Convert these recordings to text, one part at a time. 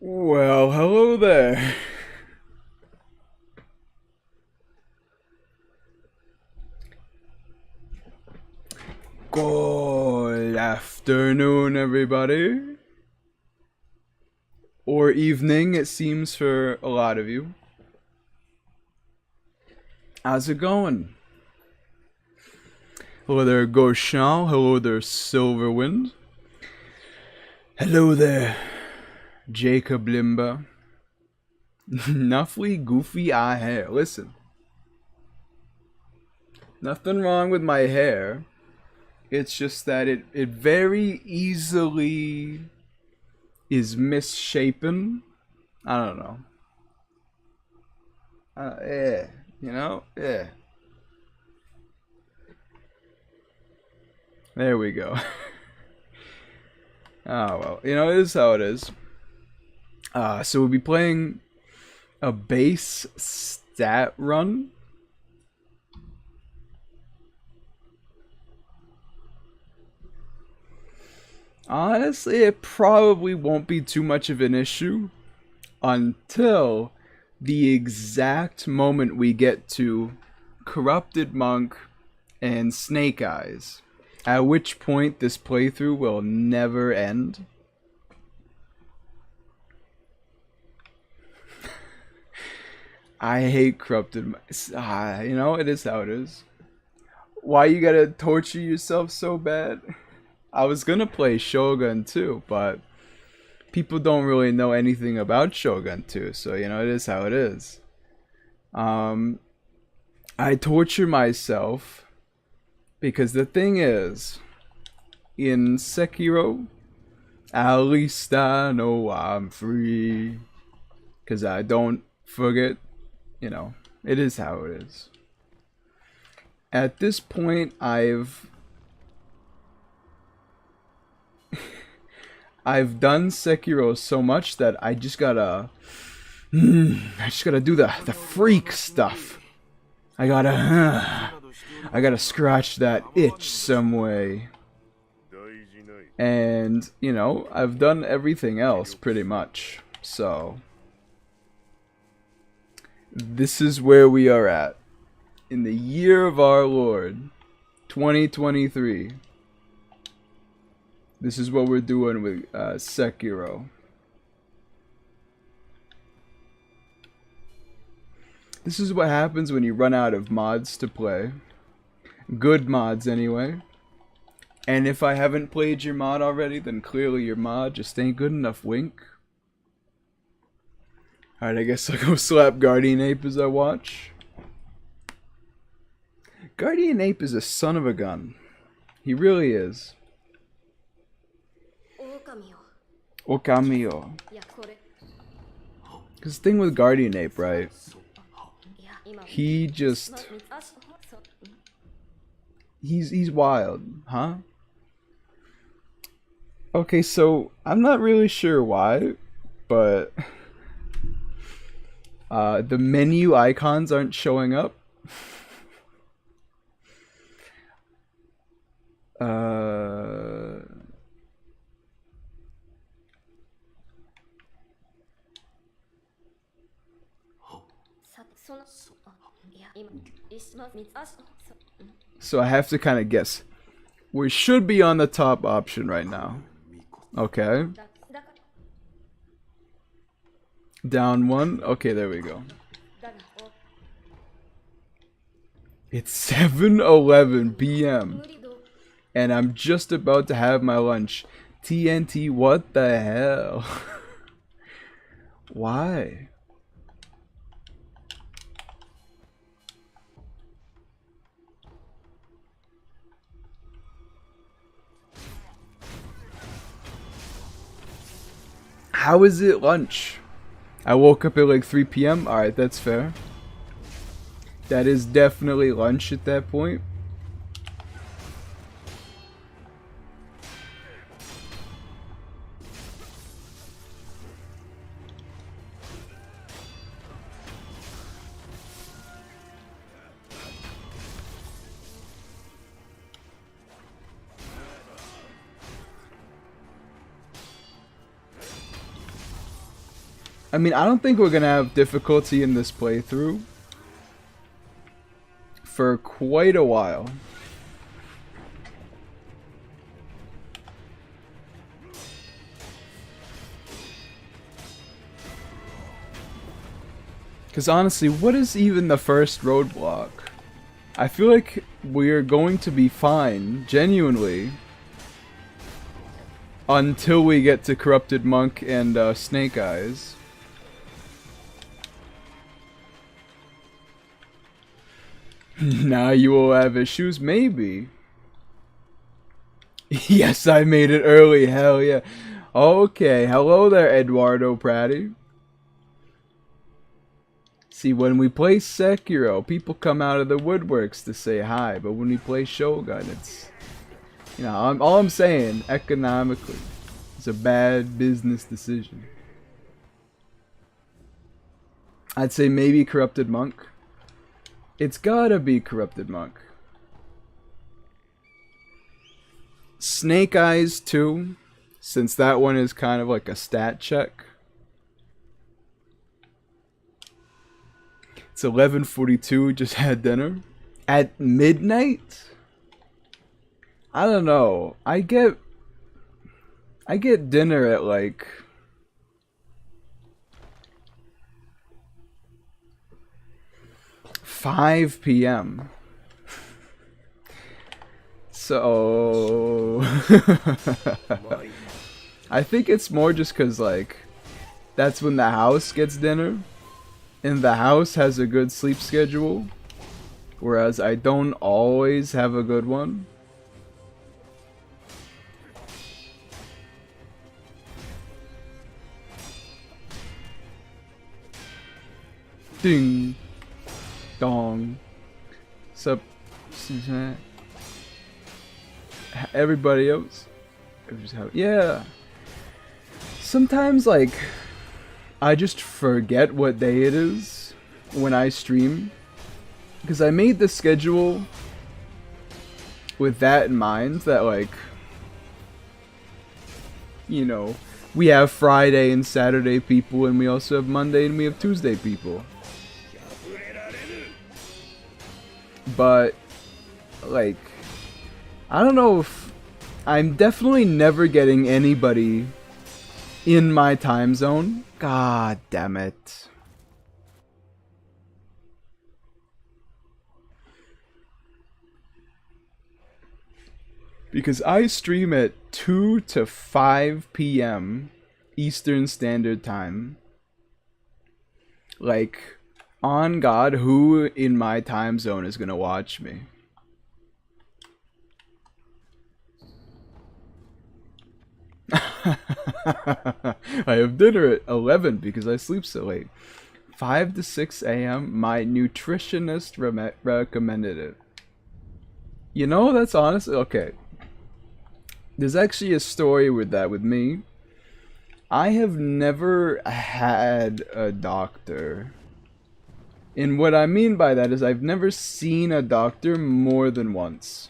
Well, hello there. Good afternoon, everybody. Or evening, it seems, for a lot of you. How's it going? Hello there, Goshan. Hello there, Silverwind. Hello there, Jacob Limba. Nuffly goofy eye hair. Listen. Nothing wrong with my hair. It's just that it very easily is misshapen. I don't know. Yeah, you know? Yeah. There we go. Oh, well. You know, it is how it is. So we'll be playing a base stat run. Honestly, it probably won't be too much of an issue until the exact moment we get to Corrupted Monk and Snake Eyes. At which point this playthrough will never end. I hate Corrupted Monk. You know, it is how it is. Why you gotta torture yourself so bad? I was gonna play Shogun too, but people don't really know anything about Shogun 2, so you know it is how it is. I torture myself because the thing is, in Sekiro, at least I know I'm free, because I don't forget, you know, it is how it is. At this point, I've done Sekiro so much that I just gotta do the freak stuff. I gotta scratch that itch some way. And, you know, I've done everything else pretty much. So this is where we are at. In the year of our Lord, 2023. This is what we're doing with Sekiro. This is what happens when you run out of mods to play. Good mods, anyway. And if I haven't played your mod already, then clearly your mod just ain't good enough, wink. Alright, I guess I'll go slap Guardian Ape as I watch. Guardian Ape is a son of a gun. He really is. Okamio. Because the thing with Guardian Ape, right? He just... He's wild, huh? Okay, so I'm not really sure why, but... the menu icons aren't showing up. So I have to kind of guess. We should be on the top option right now. Okay. Down one. Okay, there we go. It's 7:11 p.m. and I'm just about to have my lunch. TNT, what the hell? Why? How is it lunch? I woke up at like 3 p.m. Alright, that's fair. That is definitely lunch at that point. I mean, I don't think we're gonna have difficulty in this playthrough for quite a while. Because honestly, what is even the first roadblock? I feel like we're going to be fine, genuinely, until we get to Corrupted Monk and Snake Eyes. Now you will have issues? Maybe. Yes, I made it early, hell yeah. Okay, hello there, Eduardo Pratti. See, when we play Sekiro, people come out of the woodworks to say hi, but when we play Shogun, it's... You know, all I'm saying, economically, it's a bad business decision. I'd say maybe Corrupted Monk. It's gotta be Corrupted Monk. Snake Eyes too, since that one is kind of like a stat check. It's 11:42, just had dinner. At midnight? I don't know. I get dinner at like 5 p.m. So I think it's more just cause like that's when the house gets dinner. And the house has a good sleep schedule, whereas I don't always have a good one. Ding dong. Sup? Everybody else? Yeah. Sometimes, like, I just forget what day it is when I stream, because I made the schedule with that in mind, that like, you know, we have Friday and Saturday people, and we also have Monday and we have Tuesday people. But like, I don't know if I'm definitely never getting anybody in my time zone. God damn it. Because I stream at 2 to 5 p.m. Eastern Standard Time. Like, on God, who in my time zone is gonna watch me? I have dinner at 11 because I sleep so late. 5 to 6 a.m. My nutritionist recommended it. You know, that's honestly okay. There's actually a story with that with me. I have never had a doctor. And what I mean by that is I've never seen a doctor more than once.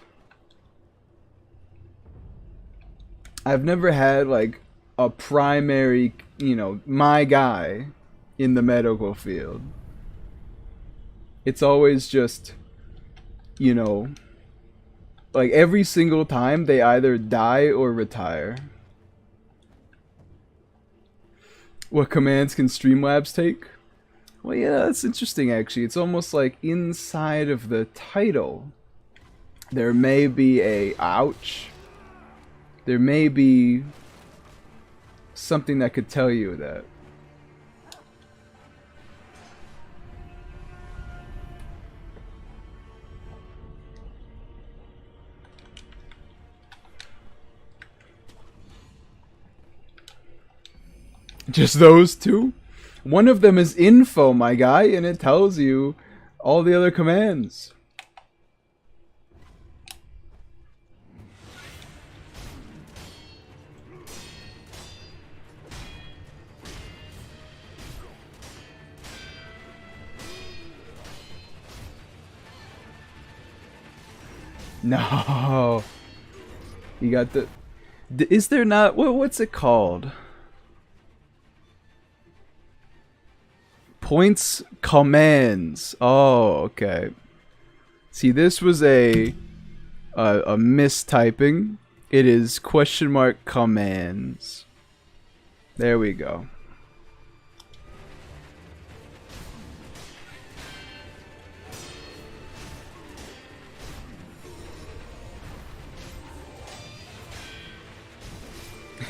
I've never had like a primary, you know, my guy in the medical field. It's always just, you know, like every single time they either die or retire. What commands can Streamlabs take? Well, yeah, that's interesting actually. It's almost like inside of the title, there may be a ouch. There may be something that could tell you that. Just those two? One of them is info, my guy, and it tells you all the other commands. No. You got the... Is there not... What's it called? Points commands. Oh, okay. See, this was a mistyping. It is question mark commands. There we go.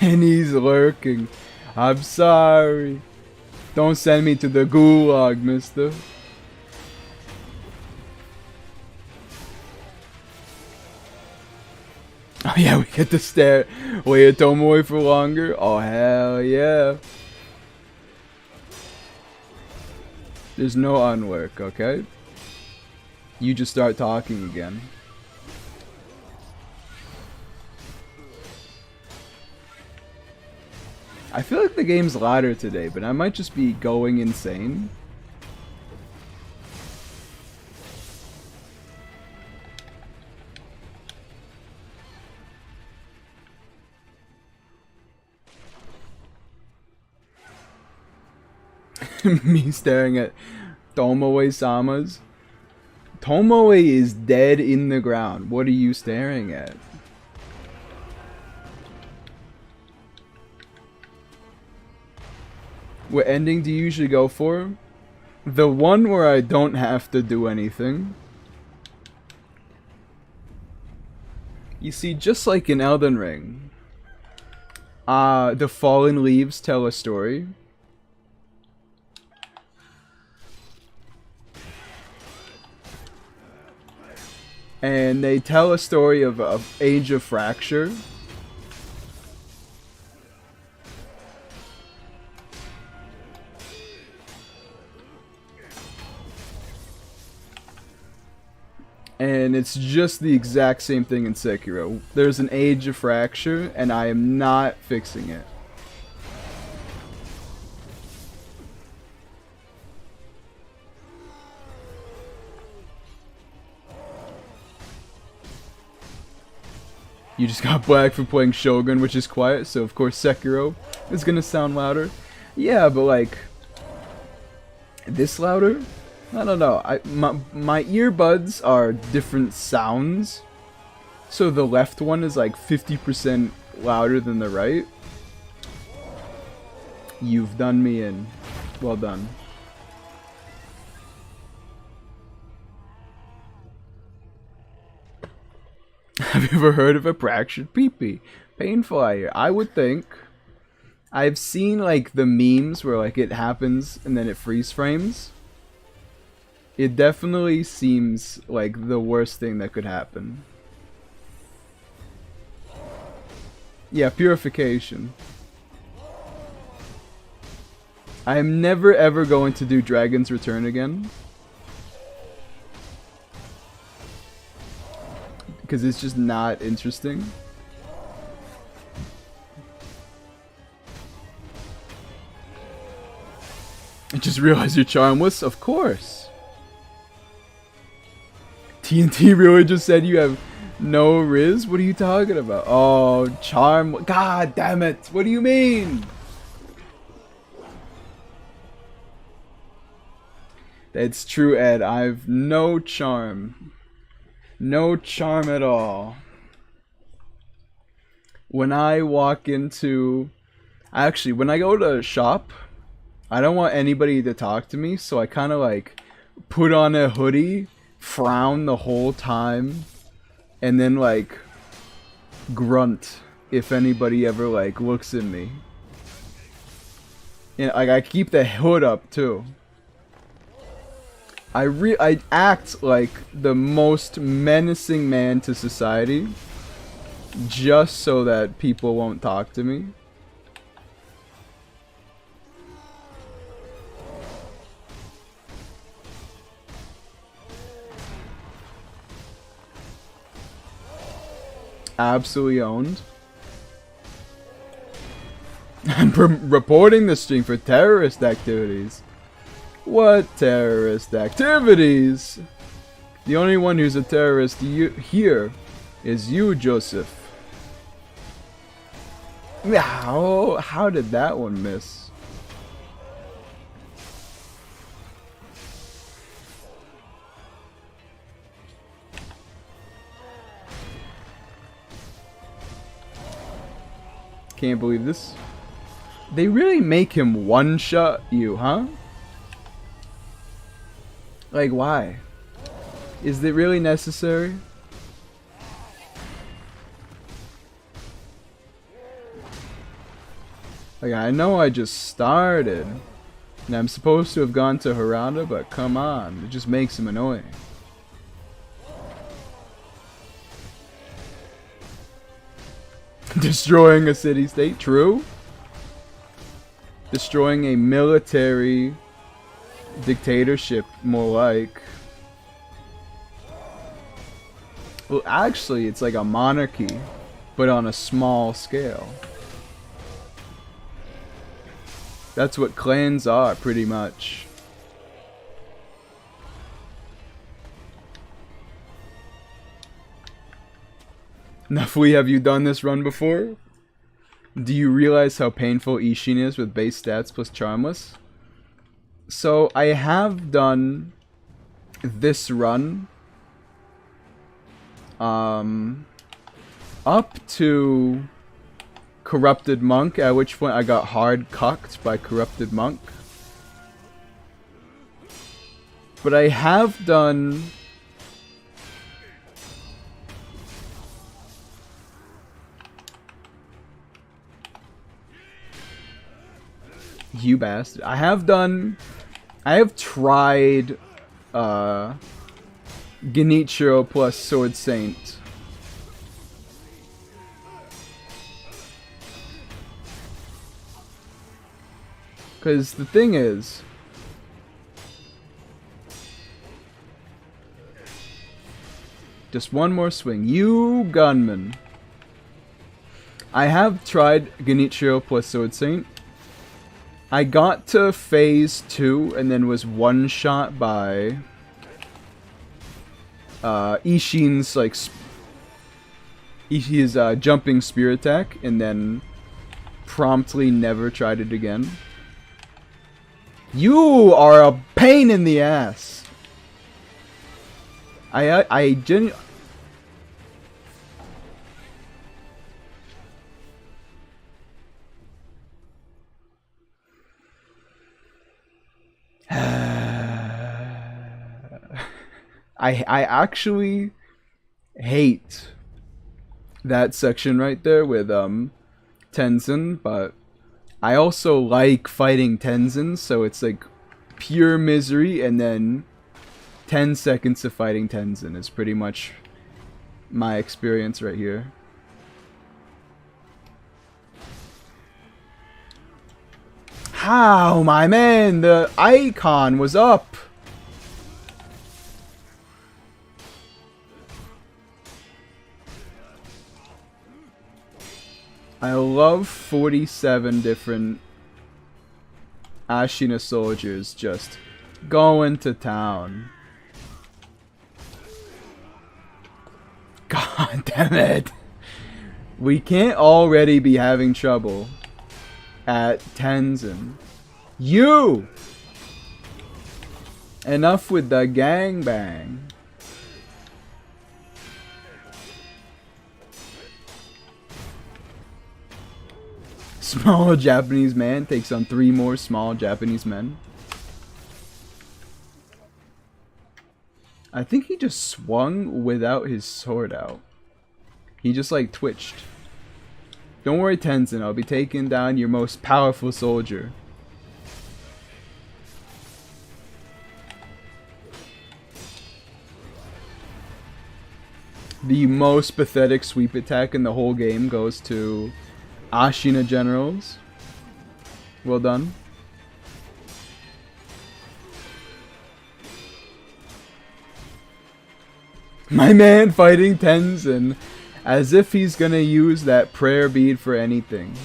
And he's lurking. I'm sorry. Don't send me to the gulag, mister. Oh yeah, we get to stare. Wait at Tomoe for longer? Oh hell yeah. There's no unwork, okay? You just start talking again. I feel like the game's louder today, but I might just be going insane. Me staring at Tomoe-sama's. Tomoe is dead in the ground. What are you staring at? What ending do you usually go for? The one where I don't have to do anything. You see, just like in Elden Ring, the fallen leaves tell a story. And they tell a story of Age of Fracture. And it's just the exact same thing in Sekiro. There's an Age of Fracture, and I am not fixing it. You just got black for playing Shogun, which is quiet, so of course Sekiro is gonna sound louder. Yeah, but like, this louder? I don't know. My earbuds are different sounds, so the left one is like 50% louder than the right. You've done me in. Well done. Have you ever heard of a fractured pee-pee? Painful, I hear. I would think. I've seen like the memes where like it happens and then it freeze frames. It definitely seems like the worst thing that could happen. Yeah, purification. I am never ever going to do Dragon's Return again. Because it's just not interesting. I just realized you're charmless, of course. TNT really just said you have no Riz? What are you talking about? Oh, charm. God damn it. What do you mean? That's true, Ed. I've no charm. No charm at all. When I walk into... Actually, when I go to a shop, I don't want anybody to talk to me, so I kind of like put on a hoodie, frown the whole time, and then like grunt if anybody ever like looks at me. And like I keep the hood up too. I act like the most menacing man to society just so that people won't talk to me. Absolutely owned. I'm reporting the stream for terrorist activities. What terrorist activities? The only one who's a terrorist here is you, Joseph. How did that one miss? Can't believe this. They really make him one-shot you, huh? Like, why? Is it really necessary? Like, I know I just started, and I'm supposed to have gone to Harada, but come on, it just makes him annoying. Destroying a city-state, true. Destroying a military dictatorship, more like. Well, actually, it's like a monarchy, but on a small scale. That's what clans are, pretty much. Nafui, have you done this run before? Do you realize how painful Ishin is with base stats plus Charmless? So, I have done this run up to Corrupted Monk, at which point I got hard cucked by Corrupted Monk. But I have done you bastard. I have tried Genichiro plus Sword Saint. Because the thing is, just one more swing. You gunman. I have tried Genichiro plus Sword Saint. I got to phase 2 and then was one shot by Ishin's like his jumping spear attack, and then promptly never tried it again. You are a pain in the ass. I genuinely. I actually hate that section right there with Tenzin, but I also like fighting Tenzin, so it's like pure misery, and then 10 seconds of fighting Tenzin is pretty much my experience right here. How, my man? The icon was up! I love 47 different Ashina soldiers just going to town. God damn it! We can't already be having trouble at Tenzin. You! Enough with the gangbang. Small Japanese man takes on 3 more small Japanese men. I think he just swung without his sword out. He just like twitched. Don't worry, Tenzin, I'll be taking down your most powerful soldier. The most pathetic sweep attack in the whole game goes to Ashina generals. Well done. My man fighting Tenzin as if he's gonna use that prayer bead for anything.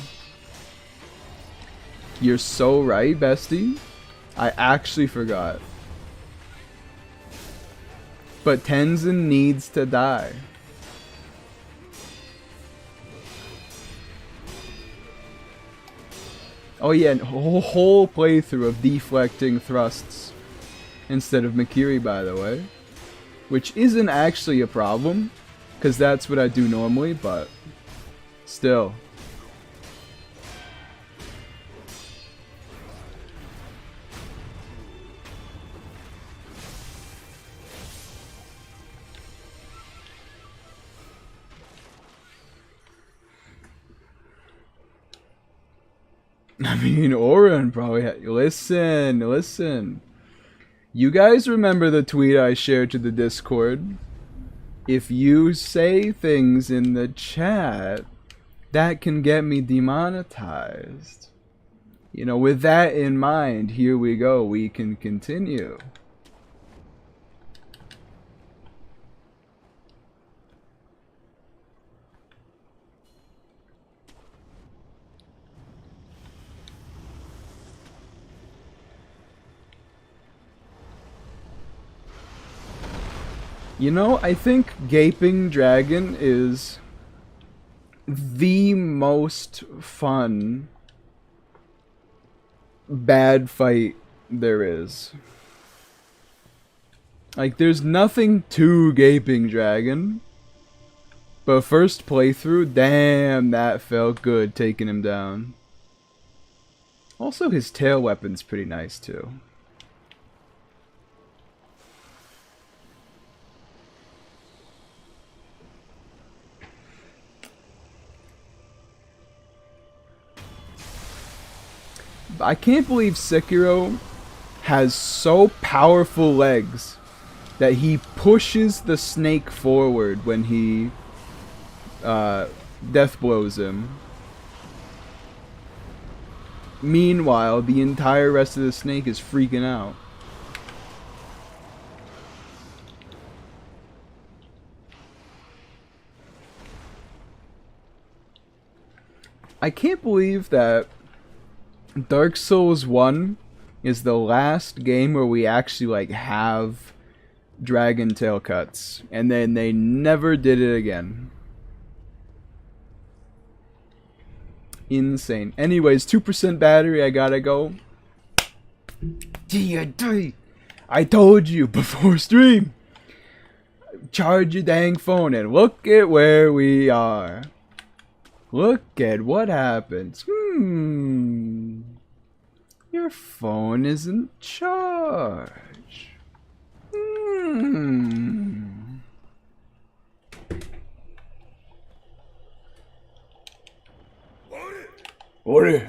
You're so right, bestie. I actually forgot. But Tenzin needs to die. Oh yeah, and whole playthrough of deflecting thrusts instead of Makiri, by the way. Which isn't actually a problem, because that's what I do normally, but still. I mean, Oren probably listen. You guys remember the tweet I shared to the Discord? If you say things in the chat, that can get me demonetized. You know, with that in mind, here we go. We can continue. You know, I think Gaping Dragon is the most fun bad fight there is. Like, there's nothing to Gaping Dragon. But first playthrough, damn, that felt good taking him down. Also, his tail weapon's pretty nice too. I can't believe Sekiro has so powerful legs that he pushes the snake forward when he death blows him. Meanwhile, the entire rest of the snake is freaking out. I can't believe that Dark Souls 1 is the last game where we actually like have dragon tail cuts, and then they never did it again. Insane. Anyways, 2% battery, I gotta go. I told you before stream. Charge your dang phone and look at where we are. Look at what happens. Your phone isn't charged. Ore.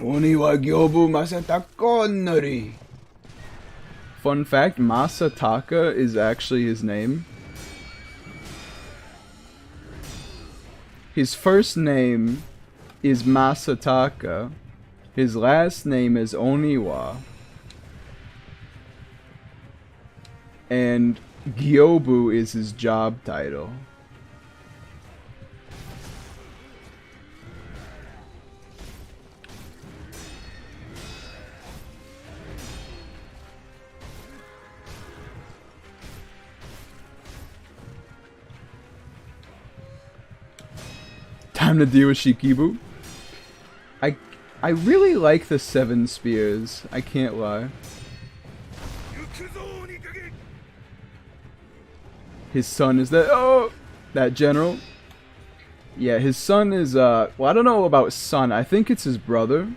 Oni wa gyobu masataka nari. Fun fact, Masataka is actually his name. His first name is Masataka. His last name is Oniwa. And Gyobu is his job title. Time to deal with Shikibu. I really like the 7 spears, I can't lie. His son is that general. Yeah, his son is well, I don't know about son, I think it's his brother.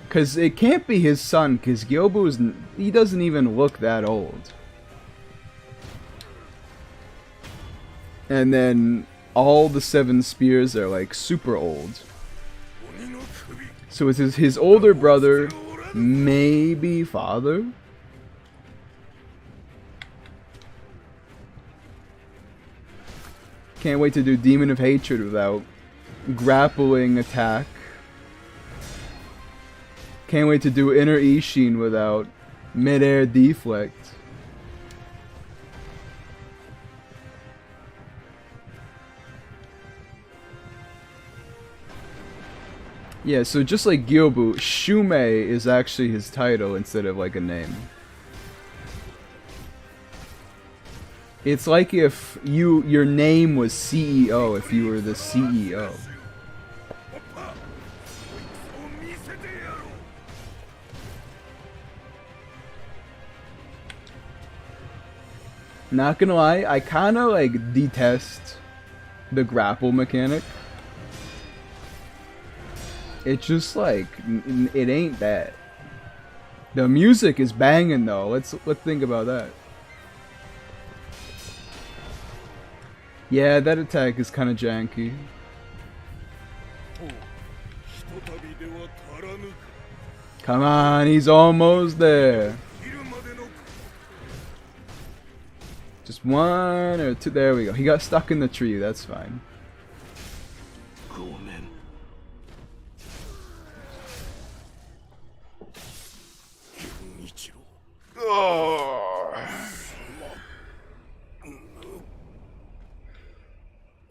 Cause it can't be his son, cause Gyobu he doesn't even look that old. And then all the 7 spears are like super old. So it's his older brother, maybe father? Can't wait to do Demon of Hatred without grappling attack. Can't wait to do Inner Ishin without mid-air deflect. Yeah, so just like Gyobu, Shumei is actually his title instead of like a name. It's like if your name was CEO, if you were the CEO. Not gonna lie, I kinda like detest the grapple mechanic. It's just like, it ain't that. The music is banging though, let's think about that. Yeah, that attack is kind of janky. Come on, he's almost there. Just one or two. There we go. He got stuck in the tree. That's fine.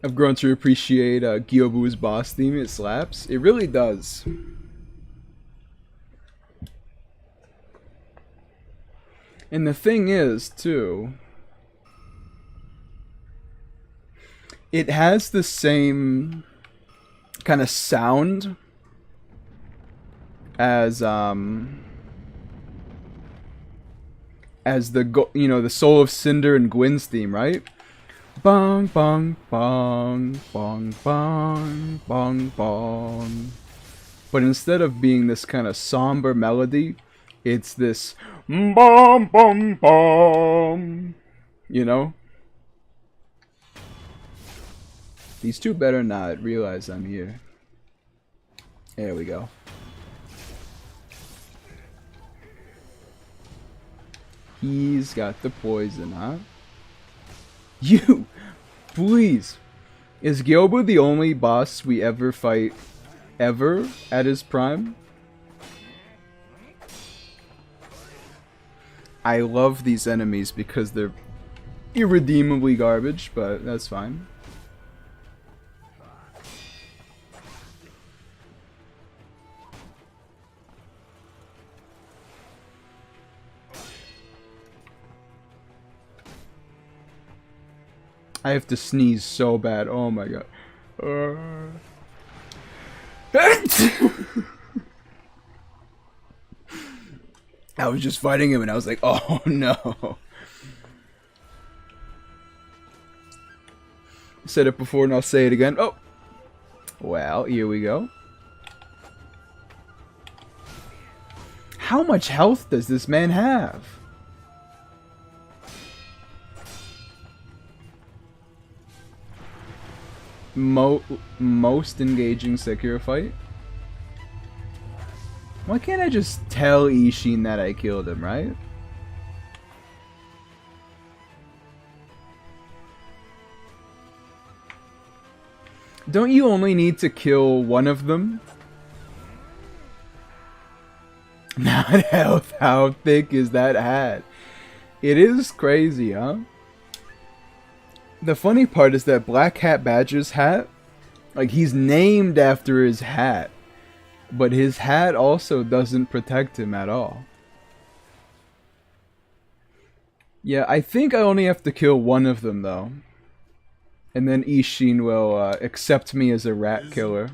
I've grown to appreciate Gyobu's boss theme. It slaps. It really does. And the thing is, too, it has the same kind of sound as the Soul of Cinder and Gwyn's theme, right? Bong bong bong bong bong bong bong. But instead of being this kind of somber melody, it's this bom bom bom. You know? These two better not realize I'm here. There we go. He's got the poison, huh? You! Please! Is Gyobu the only boss we ever fight ever at his prime? I love these enemies because they're irredeemably garbage, but that's fine. I have to sneeze so bad. Oh my god. I was just fighting him and I was like, oh no. Said it before and I'll say it again. Oh. Well, here we go. How much health does this man have? Most engaging Sekiro fight? Why can't I just tell Ishin that I killed him, right? Don't you only need to kill one of them? Not health, how thick is that hat? It is crazy, huh? The funny part is that Black Hat Badger's hat, like, he's named after his hat, but his hat also doesn't protect him at all. Yeah, I think I only have to kill one of them, though. And then Ishin will accept me as a rat killer.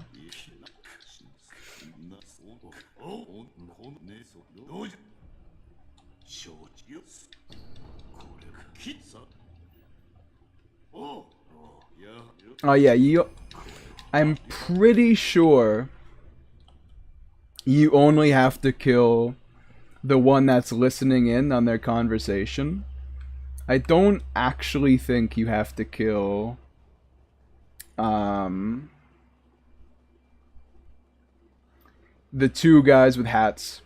Oh yeah, I'm pretty sure you only have to kill the one that's listening in on their conversation. I don't actually think you have to kill the two guys with hats.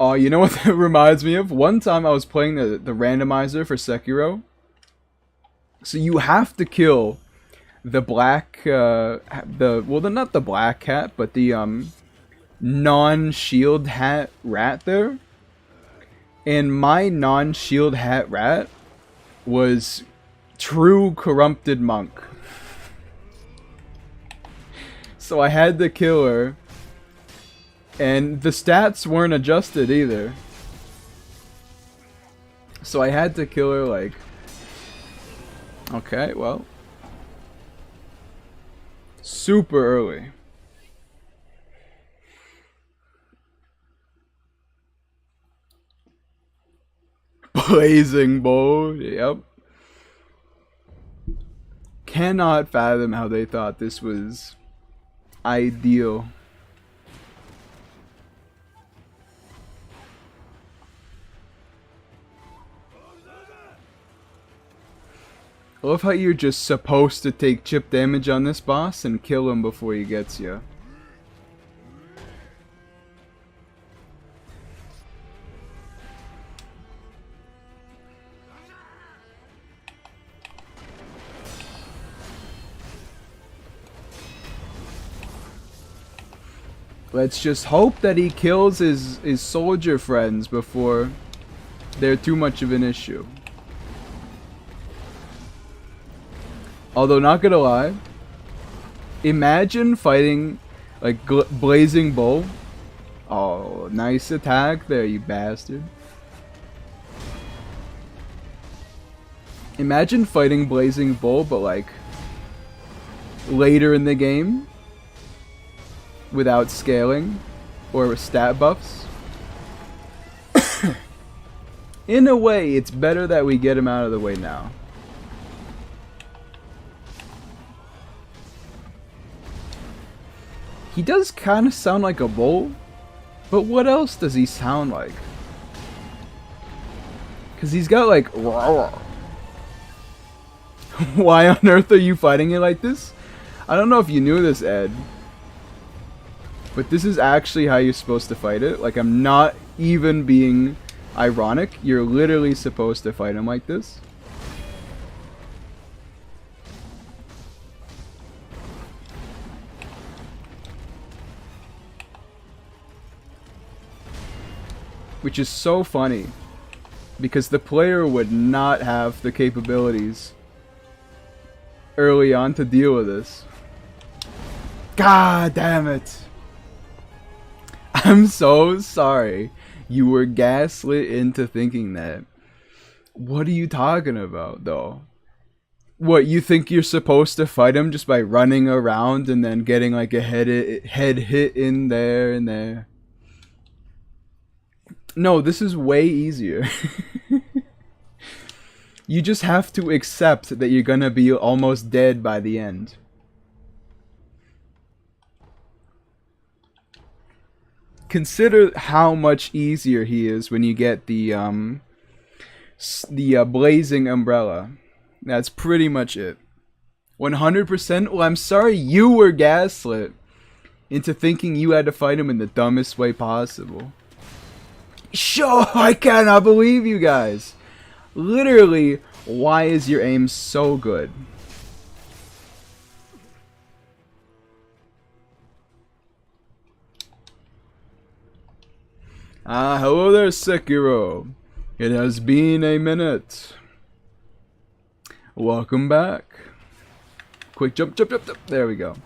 Oh, you know what that reminds me of? One time I was playing the randomizer for Sekiro. So you have to kill the black, well, not the black hat, but the non-shield hat rat there. And my non-shield hat rat was true corrupted monk. So I had to kill her. And the stats weren't adjusted either. So I had to kill her like... Okay, well... super early. Blazing bow, yep. Cannot fathom how they thought this was ideal. I love how you're just supposed to take chip damage on this boss and kill him before he gets you. Let's just hope that he kills his soldier friends before they're too much of an issue. Although, not gonna lie, imagine fighting like Blazing Bull. Oh, nice attack there, you bastard. Imagine fighting Blazing Bull, but like later in the game without scaling or with stat buffs. In a way, it's better that we get him out of the way now. He does kind of sound like a bull, but what else does he sound like? Because he's got like... Why on earth are you fighting it like this? I don't know if you knew this, Ed. But this is actually how you're supposed to fight it. Like, I'm not even being ironic. You're literally supposed to fight him like this. Which is so funny, because the player would not have the capabilities early on to deal with this. God damn it! I'm so sorry you were gaslit into thinking that. What are you talking about, though? What, you think you're supposed to fight him just by running around and then getting like a head hit in there and there? No, this is way easier. You just have to accept that you're gonna be almost dead by the end. Consider how much easier he is when you get the blazing umbrella. That's pretty much it. 100%. Well, I'm sorry you were gaslit into thinking you had to fight him in the dumbest way possible. Sure, I cannot believe you guys. Literally, why is your aim so good? Hello there, Sekiro. It has been a minute. Welcome back. Quick jump, jump, jump, jump. There we go.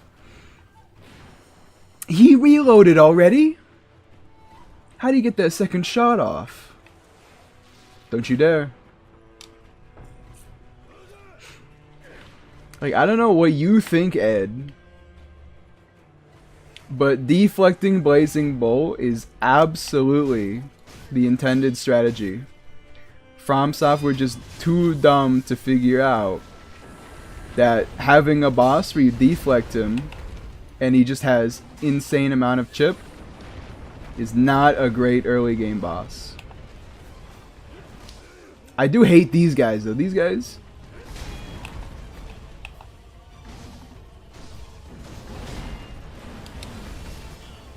He reloaded already? How do you get that second shot off? Don't you dare. Like, I don't know what you think, Ed, but deflecting Blazing Bull is absolutely the intended strategy. FromSoft were just too dumb to figure out that having a boss where you deflect him and he just has insane amount of chip is not a great early game boss. I do hate these guys though. These guys,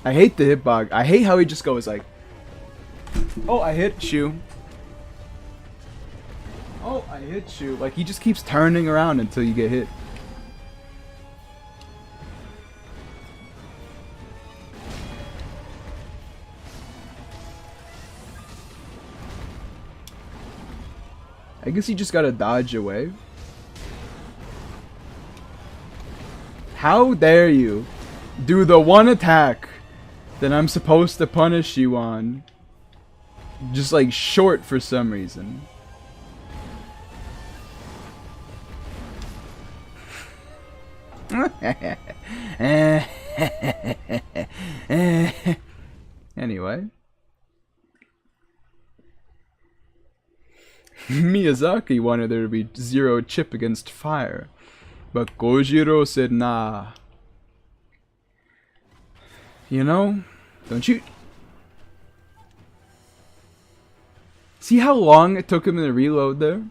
I hate the hitbox. I hate how he just goes like, oh, I hit you. Oh, I hit you. Like, he just keeps turning around until you get hit. I guess you just gotta dodge away. How dare you do the one attack that I'm supposed to punish you on, just like short for some reason. Anyway, Miyazaki wanted there to be 0 chip against fire, but Kojiro said nah. You know, don't you see how long it took him to reload there?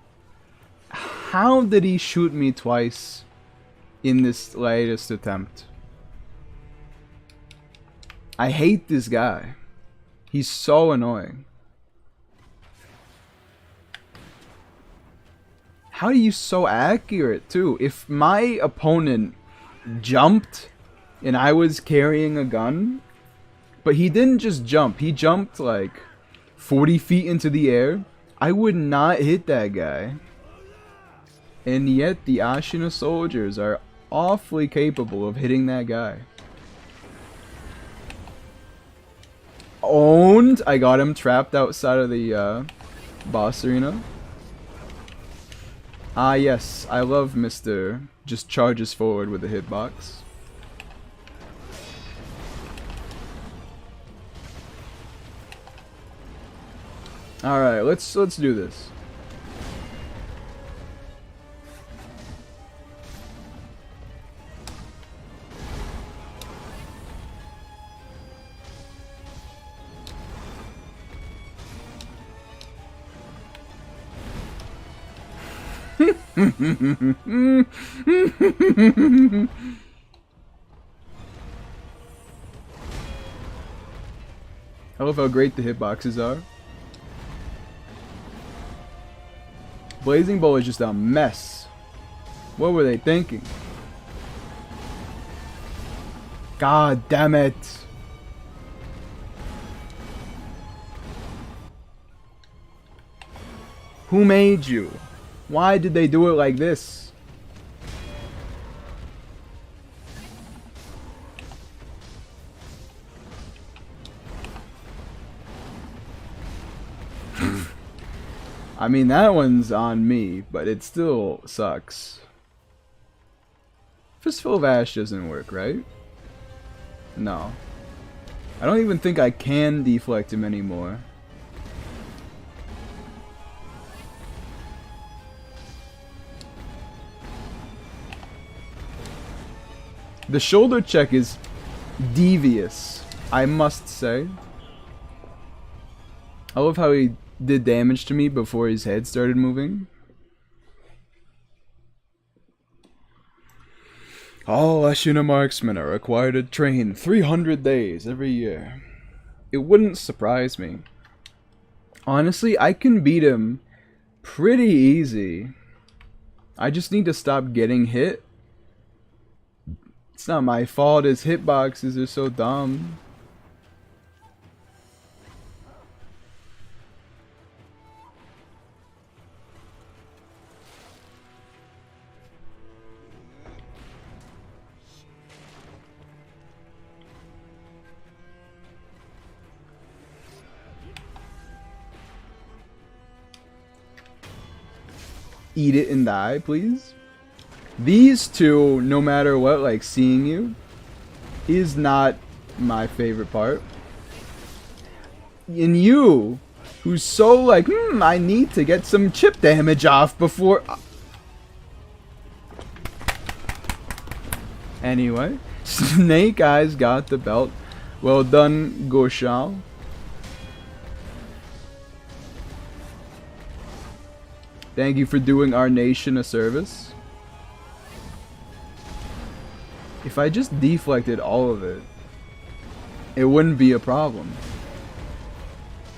How did he shoot me twice in this latest attempt? I hate this guy. He's so annoying. How are you so accurate too? If my opponent jumped and I was carrying a gun, but he didn't just jump, he jumped like 40 feet into the air, I would not hit that guy. And yet the Ashina soldiers are awfully capable of hitting that guy. Owned! I got him trapped outside of the boss arena. Ah yes, I love Mr. just charges forward with the hitbox. Alright, let's do this. I love how great the hitboxes are. Blazing Bow is just a mess. What were they thinking? God damn it. Who made you? Why did they do it like this? I mean, that one's on me, but it still sucks. Fistful of Ash doesn't work, right? No. I don't even think I can deflect him anymore. The shoulder check is devious, I must say. I love how he did damage to me before his head started moving. All Ashina marksmen are required to train 300 days every year. It wouldn't surprise me. Honestly, I can beat him pretty easy. I just need to stop getting hit. It's not my fault his hitboxes are so dumb. Eat it and die, please. These two, no matter what, like seeing you, is not my favorite part. And you, who's so like, I need to get some chip damage off before... Anyway, Snake Eyes got the belt. Well done, Goshal. Thank you for doing our nation a service. If I just deflected all of it, it wouldn't be a problem.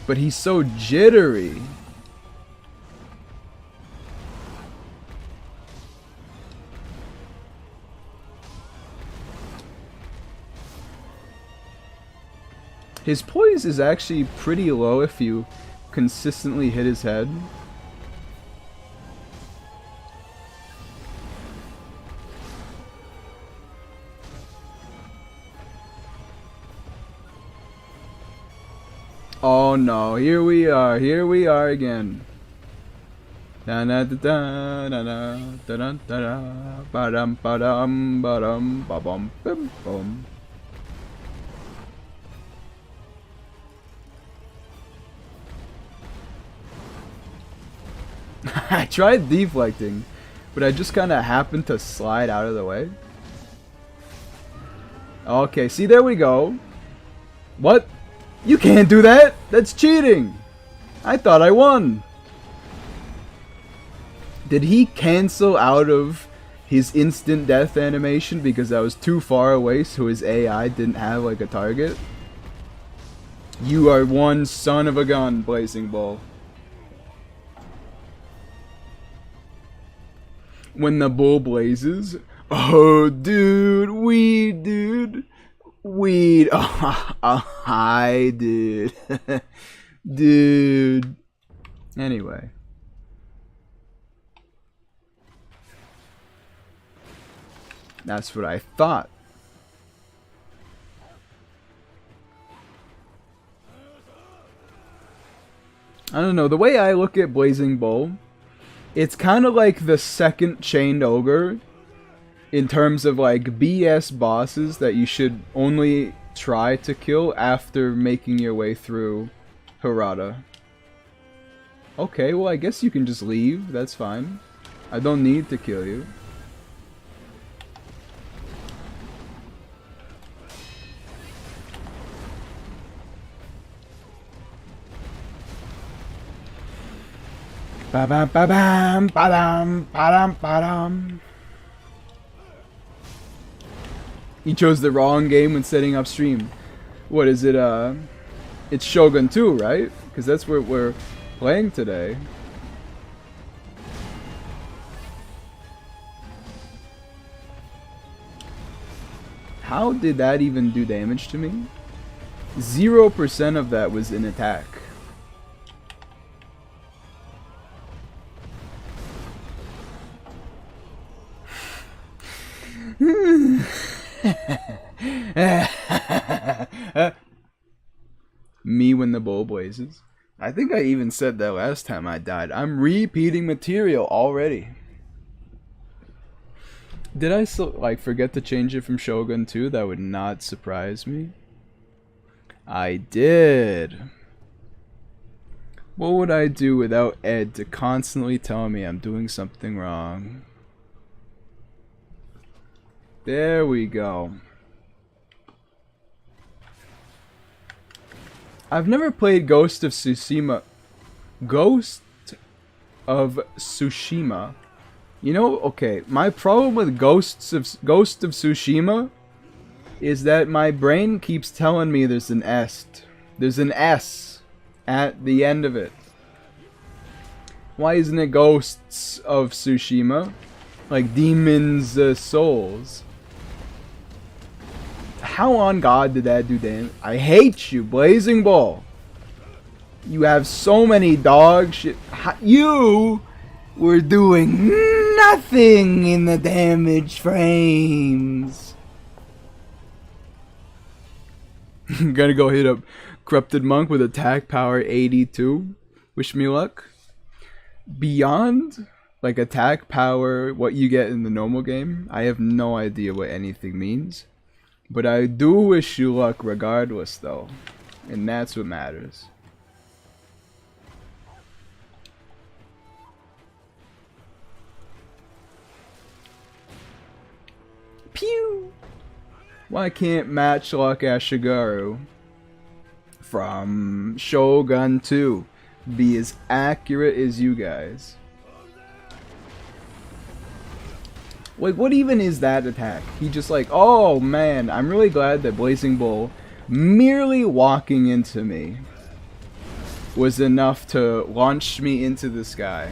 But he's so jittery. His poise is actually pretty low if you consistently hit his head. Oh no, here we are again. Da da da da da da da da da ba-dum ba-dum ba-dum ba-bum bim bum. I tried deflecting, but I just kind of happened to slide out of the way. Okay, see, there we go. What? You can't do that! That's cheating! I thought I won! Did he cancel out of his instant death animation because I was too far away so his AI didn't have like a target? You are one son of a gun, Blazing Ball. When the bull blazes. Oh, dude. Weed, dude. Weed. Oh, hi, dude. Dude. Anyway. That's what I thought. I don't know. The way I look at Blazing Bull, it's kind of like the second Chained Ogre in terms of like BS bosses that you should only try to kill after making your way through Harada. Okay, well I guess you can just leave. That's fine. I don't need to kill you. Ba bam ba bam ba dam ba dam ba dam. You chose the wrong game when setting up stream. What is it? It's Shogun 2, right? Because that's what we're playing today. How did that even do damage to me? 0% of that was in attack. Me when the bull blazes. I think I even said that last time I died. I'm repeating material already. Did I like forget to change it from Shogun 2? That would not surprise me. I did. What would I do without Ed to constantly tell me I'm doing something wrong? There we go. I've never played Ghost of Tsushima. Ghost of Tsushima. You know, okay, my problem with Ghost of Tsushima is that my brain keeps telling me there's an S. There's an S at the end of it. Why isn't it Ghosts of Tsushima? Like Demons' Souls. How on God did that do damage? I hate you, Blazing Ball. You have so many dog shit. You were doing nothing in the damage frames. Gonna go hit up Corrupted Monk with attack power 82. Wish me luck. Beyond, like attack power, what you get in the normal game, I have no idea what anything means. But I do wish you luck regardless, though. And that's what matters. Pew! Why can't Matchlock Ashigaru from Shogun 2 be as accurate as you guys? Like, what even is that attack? He just like, oh man, I'm really glad that Blazing Bull merely walking into me was enough to launch me into the sky.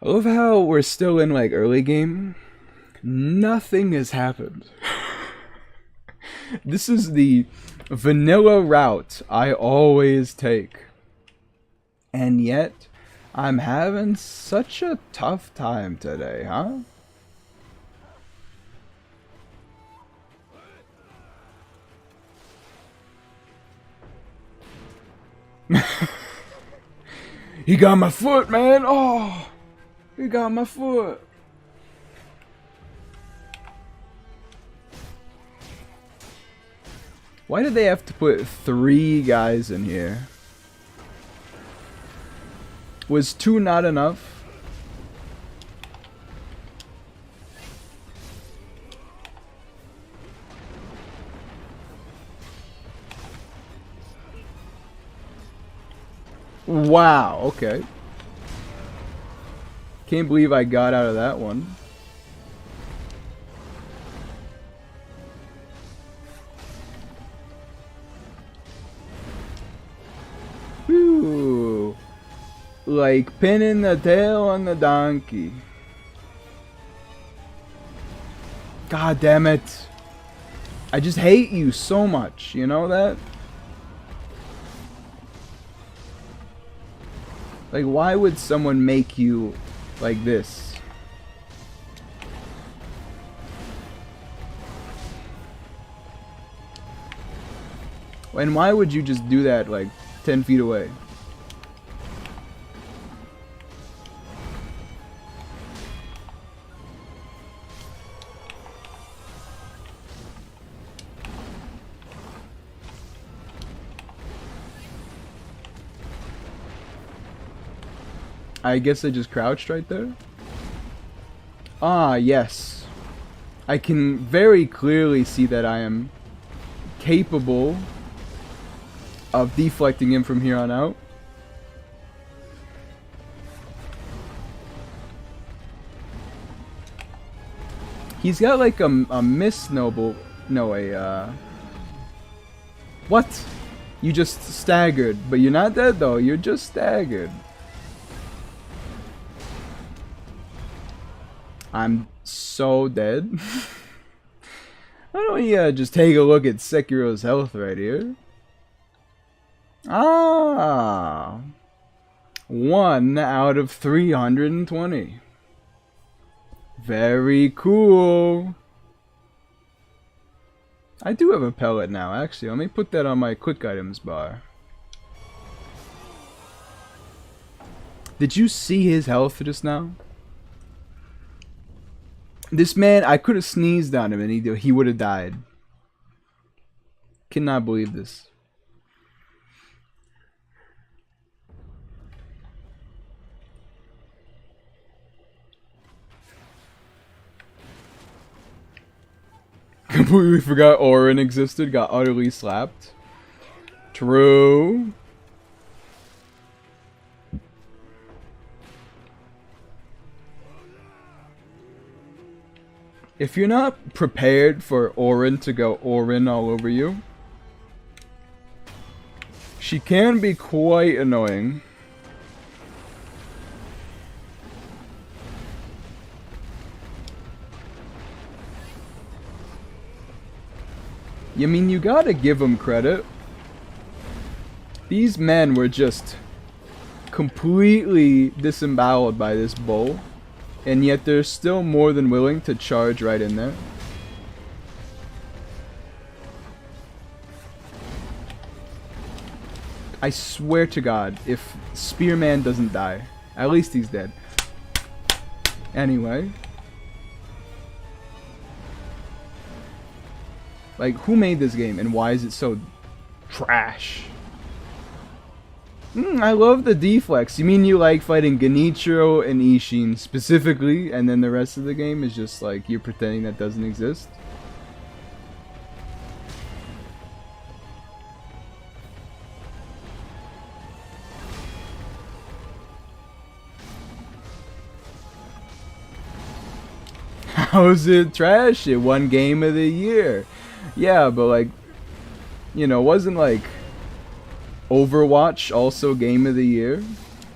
I love how we're still in like early game. Nothing has happened. This is the vanilla route I always take. And yet, I'm having such a tough time today, huh? He got my foot, man! Oh! He got my foot! Why did they have to put 3 guys in here? Was 2 not enough? Wow, okay. Can't believe I got out of that one. Whew. Like pinning the tail on the donkey. God damn it. I just hate you so much, you know that? Like, why would someone make you like this? And why would you just do that, like, 10 feet away? I guess I just crouched right there. Ah, yes. I can very clearly see that I am capable of deflecting him from here on out. He's got like a miss noble. No, what? You just staggered, but you're not dead though, you're just staggered. I'm so dead. Why don't we just take a look at Sekiro's health right here? Ah, 1 out of 320. Very cool. I do have a pellet now, actually. Let me put that on my quick items bar. Did you see his health just now? This man, I could have sneezed on him and he would have died. Cannot believe this. Completely forgot Orin existed, got utterly slapped. True. If you're not prepared for Orin to go Orin all over you, she can be quite annoying. I mean, you gotta give them credit. These men were just completely disemboweled by this bull. And yet they're still more than willing to charge right in there. I swear to God, if Spearman doesn't die, at least he's dead. Anyway. Like, who made this game and why is it so trash? I love the deflex. You mean you like fighting Genichiro and Ishin specifically, and then the rest of the game is just like you're pretending that doesn't exist? How's it trash? It won Game of the Year. Yeah, but like, you know, wasn't like Overwatch also Game of the Year?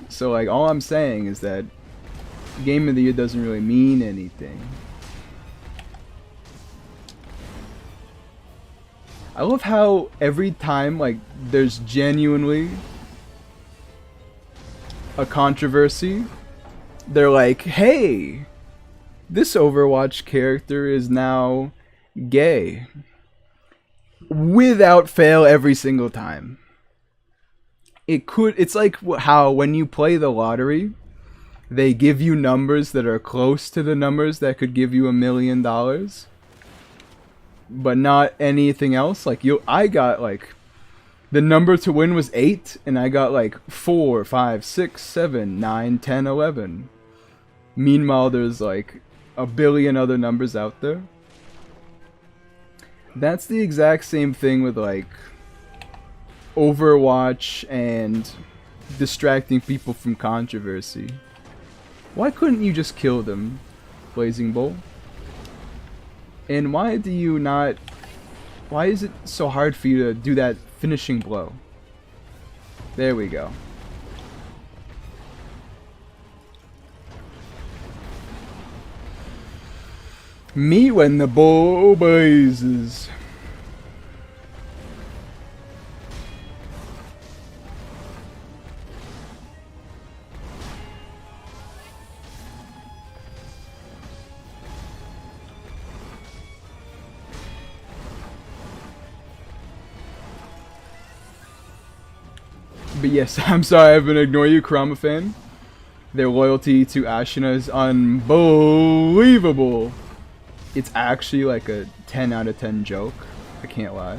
So like all I'm saying is that Game of the Year doesn't really mean anything. I love how every time like there's genuinely a controversy, they're like, hey, this Overwatch character is now gay. Without fail every single time. It's like how when you play the lottery, they give you numbers that are close to the numbers that could give you $1 million, but not anything else. Like I got like the number to win was 8, and I got like 4, 5, 6, 7, 9, 10, 11. Meanwhile, there's like a billion other numbers out there. That's the exact same thing with like Overwatch and distracting people from controversy. Why couldn't you just kill them, Blazing Bowl? And why do you not... Why is it so hard for you to do that finishing blow? There we go. Meet when the bowl blazes. But yes, I'm sorry I've been ignoring you, Kurama fan. Their loyalty to Ashina is unbelievable. It's actually like a 10 out of 10 joke. I can't lie.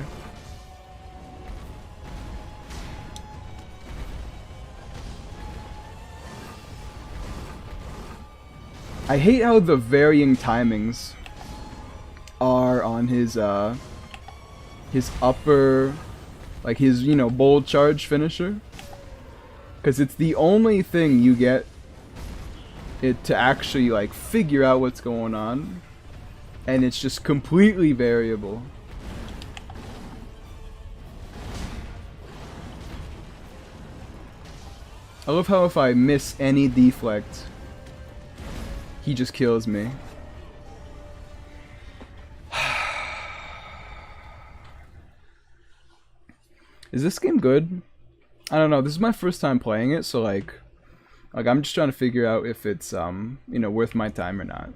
I hate how the varying timings are on his upper, like his, you know, bold charge finisher. Because it's the only thing you get it to actually like figure out what's going on. And it's just completely variable. I love how if I miss any deflect, he just kills me. Is this game good? I don't know. This is my first time playing it, so like I'm just trying to figure out if it's you know, worth my time or not.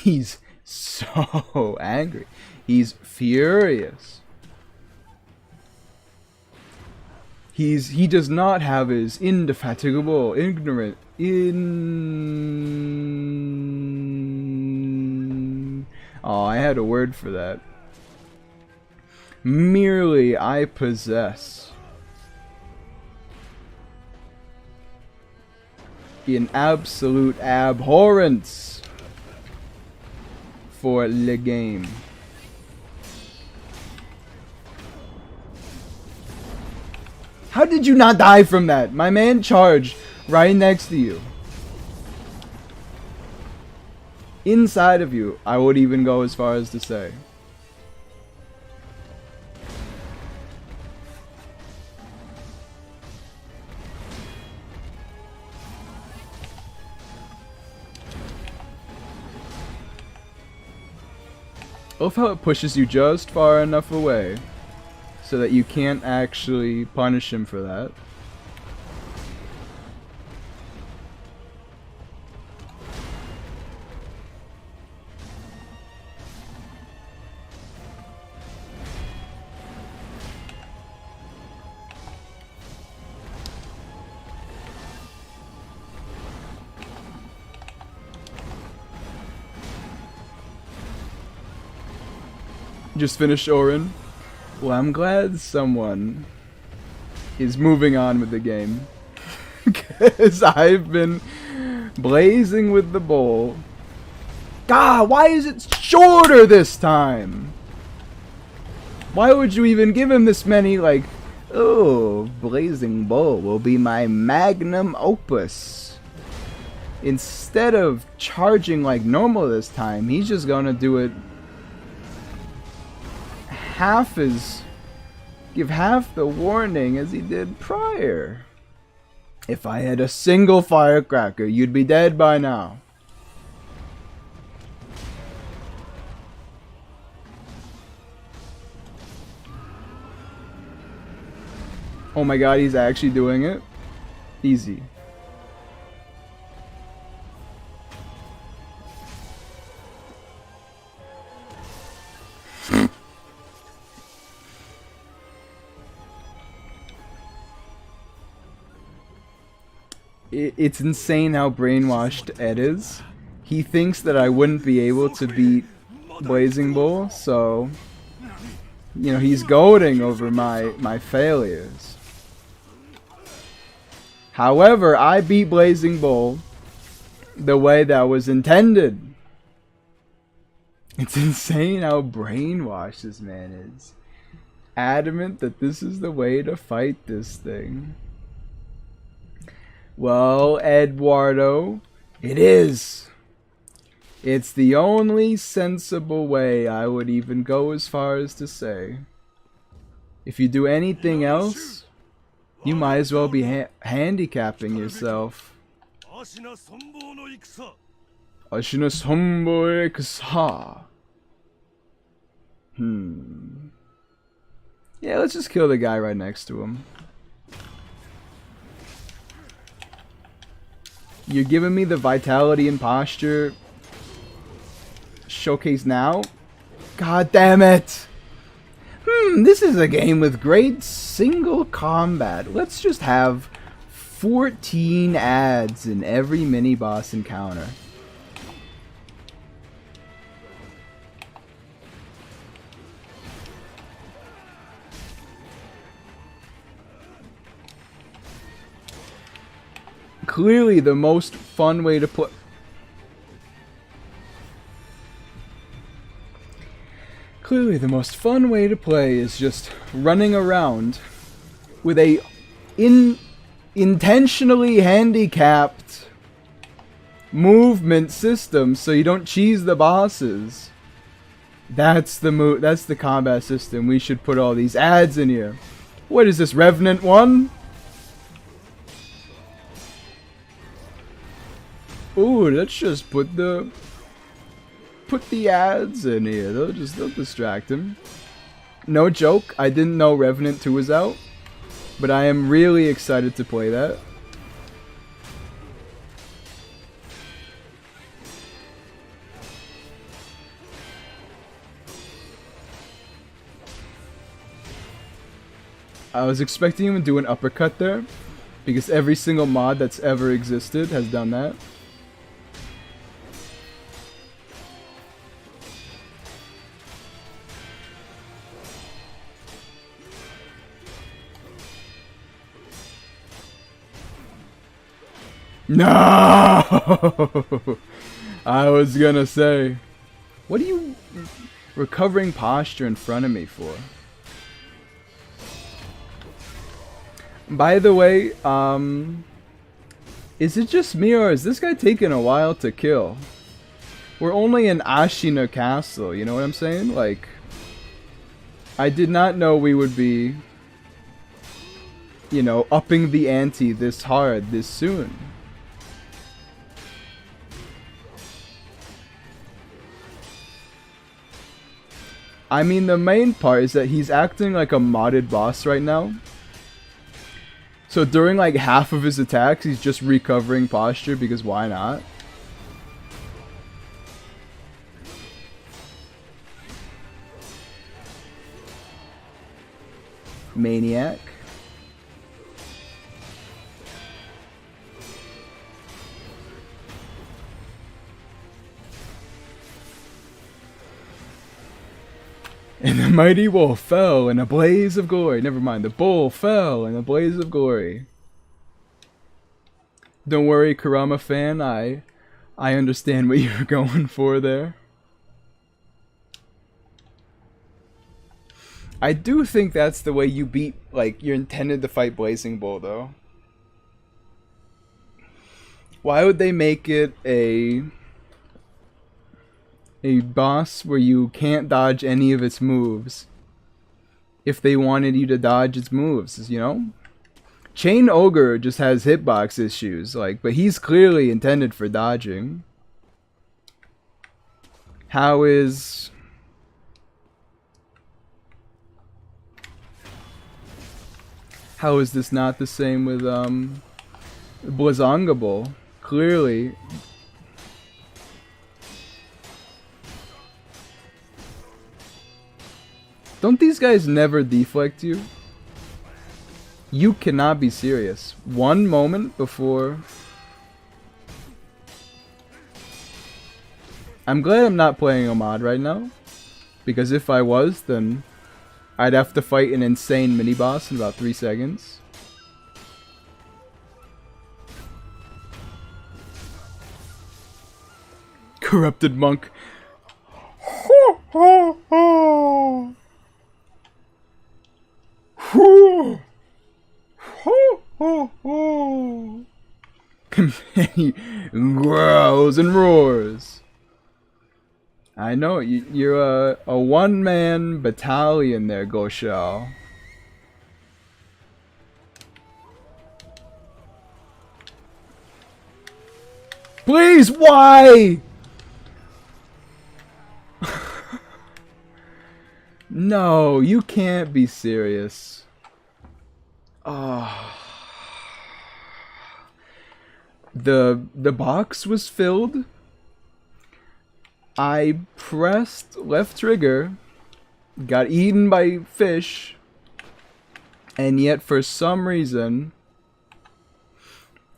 He's so angry. He's furious. He does not have his indefatigable, ignorant, Oh, I had a word for that. Merely I possess in absolute abhorrence for the game. How did you not die from that? My man charged right next to you. Inside of you, I would even go as far as to say. I love how it pushes you just far enough away so that you can't actually punish him for that. Just finished Orin. Well, I'm glad someone is moving on with the game. Because I've been blazing with the bowl. God, why is it shorter this time? Why would you even give him this many, like, oh, blazing bowl will be my magnum opus. Instead of charging like normal this time, he's just gonna do it give half the warning as he did prior. If I had a single firecracker, you'd be dead by now. Oh my god, he's actually doing it. Easy. It's insane how brainwashed Ed is. He thinks that I wouldn't be able to beat Blazing Bull, so you know, he's goading over my failures. However, I beat Blazing Bull the way that was intended. It's insane how brainwashed this man is. Adamant that this is the way to fight this thing. Well, Eduardo, it is. It's the only sensible way. I would even go as far as to say. If you do anything else, you might as well be handicapping yourself. Ashina Sonbo Ikusa. Yeah, let's just kill the guy right next to him. You're giving me the vitality and posture showcase now? God damn it! This is a game with great single combat. Let's just have 14 ads in every mini-boss encounter. Clearly the most fun way to play. Clearly the most fun way to play is just running around with a intentionally handicapped movement system so you don't cheese the bosses. That's the combat system. We should put all these ads in here. What is this, Revenant 1? Ooh, let's just put the ads in here. They'll distract him. No joke, I didn't know Revenant 2 was out, but I am really excited to play that. I was expecting him to do an uppercut there, because every single mod that's ever existed has done that. No! I was gonna say, what are you recovering posture in front of me for? By the way, is it just me or is this guy taking a while to kill? We're only in Ashina Castle, you know what I'm saying? Like, I did not know we would be, you know, upping the ante this hard, this soon. I mean, the main part is that he's acting like a modded boss right now. So during like half of his attacks, he's just recovering posture because why not? Maniac. And the mighty wolf fell in a blaze of glory. Never mind, the bull fell in a blaze of glory. Don't worry, Kurama fan, I understand what you're going for there. I do think that's the way you beat, like, you're intended to fight Blazing Bull, though. Why would they make it a boss where you can't dodge any of its moves if they wanted you to dodge its moves, you know? Chain Ogre just has hitbox issues, like, but he's clearly intended for dodging. How is this not the same with Blazongable? Clearly. Don't these guys never deflect you? You cannot be serious. One moment before... I'm glad I'm not playing a mod right now. Because if I was, then I'd have to fight an insane mini-boss in about 3 seconds. Corrupted monk. He growls and roars. I know, you're a one-man battalion there, Goshal. Please, why? No, you can't be serious. Oh. The box was filled. I pressed left trigger, got eaten by fish, and yet for some reason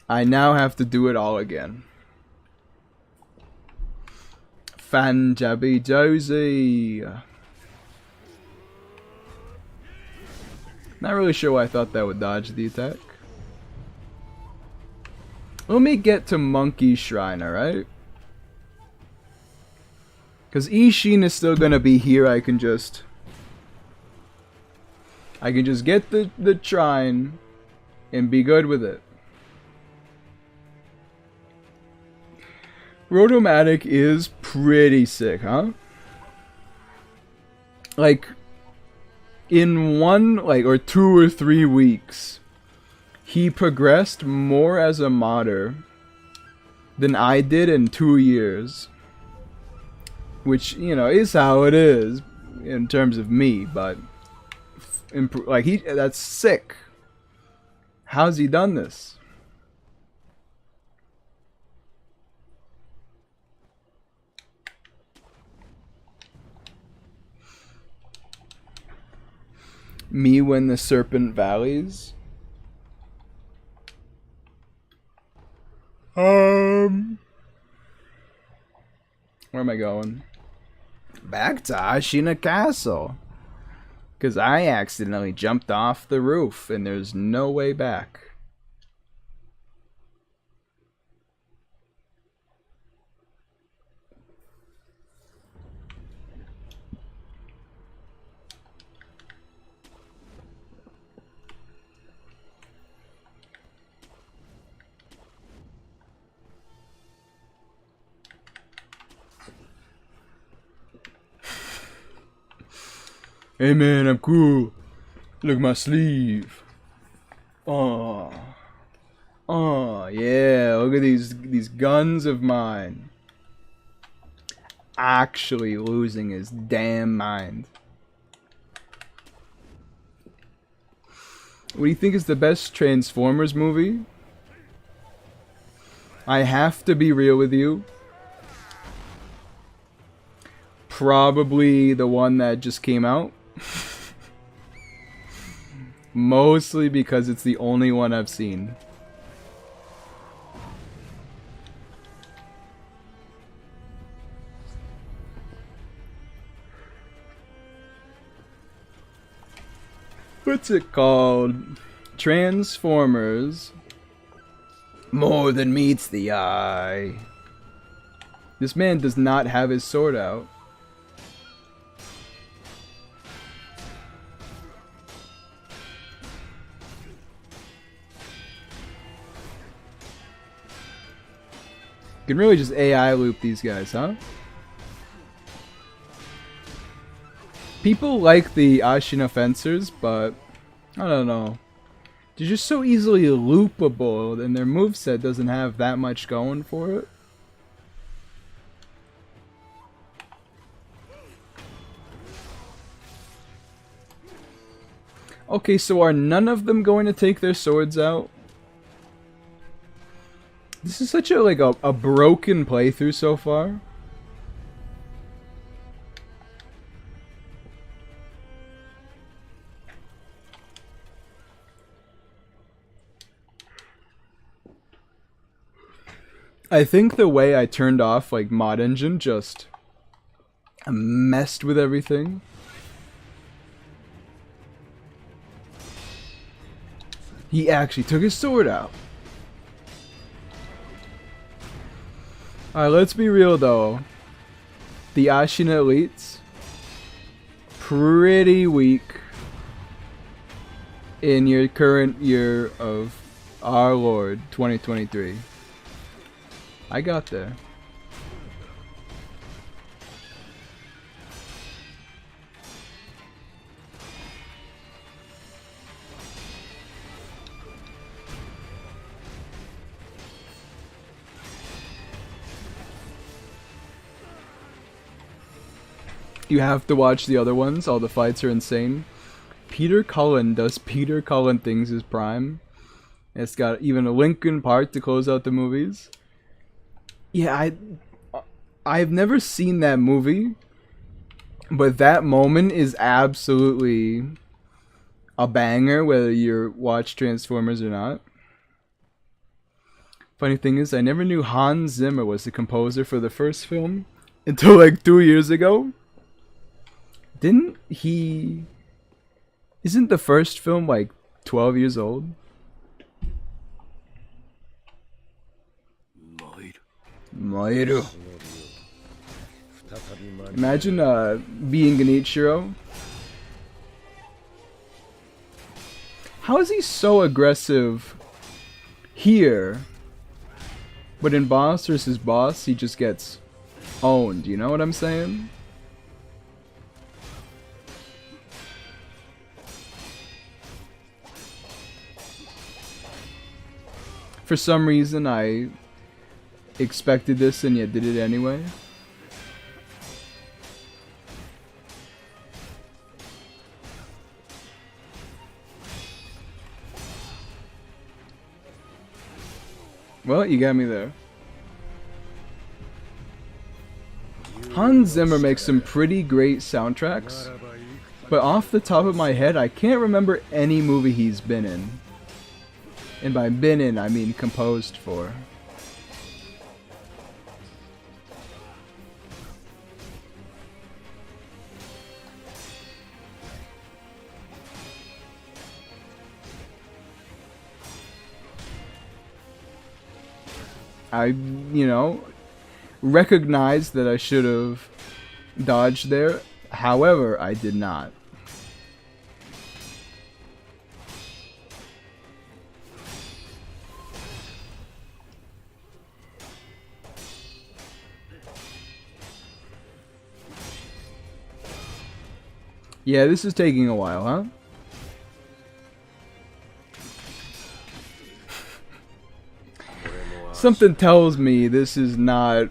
I now have to do it all again. Fanjabi Josie. Not really sure why I thought that would dodge the attack. Let me get to Monkey Shrine, alright? Because Ishin is still gonna be here. I can just get the shrine and be good with it. Rotomatic is pretty sick, huh? Like, in one, or 2 or 3 weeks, he progressed more as a modder than I did in 2 years. Which, you know, is how it is in terms of me, but that's sick. How's he done this? Me when the Serpent Valleys? Where am I going? Back to Ashina Castle. Because I accidentally jumped off the roof and there's no way back. Hey man, I'm cool. Look at my sleeve. Oh, yeah. Look at these guns of mine. Actually losing his damn mind. What do you think is the best Transformers movie? I have to be real with you. Probably the one that just came out. Mostly because it's the only one I've seen. What's it called? Transformers. More than meets the eye. This man does not have his sword out. You can really just AI loop these guys, huh? People like the Ashina Fencers, but I don't know. They're just so easily loopable, and their moveset doesn't have that much going for it. Okay, so are none of them going to take their swords out? This is such a broken playthrough so far. I think the way I turned off Mod Engine just messed with everything. He actually took his sword out. Alright, let's be real though. The Ashina Elites, pretty weak in your current year of our Lord 2023. I got there. You have to watch the other ones. All the fights are insane. Peter Cullen does Peter Cullen things as Prime. It's got even a Linkin Park to close out the movies. Yeah, I've never seen that movie, but that moment is absolutely a banger, whether you watch Transformers or not. Funny thing is, I never knew Hans Zimmer was the composer for the first film until like 2 years ago. Didn't he... Isn't the first film like 12 years old? Moiru. Imagine being Genichiro. How is he so aggressive here, but in boss versus boss he just gets owned, you know what I'm saying? For some reason I expected this and yet did it anyway. Well, you got me there. Hans Zimmer makes some pretty great soundtracks, but off the top of my head I can't remember any movie he's been in. And by been in, I mean composed for. I, recognize that I should have dodged there. However, I did not. Yeah, this is taking a while, huh? Something tells me this is not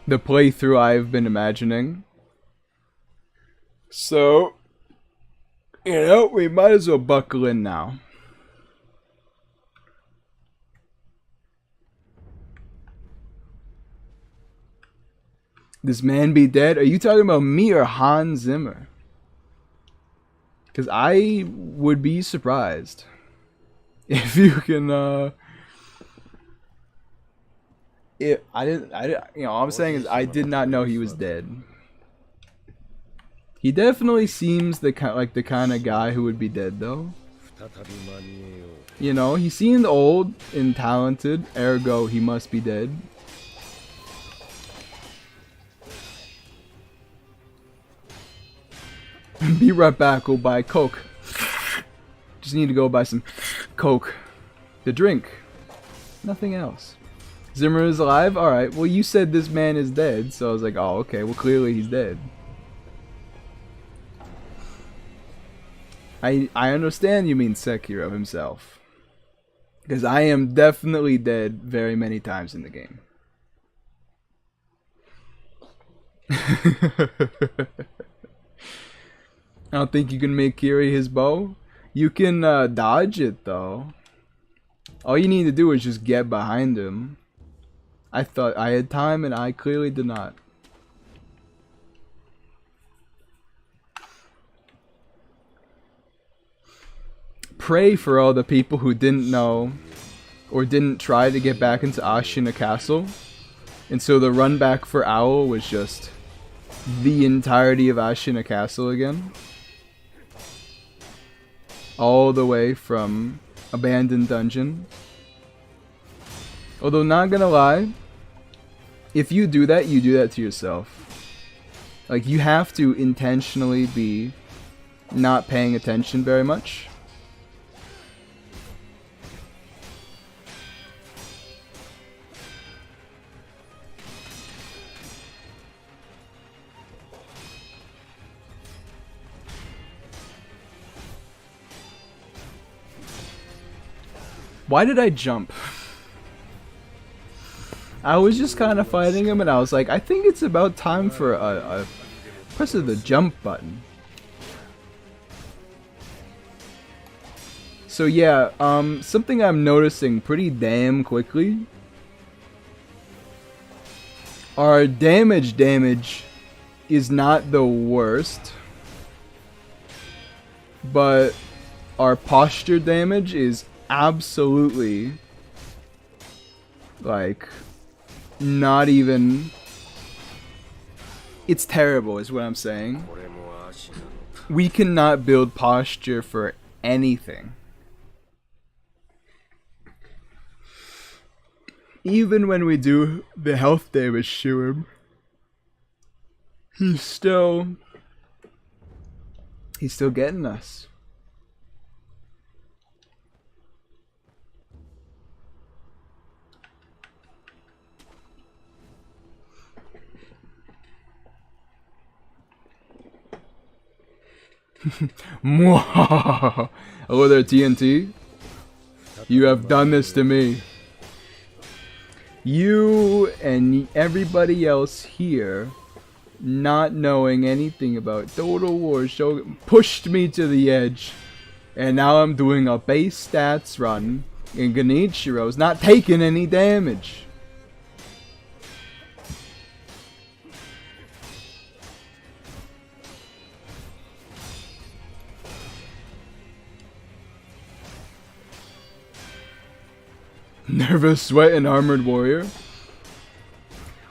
the playthrough I've been imagining. So, we might as well buckle in now. This man be dead? Are you talking about me or Hans Zimmer? Because I would be surprised if you can, all I'm saying is I did not know he was dead. He definitely seems the kind of guy who would be dead, though. He seemed old and talented, ergo he must be dead. Be right back, go buy Coke. Just need to go buy some Coke. The drink. Nothing else. Zimmer is alive? Alright, well you said this man is dead, so I was like, oh okay, well clearly he's dead. I understand you mean Sekiro himself. Because I am definitely dead very many times in the game. I don't think you can make Kiri his bow. You can dodge it though. All you need to do is just get behind him. I thought I had time and I clearly did not. Pray for all the people who didn't know or didn't try to get back into Ashina Castle. And so the run back for Owl was just the entirety of Ashina Castle again. All the way from Abandoned Dungeon. Although not gonna lie, if you do that to yourself. Like you have to intentionally be not paying attention very much. Why did I jump? I was just kind of fighting him and I was like, I think it's about time for a press of the jump button. So yeah, something I'm noticing pretty damn quickly. Our damage is not the worst. But our posture damage is absolutely like not even. It's terrible is what I'm saying. We cannot build posture for anything. Even when we do the health damage to him, he's still getting us. Hello there, TNT. You have done this to me. You and everybody else here, not knowing anything about Total War Shogun, pushed me to the edge. And now I'm doing a base stats run, and Genichiro's not taking any damage. Nervous Sweat and Armored Warrior?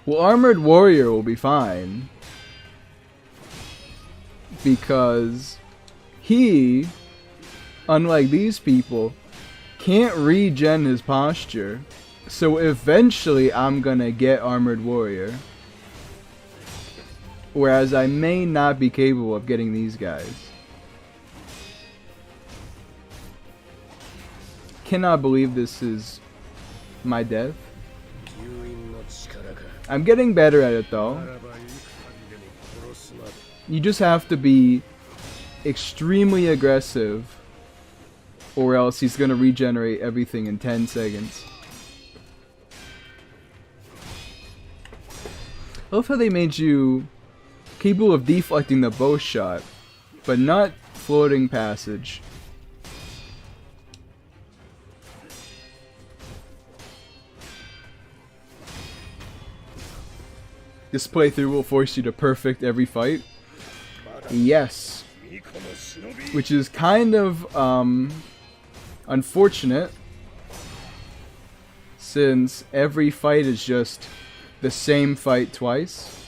Well, Armored Warrior will be fine. Because he, unlike these people, can't regen his posture. So eventually I'm gonna get Armored Warrior. Whereas I may not be capable of getting these guys. Cannot believe this is my death. I'm getting better at it though. You just have to be extremely aggressive, or else he's gonna regenerate everything in 10 seconds. I love how they made you capable of deflecting the bow shot, but not floating passage. This playthrough will force you to perfect every fight. Yes. Which is kind of unfortunate, since every fight is just the same fight twice.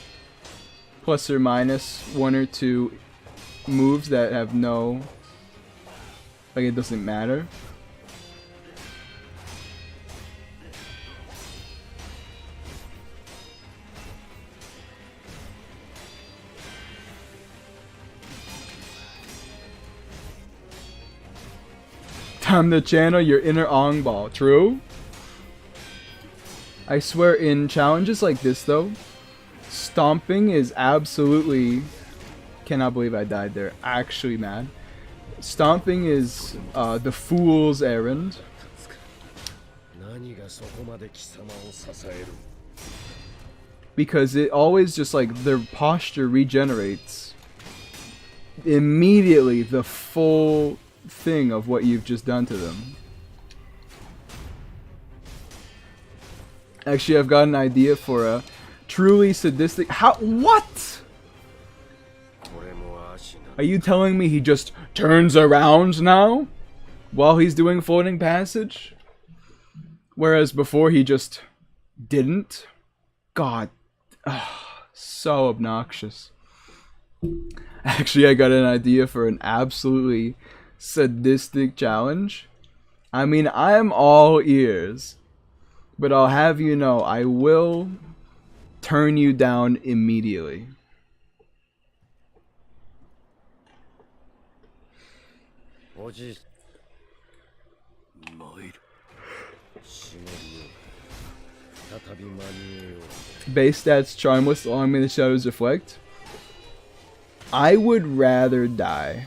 Plus or minus 1 or 2 moves that have no... like, it doesn't matter. Time to channel your inner Ong Ball. True? I swear, in challenges like this though, stomping is absolutely... Cannot believe I died there. Actually mad. Stomping is the fool's errand. Because it always just like their posture regenerates immediately the full thing of what you've just done to them. Actually, I've got an idea for a truly sadistic... How? What? Are you telling me he just turns around now while he's doing floating passage? Whereas before he just didn't? God. So obnoxious. Actually, I got an idea for an absolutely sadistic challenge. I mean, I'm all ears. But I'll have you know, I will turn you down immediately. Base stats charmless, allowing me the shadows reflect. I would rather die.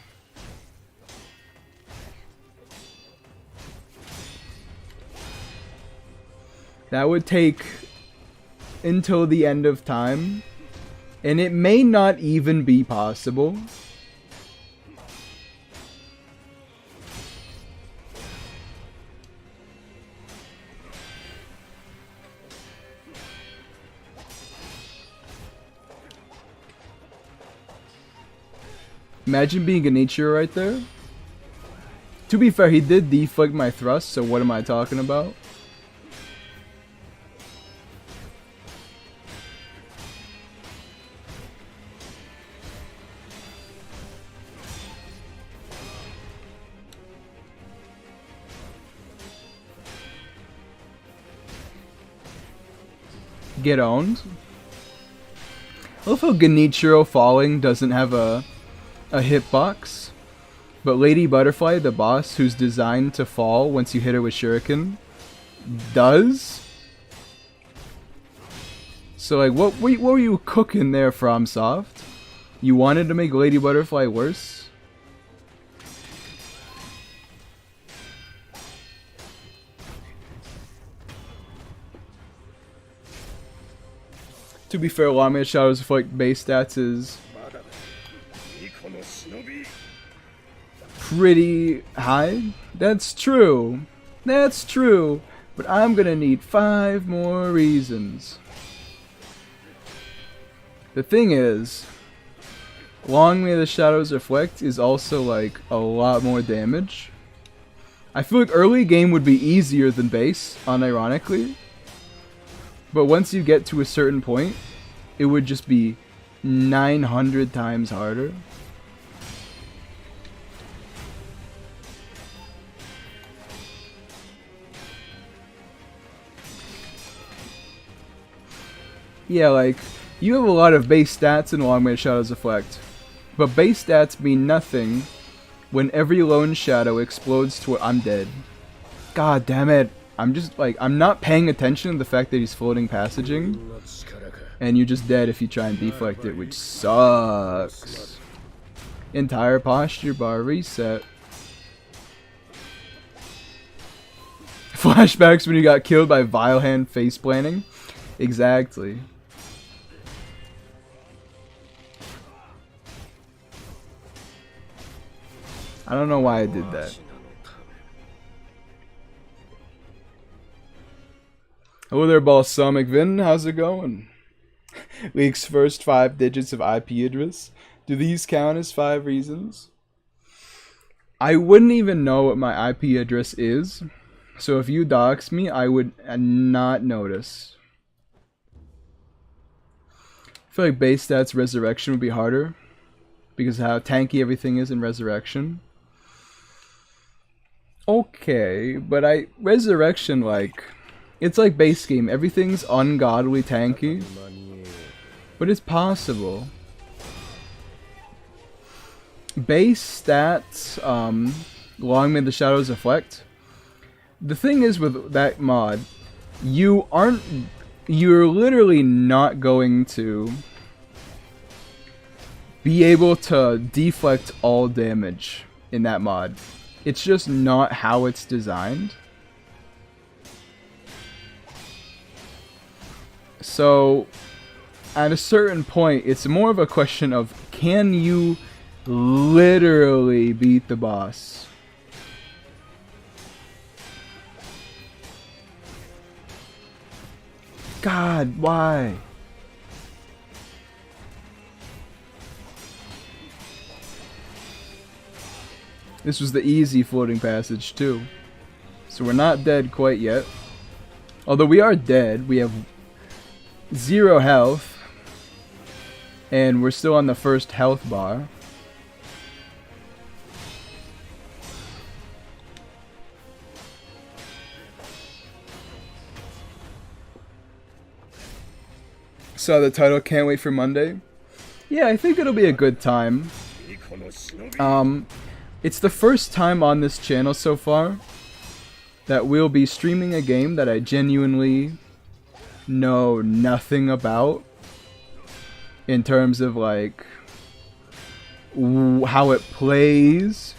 That would take until the end of time, and it may not even be possible. Imagine being a Genichiro right there. To be fair, he did deflect my thrust, so what am I talking about? Get owned. I love how Genichiro falling doesn't have a hitbox, but Lady Butterfly, the boss who's designed to fall once you hit her with Shuriken, does. So like, what were you cooking there, FromSoft? You wanted to make Lady Butterfly worse? To be fair, Lamia Shadow's Effect base stats is pretty high. That's true. That's true. But I'm gonna need 5 more reasons. The thing is, Long May the Shadows Reflect is also like a lot more damage. I feel like early game would be easier than base, unironically. But once you get to a certain point, it would just be 900 times harder. Yeah, like, you have a lot of base stats in Long May the Shadows Reflect, but base stats mean nothing when every lone shadow explodes to I'm dead. God damn it. I'm just like, I'm not paying attention to the fact that he's floating passaging, and you're just dead if you try and deflect it, which sucks. Entire posture bar reset. Flashbacks when you got killed by Vile Hand face planning. Exactly. I don't know why I did that. Hello there, Balsamic Vin. How's it going? Leak's first 5 digits of IP address. Do these count as 5 reasons? I wouldn't even know what my IP address is. So if you dox me, I would not notice. I feel like base stats Resurrection would be harder, because of how tanky everything is in Resurrection. Okay, but Resurrection, like, it's like base game. Everything's ungodly tanky, but it's possible. Base stats, Long May the Shadows Reflect. The thing is with that mod, you're literally not going to be able to deflect all damage in that mod. It's just not how it's designed. So, at a certain point, it's more of a question of, can you literally beat the boss? God, why? This was the easy floating passage too. So we're not dead quite yet. Although we are dead, we have 0 health. And we're still on the first health bar. Saw the title, can't wait for Monday. Yeah, I think it'll be a good time. It's the first time on this channel so far that we'll be streaming a game that I genuinely know nothing about in terms of like how it plays.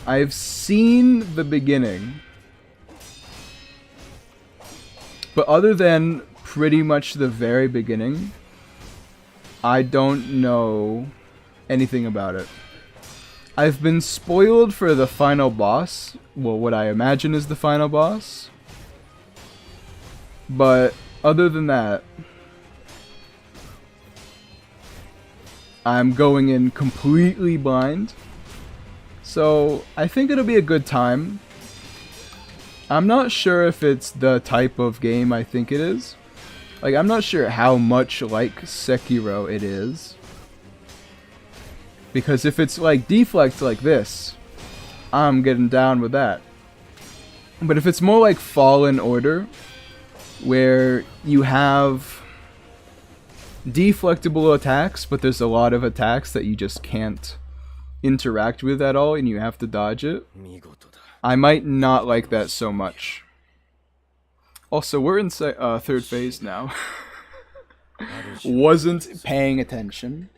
I've seen the beginning, But other than pretty much the very beginning, I don't know anything about it. I've been spoiled for the final boss. Well, what I imagine is the final boss. But other than that, I'm going in completely blind. So I think it'll be a good time. I'm not sure if it's the type of game I think it is. Like, I'm not sure how much like Sekiro it is. Because if it's like deflect like this, I'm getting down with that. But if it's more like Fallen Order, where you have deflectable attacks, but there's a lot of attacks that you just can't interact with at all and you have to dodge it, I might not like that so much. Also, we're in third phase now. Wasn't paying attention.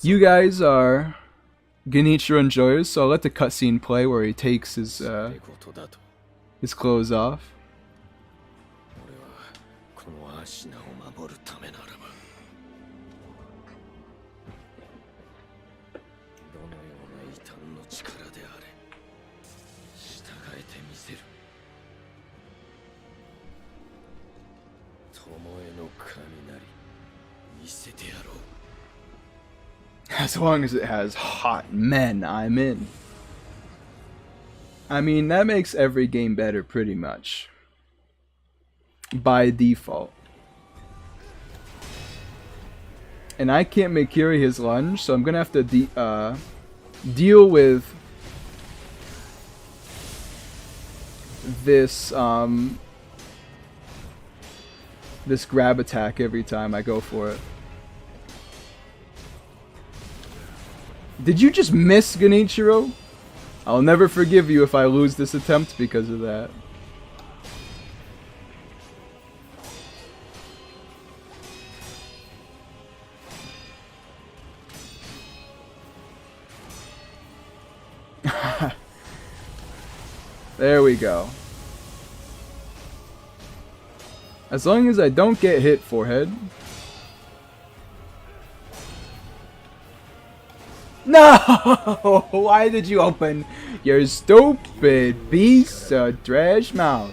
You guys are Genichiro enjoyers, so I'll let the cutscene play where he takes his clothes off. As long as it has hot men, I'm in. I mean, that makes every game better, pretty much. By default. And I can't make Kiri his lunge, so I'm gonna have to deal with this this grab attack every time I go for it. Did you just miss, Genichiro? I'll never forgive you if I lose this attempt because of that. There we go. As long as I don't get hit, forehead. No! Why did you open your stupid piece of trash mouth?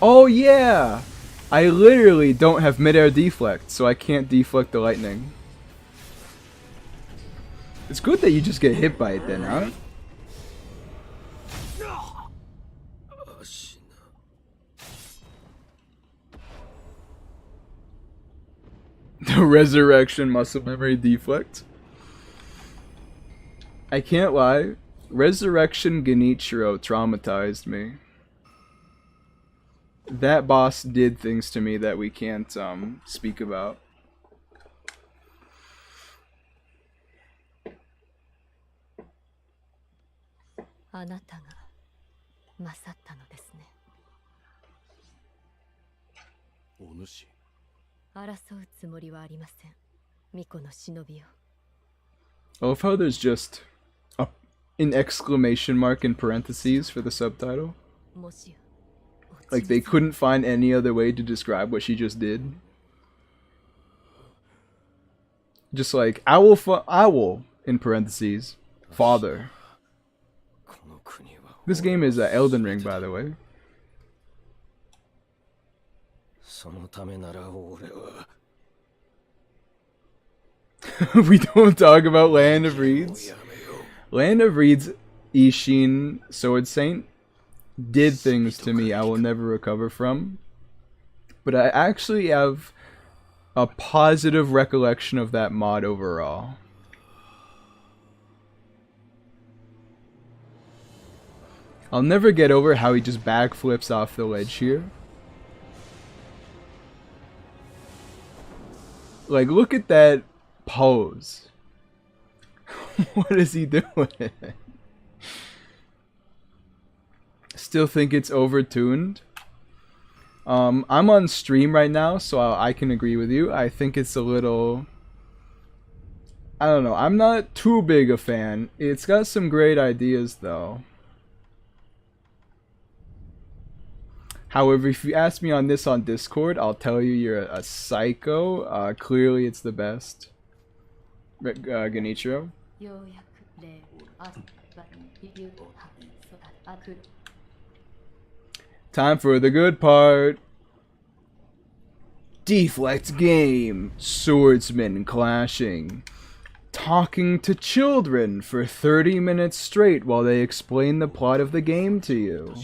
Oh yeah! I literally don't have midair deflect, so I can't deflect the lightning. It's good that you just get hit by it then, huh? The resurrection muscle memory deflect. I can't lie. Resurrection Genichiro traumatized me. That boss did things to me that we can't speak about. I love how there's just an exclamation mark in parentheses for the subtitle. Like they couldn't find any other way to describe what she just did. Just like owl in parentheses, father. This game is Elden Ring, by the way. We don't talk about Land of Reeds. Land of Reeds, Ishin, Sword Saint, did things to me I will never recover from. But I actually have a positive recollection of that mod overall. I'll never get over how he just backflips off the ledge here. Like, look at that pose. What is he doing? Still think it's overtuned. I'm on stream right now, so I can agree with you. I think it's a little I don't know. I'm not too big a fan. It's got some great ideas though. However, if you ask me on this on Discord, I'll tell you you're a psycho. Clearly, it's the best. Genichiro. Time for the good part. Deflect game. Swordsmen clashing. Talking to children for 30 minutes straight while they explain the plot of the game to you.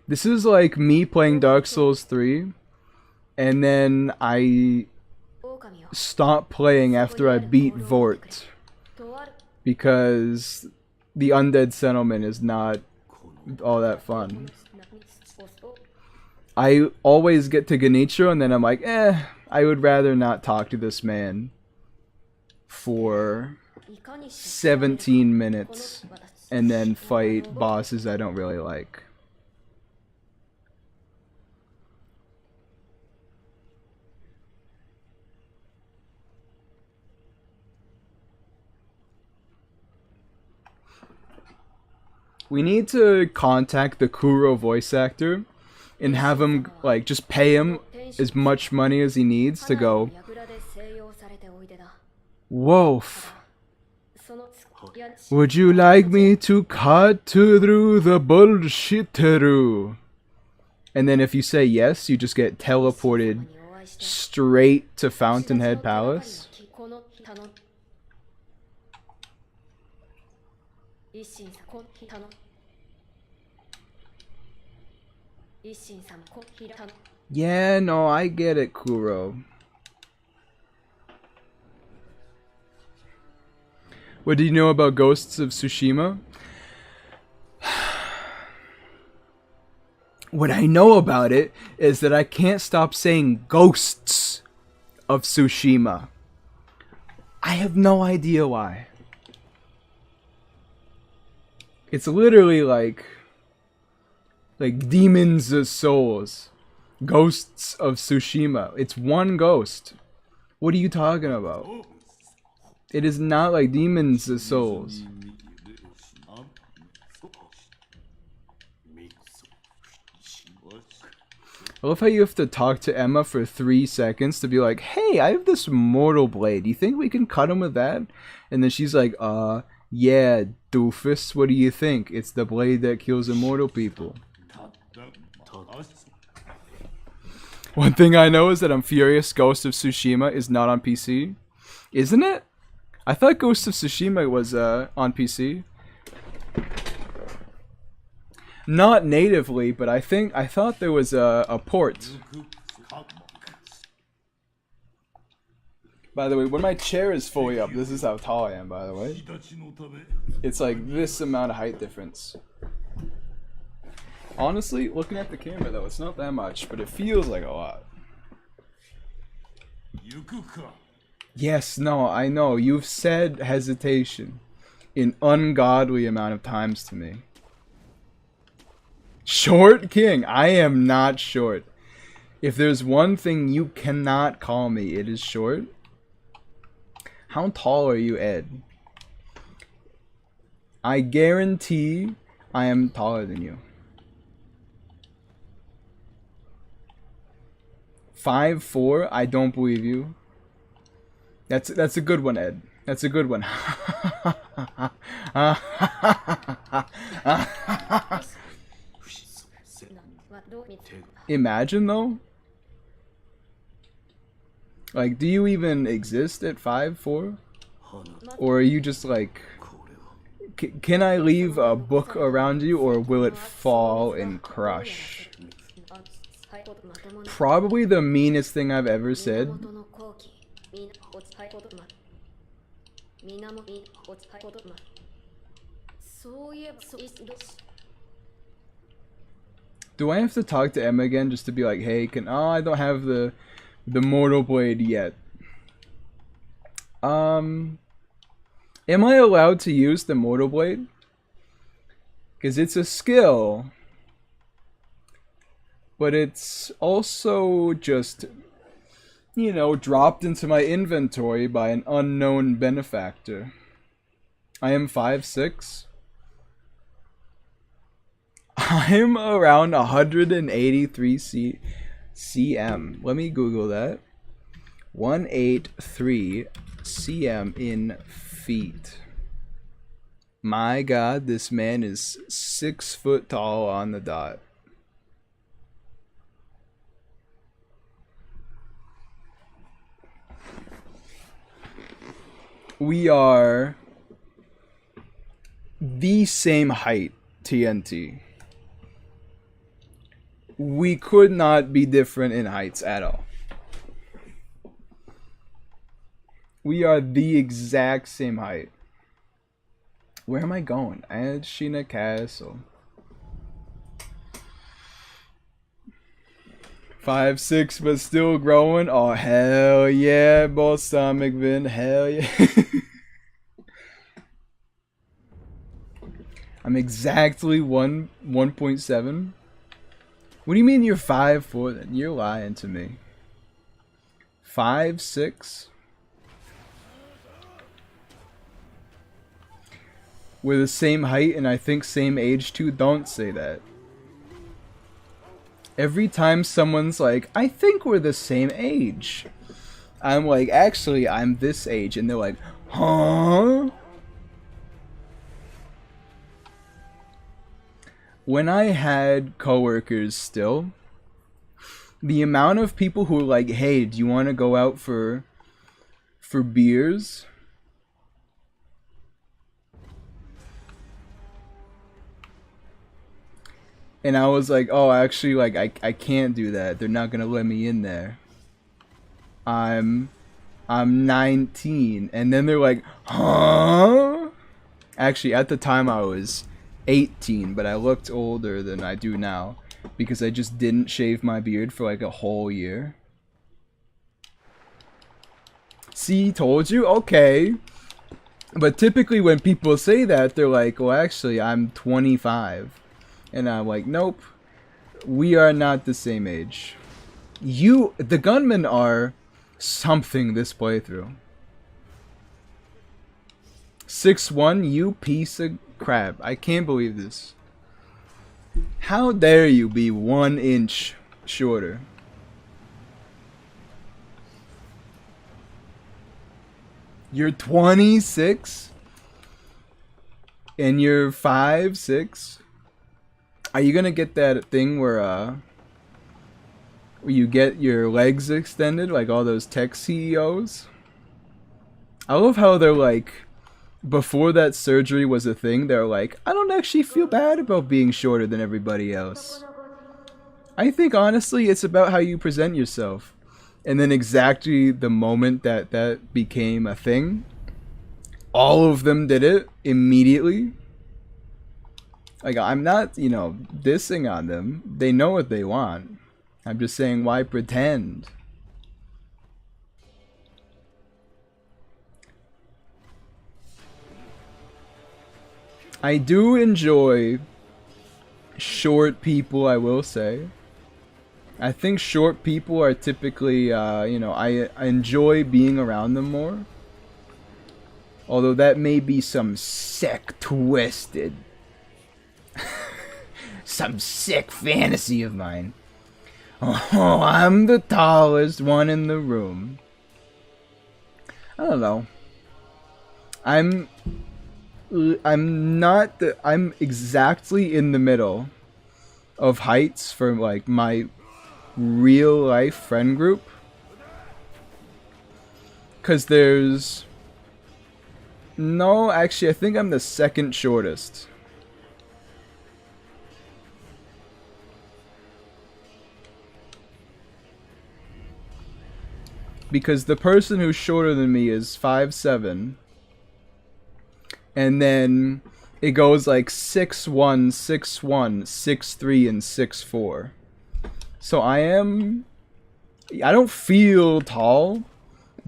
This is like me playing Dark Souls 3, and then I stop playing after I beat Vort, because the undead settlement is not all that fun. I always get to Genichiro and then I'm like, I would rather not talk to this man for 17 minutes and then fight bosses I don't really like. We need to contact the Kuro voice actor and have him, like, just pay him as much money as he needs to go, Wolf, would you like me to cut through the bullshit? And then if you say yes, you just get teleported straight to Fountainhead Palace. Yeah, no, I get it, Kuro. What do you know about Ghosts of Tsushima? What I know about it is that I can't stop saying Ghosts of Tsushima. I have no idea why. It's literally like Demons of Souls. Ghosts of Tsushima. It's one ghost. What are you talking about? It is not like Demons of Souls. I love how you have to talk to Emma for 3 seconds to be like, hey, I have this mortal blade. Do you think we can cut him with that? And then she's like, yeah, doofus, what do you think? It's the blade that kills immortal people. One thing I know is that I'm furious Ghost of Tsushima is not on PC. Isn't it? I thought Ghost of Tsushima was on PC. Not natively, but I thought there was a port. By the way, when my chair is fully up, this is how tall I am, by the way. It's like this amount of height difference. Honestly, looking at the camera though, it's not that much, but it feels like a lot. Yes, no, I know. You've said hesitation an ungodly amount of times to me. Short King, I am not short. If there's one thing you cannot call me, it is short. How tall are you, Ed? I guarantee I am taller than you. 5'4"? I don't believe you. That's a good one, Ed. That's a good one. Imagine though. Like, do you even exist at 5'4"? Or are you just like... Can I leave a book around you, or will it fall and crush? Probably the meanest thing I've ever said. Do I have to talk to Emma again just to be like, hey, I don't have the mortal blade yet. Am I allowed to use the Mortal Blade? Because it's a skill, but it's also just, you know, dropped into my inventory by an unknown benefactor. I am 5'6". I'm around 183 cm. Let me Google that. 183 cm in feet. My god, this man is 6 foot tall on the dot. We are the same height, TNT. We could not be different in heights at all. We are the exact same height. Where am I going? Ashina Castle. 5'6", but still growing. Oh hell yeah, balsamic Vin. Hell yeah. I'm exactly 1.7. What do you mean you're 5'4" then? You're lying to me. 5'6". We're the same height and I think same age too. Don't say that. Every time someone's like, I think we're the same age, I'm like, actually, I'm this age. And they're like, huh? When I had coworkers still, the amount of people who were like, hey, do you want to go out for beers? And I was like, oh, actually, like, I can't do that. They're not gonna let me in there. I'm 19. And then they're like, huh? Actually, at the time I was 18, but I looked older than I do now because I just didn't shave my beard for like a whole year. See, told you? Okay. But typically when people say that, they're like, well, actually, I'm 25. And I'm like, nope, we are not the same age. The gunmen are something this playthrough. 6'1", you piece of crap. I can't believe this. How dare you be 1 inch shorter? You're 26? And you're 5'6"? Are you gonna get that thing where you get your legs extended like all those tech CEOs? I love how they're like, before that surgery was a thing, they're like, I don't actually feel bad about being shorter than everybody else. I think honestly it's about how you present yourself. And then exactly the moment that became a thing, all of them did it immediately. Like, I'm not, you know, dissing on them. They know what they want. I'm just saying, why pretend? I do enjoy short people, I will say. I think short people are typically, you know, I enjoy being around them more. Although that may be some sick, twisted, some sick fantasy of mine. Oh, I'm the tallest one in the room. I don't know. I'm exactly in the middle of heights for like my real life friend group. 'Cause there's no, actually I think I'm the second shortest. Because the person who's shorter than me is 5'7". And then it goes like 6'1", 6'1", 6'3", and 6'4". So I don't feel tall,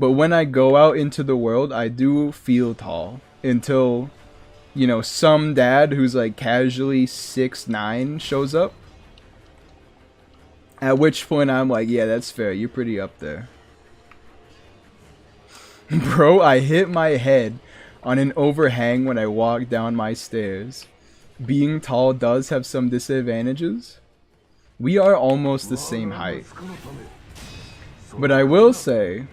But when I go out into the world, I do feel tall until, you know, some dad who's like casually 6'9" shows up. At which point I'm like, yeah, that's fair. You're pretty up there. Bro, I hit my head on an overhang when I walked down my stairs. Being tall does have some disadvantages. We are almost the same height. But I will say,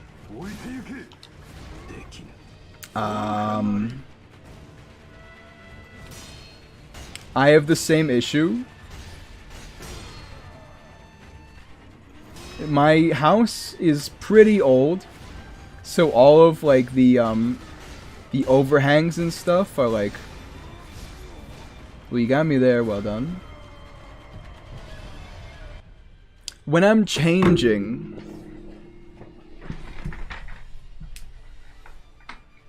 I have the same issue. My house is pretty old, so all of like the overhangs and stuff are like, well, you got me there, well done. When I'm changing,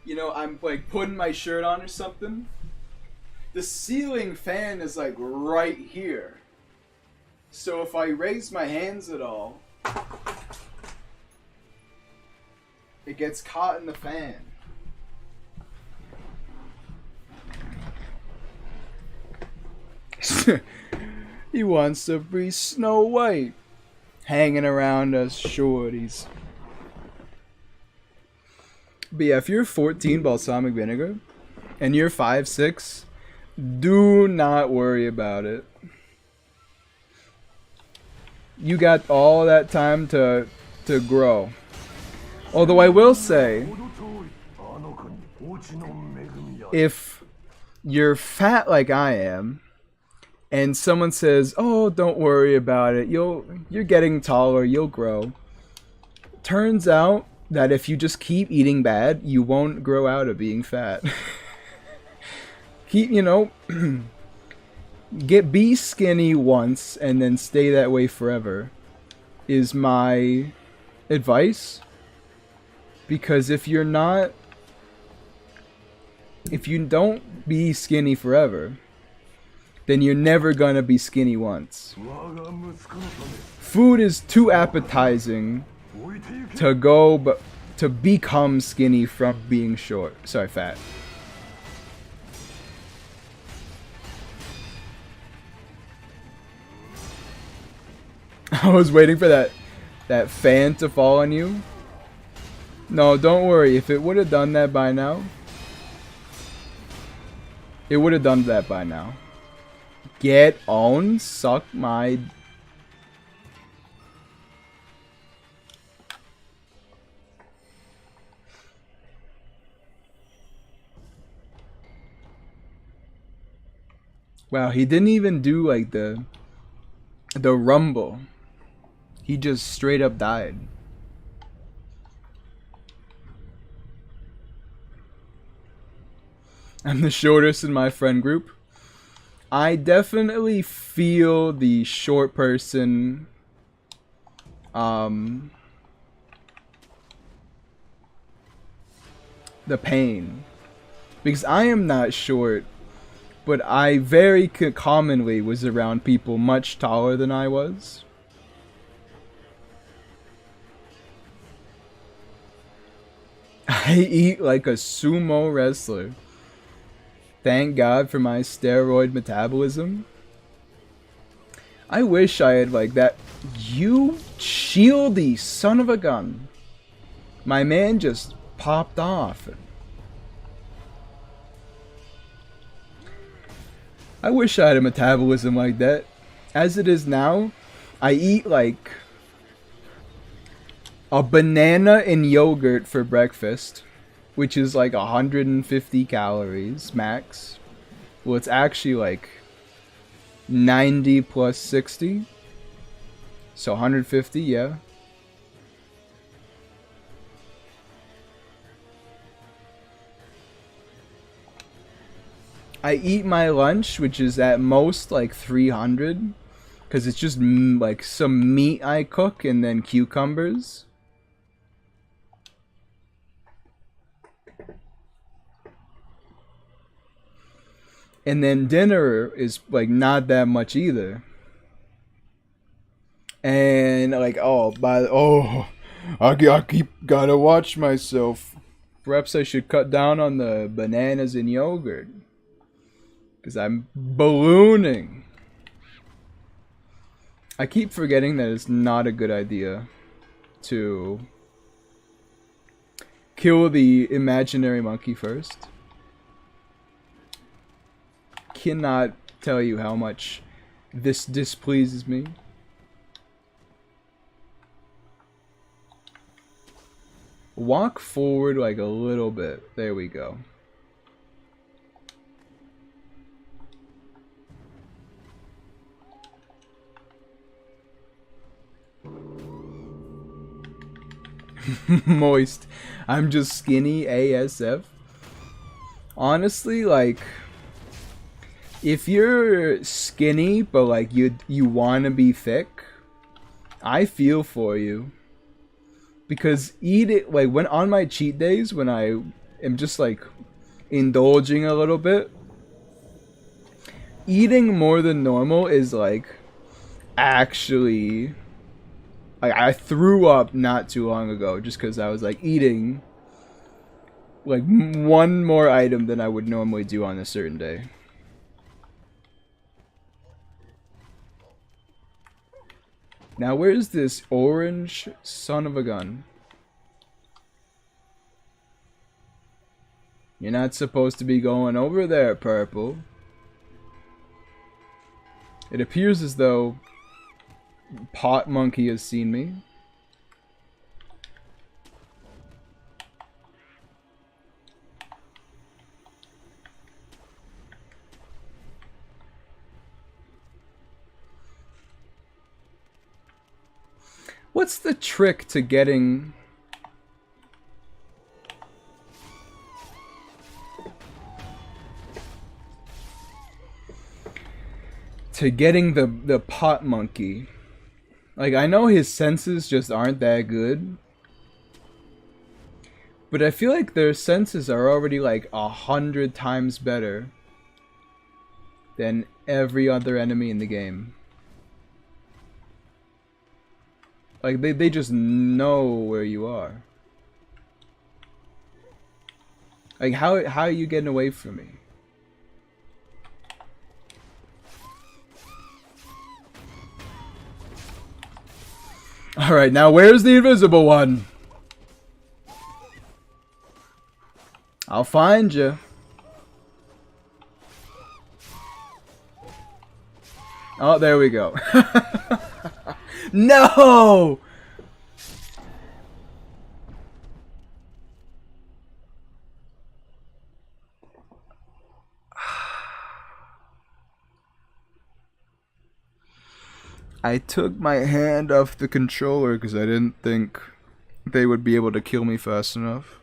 you know, I'm like putting my shirt on or something, the ceiling fan is like right here. So if I raise my hands at all, it gets caught in the fan. He wants to be Snow White, hanging around us shorties. But yeah, if you're 14 balsamic vinegar and you're 5'6", do not worry about it. You got all that time to grow. Although I will say, if you're fat like I am, and someone says, "Oh, don't worry about it. You're getting taller. You'll grow." Turns out that if you just keep eating bad, you won't grow out of being fat. Keep, you know, be skinny once and then stay that way forever is my advice. Because if you don't be skinny forever, then you're never gonna be skinny once. Food is too appetizing to become skinny from being short. Sorry, fat. I was waiting for that fan to fall on you. No, don't worry. If it would have done that by now, it would have done that by now. Get on, suck my... Wow, he didn't even do like the rumble. He just straight up died. I'm the shortest in my friend group. I definitely feel the short person the pain, because I am not short, but I very commonly was around people much taller than I was. I eat like a sumo wrestler. Thank God for my steroid metabolism. I wish I had like that. You shieldy son of a gun. My man just popped off. I wish I had a metabolism like that. As it is now, I eat like a banana and yogurt for breakfast, which is like 150 calories max. Well, it's actually like 90 plus 60. So 150, yeah. I eat my lunch, which is at most like 300, because it's just like some meat I cook and then cucumbers. And then dinner is like not that much either. And like, oh I keep gotta watch myself. Perhaps I should cut down on the bananas and yogurt. Because I'm ballooning. I keep forgetting that it's not a good idea to kill the imaginary monkey first. Cannot tell you how much this displeases me. Walk forward like a little bit. There we go. Moist. I'm just skinny ASF. Honestly, like, if you're skinny but like you want to be thick, I feel for you. Because like when on my cheat days, when I am just like indulging a little bit, eating more than normal is like actually, like, I threw up not too long ago just because I was like eating like one more item than I would normally do on a certain day. Now where's this orange son of a gun? You're not supposed to be going over there, purple. It appears as though Pot Monkey has seen me. What's the trick to getting... the Pot Monkey? Like, I know his senses just aren't that good. But I feel like their senses are already like 100 times better than every other enemy in the game. Like, they just know where you are. Like, how are you getting away from me? Alright, now where's the invisible one? I'll find you. Oh, there we go. No! I took my hand off the controller because I didn't think they would be able to kill me fast enough.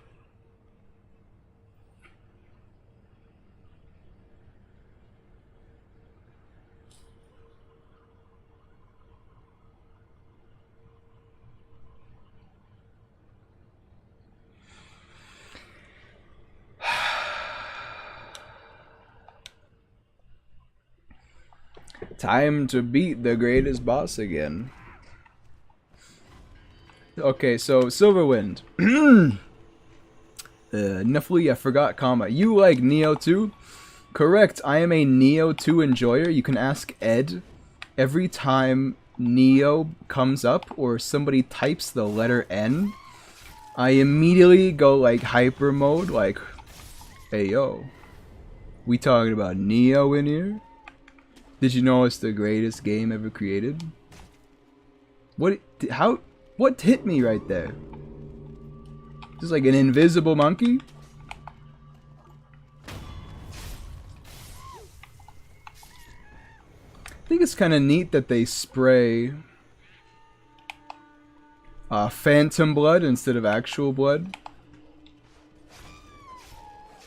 Time to beat the greatest boss again. Okay, so Silverwind. Nuffly, I forgot comma. You like Neo 2? Correct, I am a Neo 2 enjoyer. You can ask Ed. Every time Neo comes up or somebody types the letter N, I immediately go like hyper mode, like, hey yo, we talking about Neo in here? Did you know it's the greatest game ever created? What hit me right there? Just like an invisible monkey? I think it's kind of neat that they spray phantom blood instead of actual blood.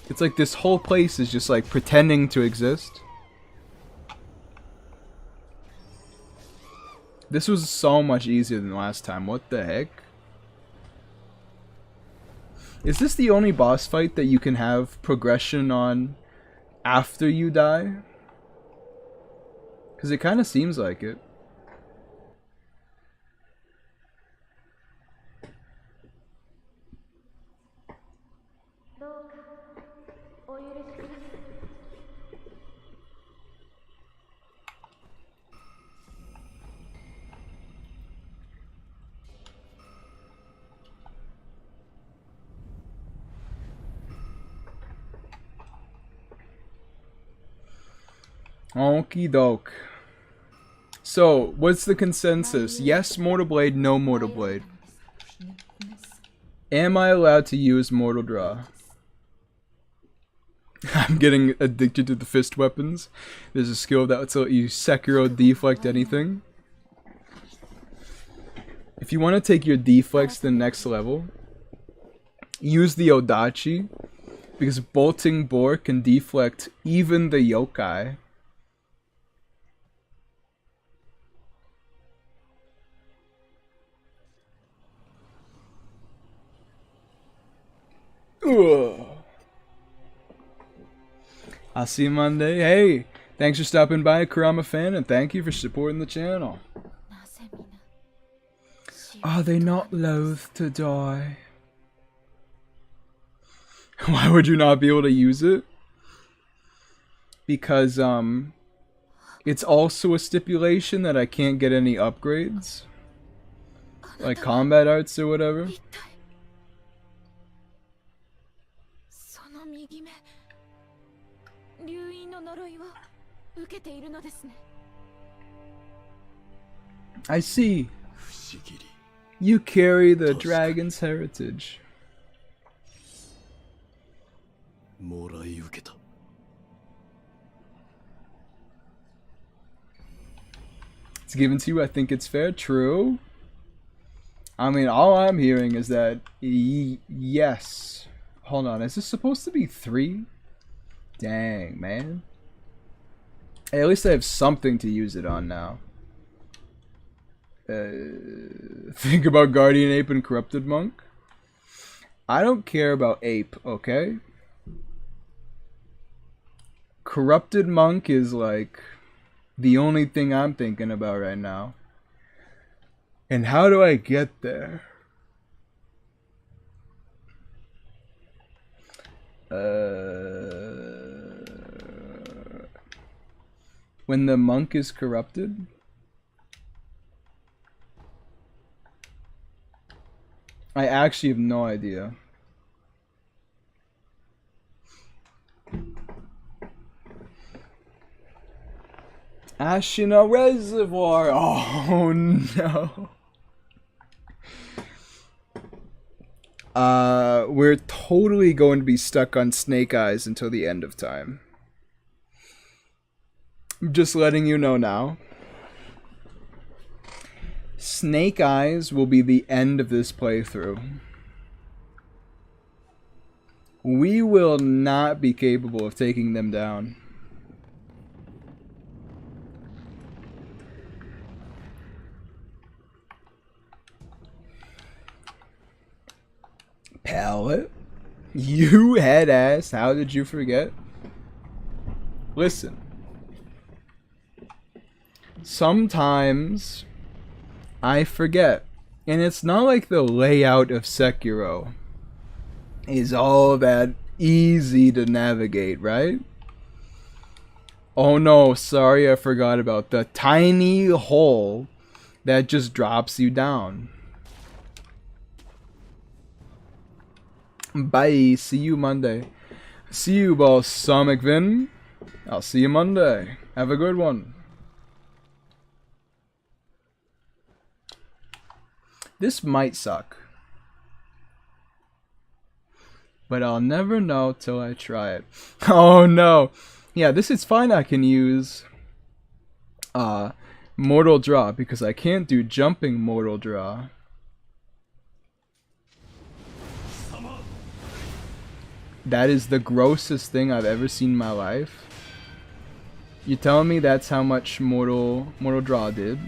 It's like this whole place is just like pretending to exist. This was so much easier than last time. What the heck? Is this the only boss fight that you can have progression on after you die? Because it kind of seems like it. Okie doke. So, what's the consensus? Yes, Mortal Blade, no Mortal Blade. Am I allowed to use Mortal Draw? I'm getting addicted to the fist weapons. There's a skill that lets you Sekiro deflect anything. If you want to take your deflects to the next level, use the Odachi, because Bolting Boar can deflect even the yokai. Ugh. I'll see you Monday. Hey, thanks for stopping by, Kurama fan, and thank you for supporting the channel. Are they not loath to die? Why would you not be able to use it? Because, it's also a stipulation that I can't get any upgrades. Like combat arts or whatever. I see. You carry the dragon's heritage. It's given to you, I think it's fair. True. I mean, all I'm hearing is that yes. Hold on, is this supposed to be 3? Dang, man. Hey, at least I have something to use it on now. Think about Guardian Ape and Corrupted Monk. I don't care about Ape, okay? Corrupted Monk is like the only thing I'm thinking about right now. And how do I get there? When the monk is corrupted? I actually have no idea. Ashina Reservoir! Oh no! We're totally going to be stuck on Snake Eyes until the end of time. I'm just letting you know now. Snake Eyes will be the end of this playthrough. We will not be capable of taking them down. Pallet? You head ass, how did you forget? Listen. Sometimes I forget. And it's not like the layout of Sekiro is all that easy to navigate, right? Oh no, sorry, I forgot about the tiny hole that just drops you down. Bye, see you Monday. See you, Balsamic Vin. I'll see you Monday. Have a good one. This might suck, but I'll never know till I try it. Oh no. Yeah, this is fine. I can use Mortal Draw because I can't do jumping Mortal Draw. That is the grossest thing I've ever seen in my life. You telling me that's how much Mortal Draw did?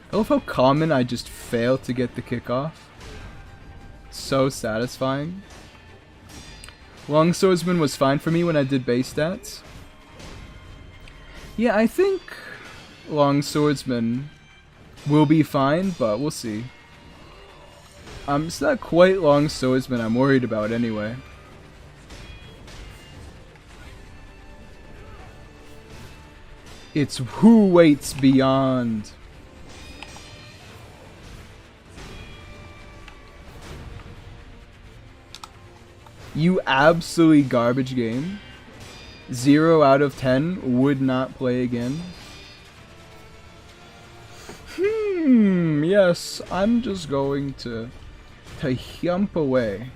I love how common I just fail to get the kickoff. So satisfying. Longswordsman was fine for me when I did base stats. Yeah, I think Longswordsman will be fine, but we'll see. It's not quite Longswordsman I'm worried about anyway. It's who waits beyond. You absolutely garbage game. 0 out of 10 would not play again. Yes, I'm just going to jump away.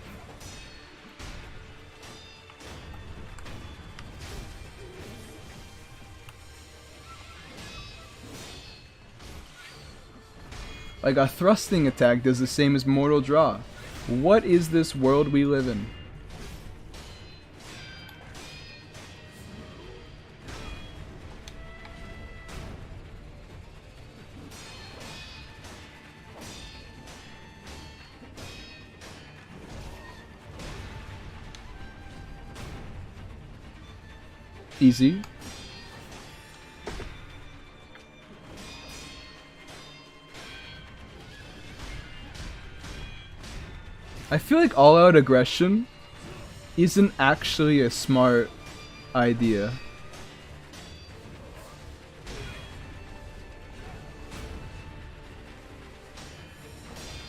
Like a thrusting attack does the same as mortal draw. What is this world we live in? Easy. I feel like all-out aggression isn't actually a smart idea.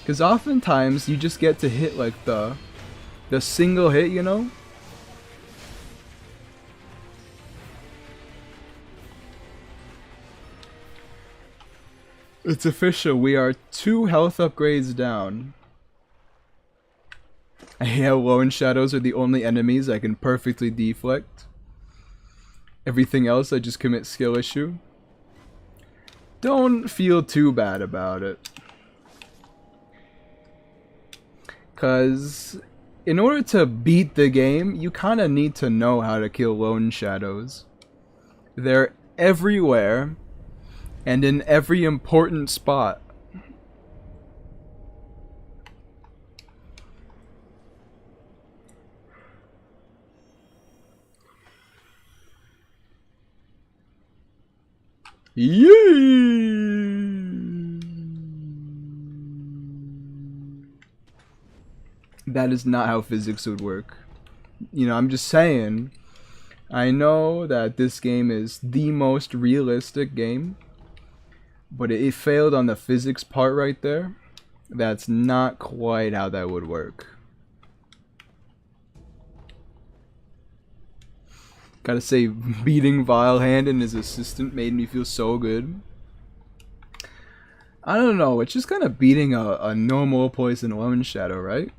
Because oftentimes you just get to hit like the single hit, you know? It's official, we are 2 health upgrades down. Yeah, lone shadows are the only enemies I can perfectly deflect. Everything else I just commit skill issue. Don't feel too bad about it. Cause in order to beat the game, you kinda need to know how to kill lone shadows. They're everywhere and in every important spot. Yay! That is not how physics would work. You know, I'm just saying, I know that this game is the most realistic game, but it failed on the physics part right there. That's not quite how that would work. Gotta say, beating Vilehand and his assistant made me feel so good. I don't know, it's just kind of beating a normal poison lone shadow, right?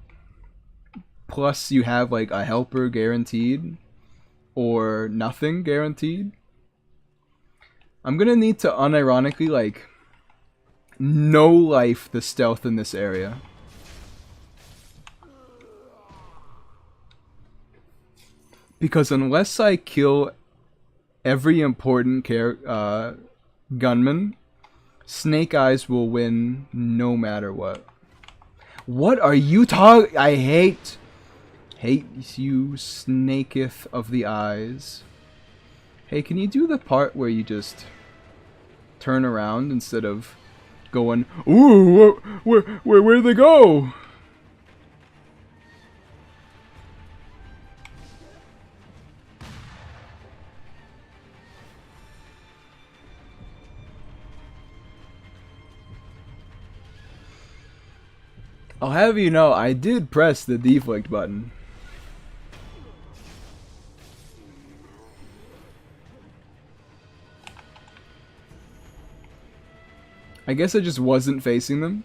Plus you have like a helper guaranteed, or nothing guaranteed. I'm gonna need to unironically like no life the stealth in this area. Because unless I kill every important gunman, Snake Eyes will win no matter what. What are you talking? I hate you, Snaketh of the Eyes. Hey, can you do the part where you just turn around instead of going, ooh, where'd they go? I'll have you know, I did press the deflect button. I guess I just wasn't facing them.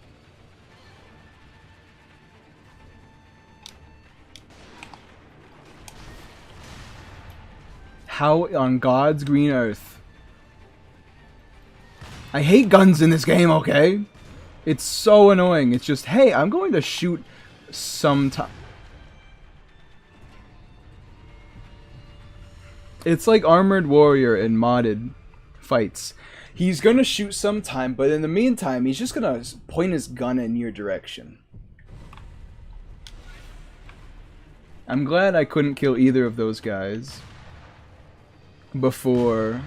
How on God's green earth? I hate guns in this game, okay? It's so annoying. It's just, hey, I'm going to shoot sometime. It's like Armored Warrior in modded fights. He's gonna shoot sometime, but in the meantime, he's just gonna point his gun in your direction. I'm glad I couldn't kill either of those guys before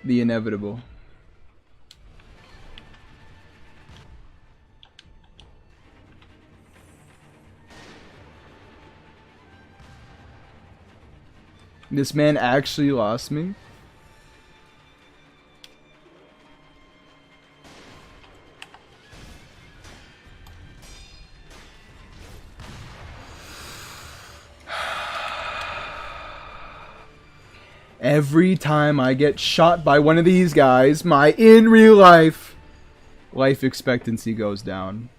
the inevitable. This man actually lost me. Every time I get shot by one of these guys, my in real life expectancy goes down.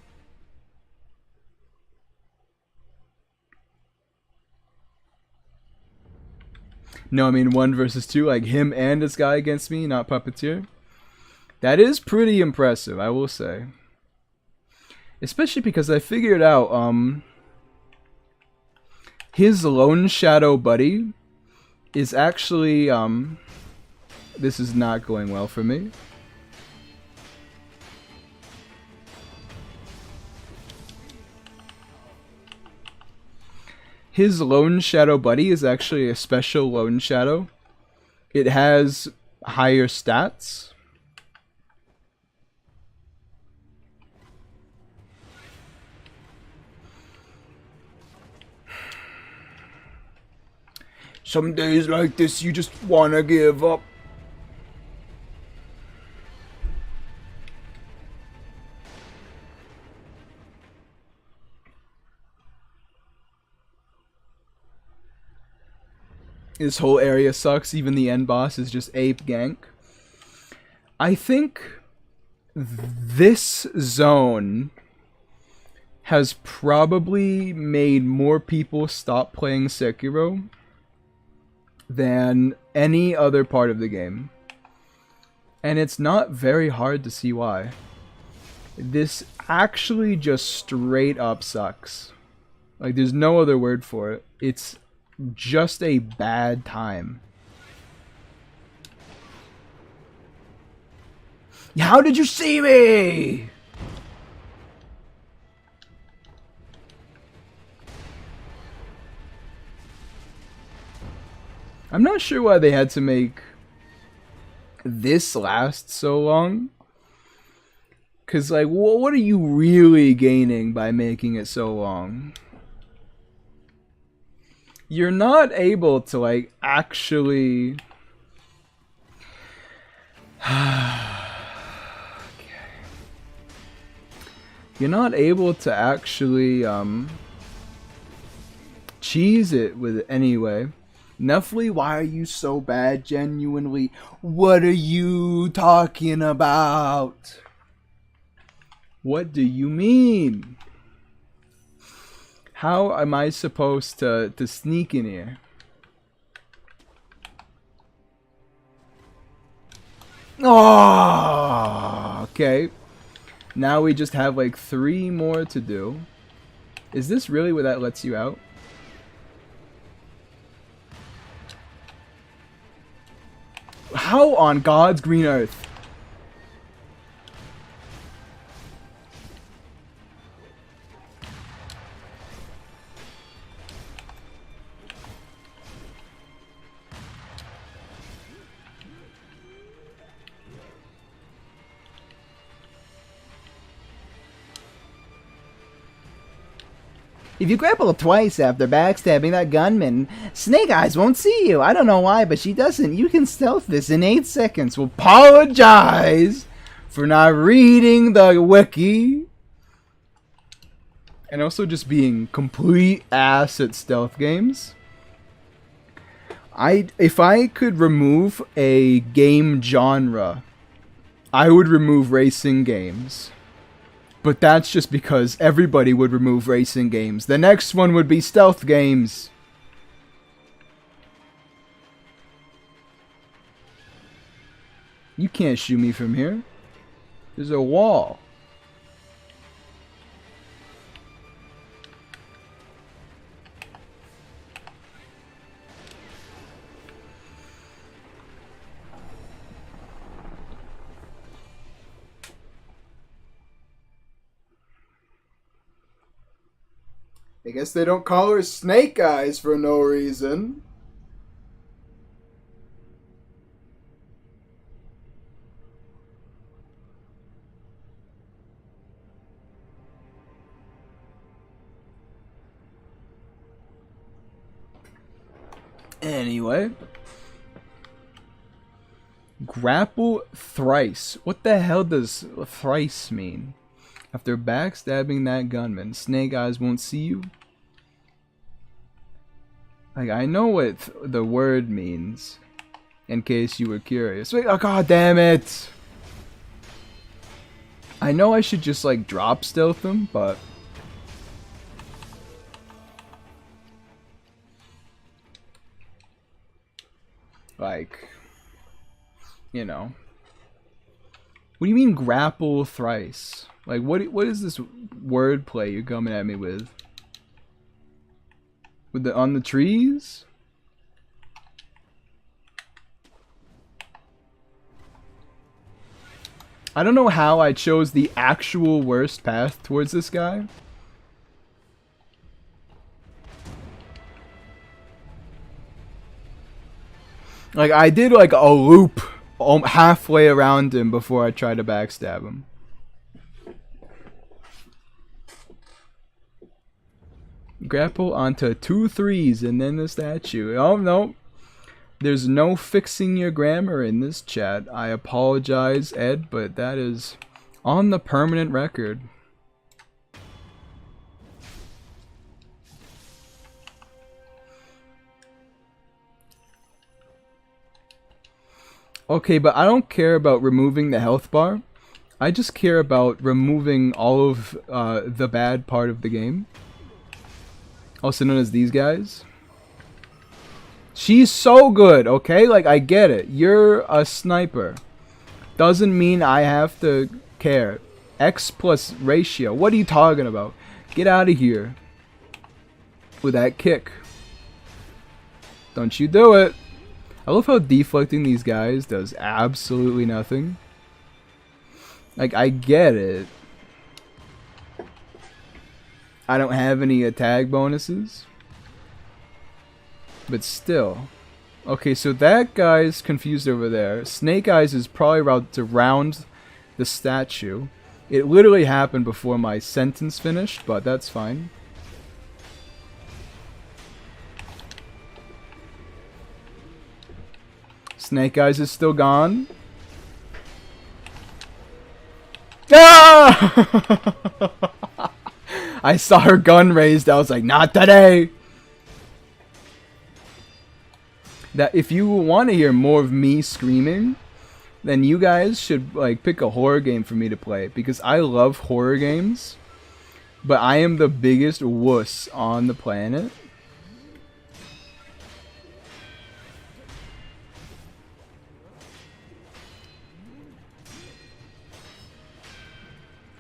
No, I mean 1 versus 2, like him and this guy against me, not Puppeteer. That is pretty impressive, I will say. Especially because I figured out, his Lone Shadow buddy is actually, this is not going well for me. His Lone Shadow buddy is actually a special Lone Shadow. It has higher stats. Some days like this, you just wanna give up. This whole area sucks. Even the end boss is just ape gank. I think this zone has probably made more people stop playing Sekiro than any other part of the game. And it's not very hard to see why. This actually just straight up sucks. Like, there's no other word for it. It's just a bad time. How did you see me? I'm not sure why they had to make this last so long. Cause like, what are you really gaining by making it so long? You're not able to like actually... You're not able to actually cheese it with it anyway. Nuffly, why are you so bad? Genuinely, what are you talking about? What do you mean? How am I supposed to sneak in here? Oh, okay. Now we just have like 3 more to do. Is this really where that lets you out? How on God's green earth? If you grapple twice after backstabbing that gunman, Snake Eyes won't see you. I don't know why, but she doesn't. You can stealth this in 8 seconds. We'll apologize for not reading the wiki. And also just being complete ass at stealth games. If I could remove a game genre, I would remove racing games. But that's just because everybody would remove racing games. The next one would be stealth games. You can't shoot me from here. There's a wall. I guess they don't call her Snake Eyes for no reason. Anyway. Grapple thrice. What the hell does thrice mean? After backstabbing that gunman, Snake Eyes won't see you? Like, I know what the word means. In case you were curious. Wait, oh god damn it! I know I should just like drop stealth him, but like, you know. What do you mean grapple thrice? Like what is this wordplay you're coming at me with? With the on the trees? I don't know how I chose the actual worst path towards this guy. Like, I did like a loop halfway around him before I tried to backstab him. Grapple onto 2 3s and then the statue. Oh no. There's no fixing your grammar in this chat. I apologize, Ed, but that is on the permanent record. Okay, but I don't care about removing the health bar. I just care about removing all of the bad part of the game. Also known as these guys. She's so good, okay? Like, I get it. You're a sniper. Doesn't mean I have to care. X plus ratio. What are you talking about? Get out of here. With that kick. Don't you do it. I love how deflecting these guys does absolutely nothing. Like, I get it. I don't have any attack bonuses. But still. Okay, so that guy's confused over there. Snake Eyes is probably about to round the statue. It literally happened before my sentence finished, but that's fine. Snake Eyes is still gone. Ah! I saw her gun raised. I was like, not today. That if you want to hear more of me screaming, then you guys should like pick a horror game for me to play, because I love horror games, but I am the biggest wuss on the planet.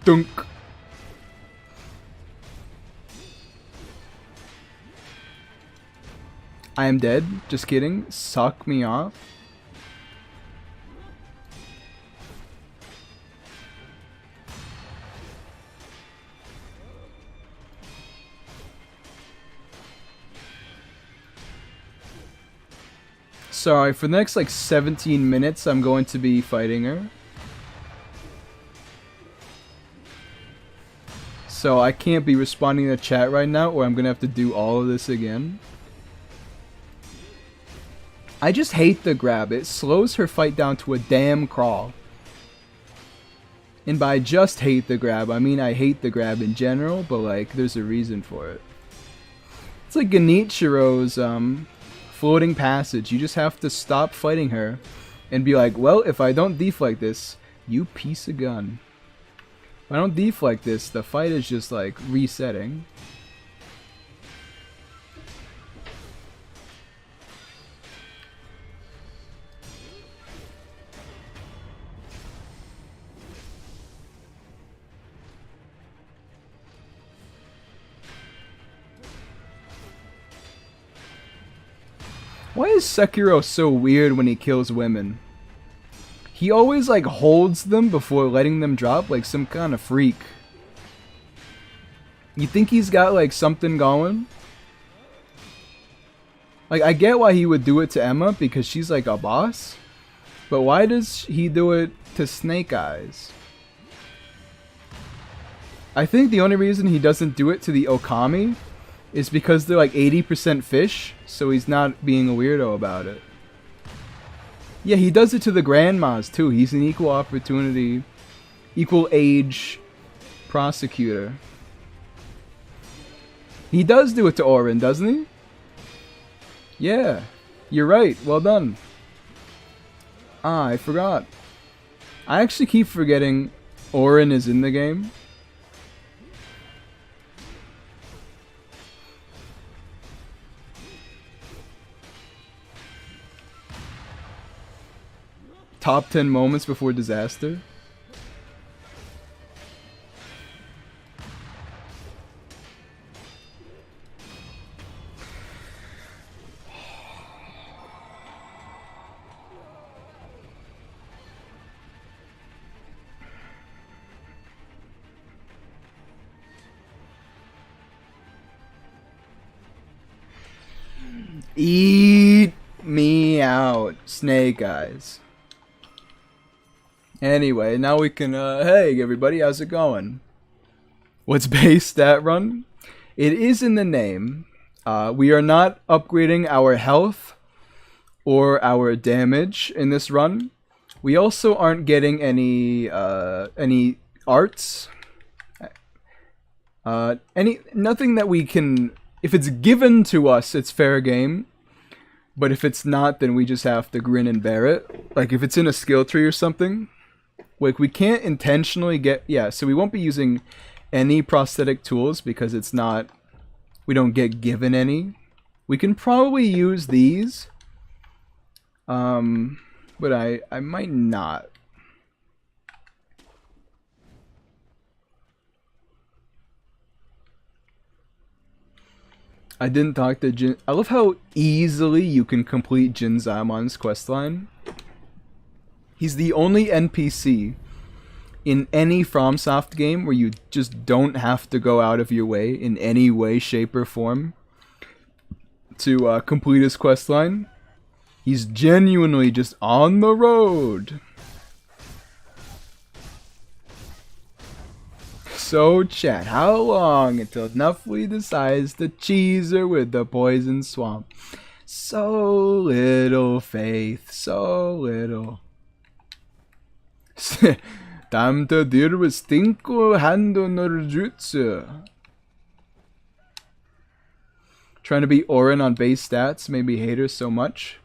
Dunk. I am dead. Just kidding. Suck me off. Sorry, for the next like 17 minutes I'm going to be fighting her. So I can't be responding to chat right now, or I'm gonna have to do all of this again. I just hate the grab. It slows her fight down to a damn crawl. And by just hate the grab, I mean I hate the grab in general, but like there's a reason for it. It's like Genichiro's floating passage. You just have to stop fighting her and be like, well, if I don't deflect this, you piece of gun. If I don't deflect this, the fight is just like resetting. Why is Sekiro so weird when he kills women? He always like holds them before letting them drop like some kind of freak. You think he's got like something going? Like, I get why he would do it to Emma because she's like a boss. But why does he do it to Snake Eyes? I think the only reason he doesn't do it to the Okami is because they're like 80% fish, so he's not being a weirdo about it. Yeah, he does it to the grandmas too. He's an equal opportunity, equal age prosecutor. He does do it to Orin, doesn't he? Yeah, you're right. Well done. Ah, I forgot. I actually keep forgetting Orin is in the game. Top 10 moments before disaster. Eat me out, Snake Eyes. Anyway, now we can, hey everybody, how's it going? What's base stat run? It is in the name. We are not upgrading our health or our damage in this run. We also aren't getting any arts. Nothing that we can. If it's given to us, it's fair game. But if it's not, then we just have to grin and bear it. Like if it's in a skill tree or something. Like we can't intentionally get, yeah, so we won't be using any prosthetic tools because it's not, we don't get given any. We can probably use these. But I might not. I didn't talk to Jin. I love how easily you can complete Jin Zamon's questline. He's the only NPC in any FromSoft game where you just don't have to go out of your way in any way, shape, or form to complete his questline. He's genuinely just on the road. So chat, how long until Nuffly decides to cheese her with the poison swamp? So little faith, so little. Time to deal with Stinko Hando no Jutsu. Trying to beat Orin on base stats made me hate her so much.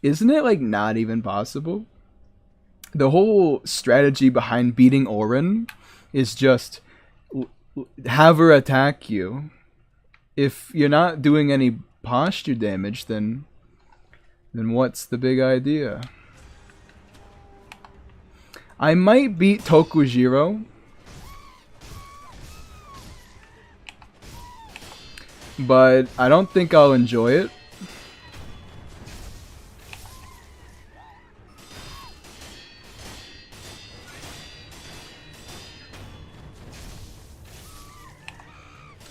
Isn't it like not even possible? The whole strategy behind beating Orin is just have her attack you. If you're not doing any posture damage, then what's the big idea? I might beat Tokujiro, but I don't think I'll enjoy it.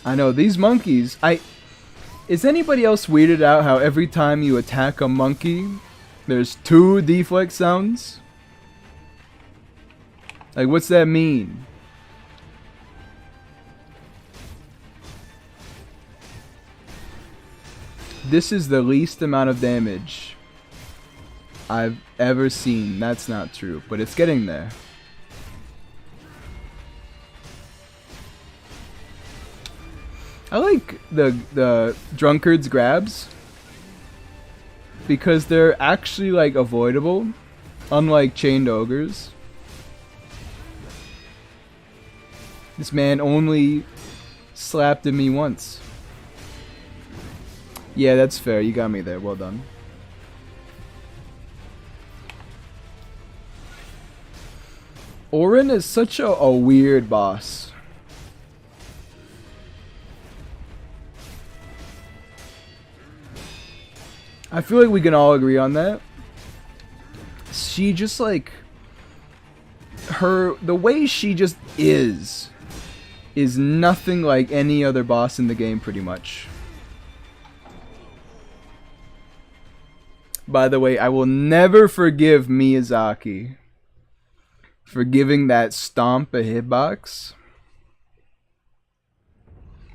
I know, these monkeys, is anybody else weirded out how every time you attack a monkey, there's 2 deflect sounds? Like, what's that mean? This is the least amount of damage I've ever seen. That's not true, but it's getting there. I like the drunkard's grabs because they're actually like avoidable, unlike chained ogres. This man only slapped at me once. Yeah, that's fair. You got me there. Well done. Orin is such a weird boss. I feel like we can all agree on that. She just like the way she just is nothing like any other boss in the game pretty much. By the way, I will never forgive Miyazaki for giving that stomp a hitbox.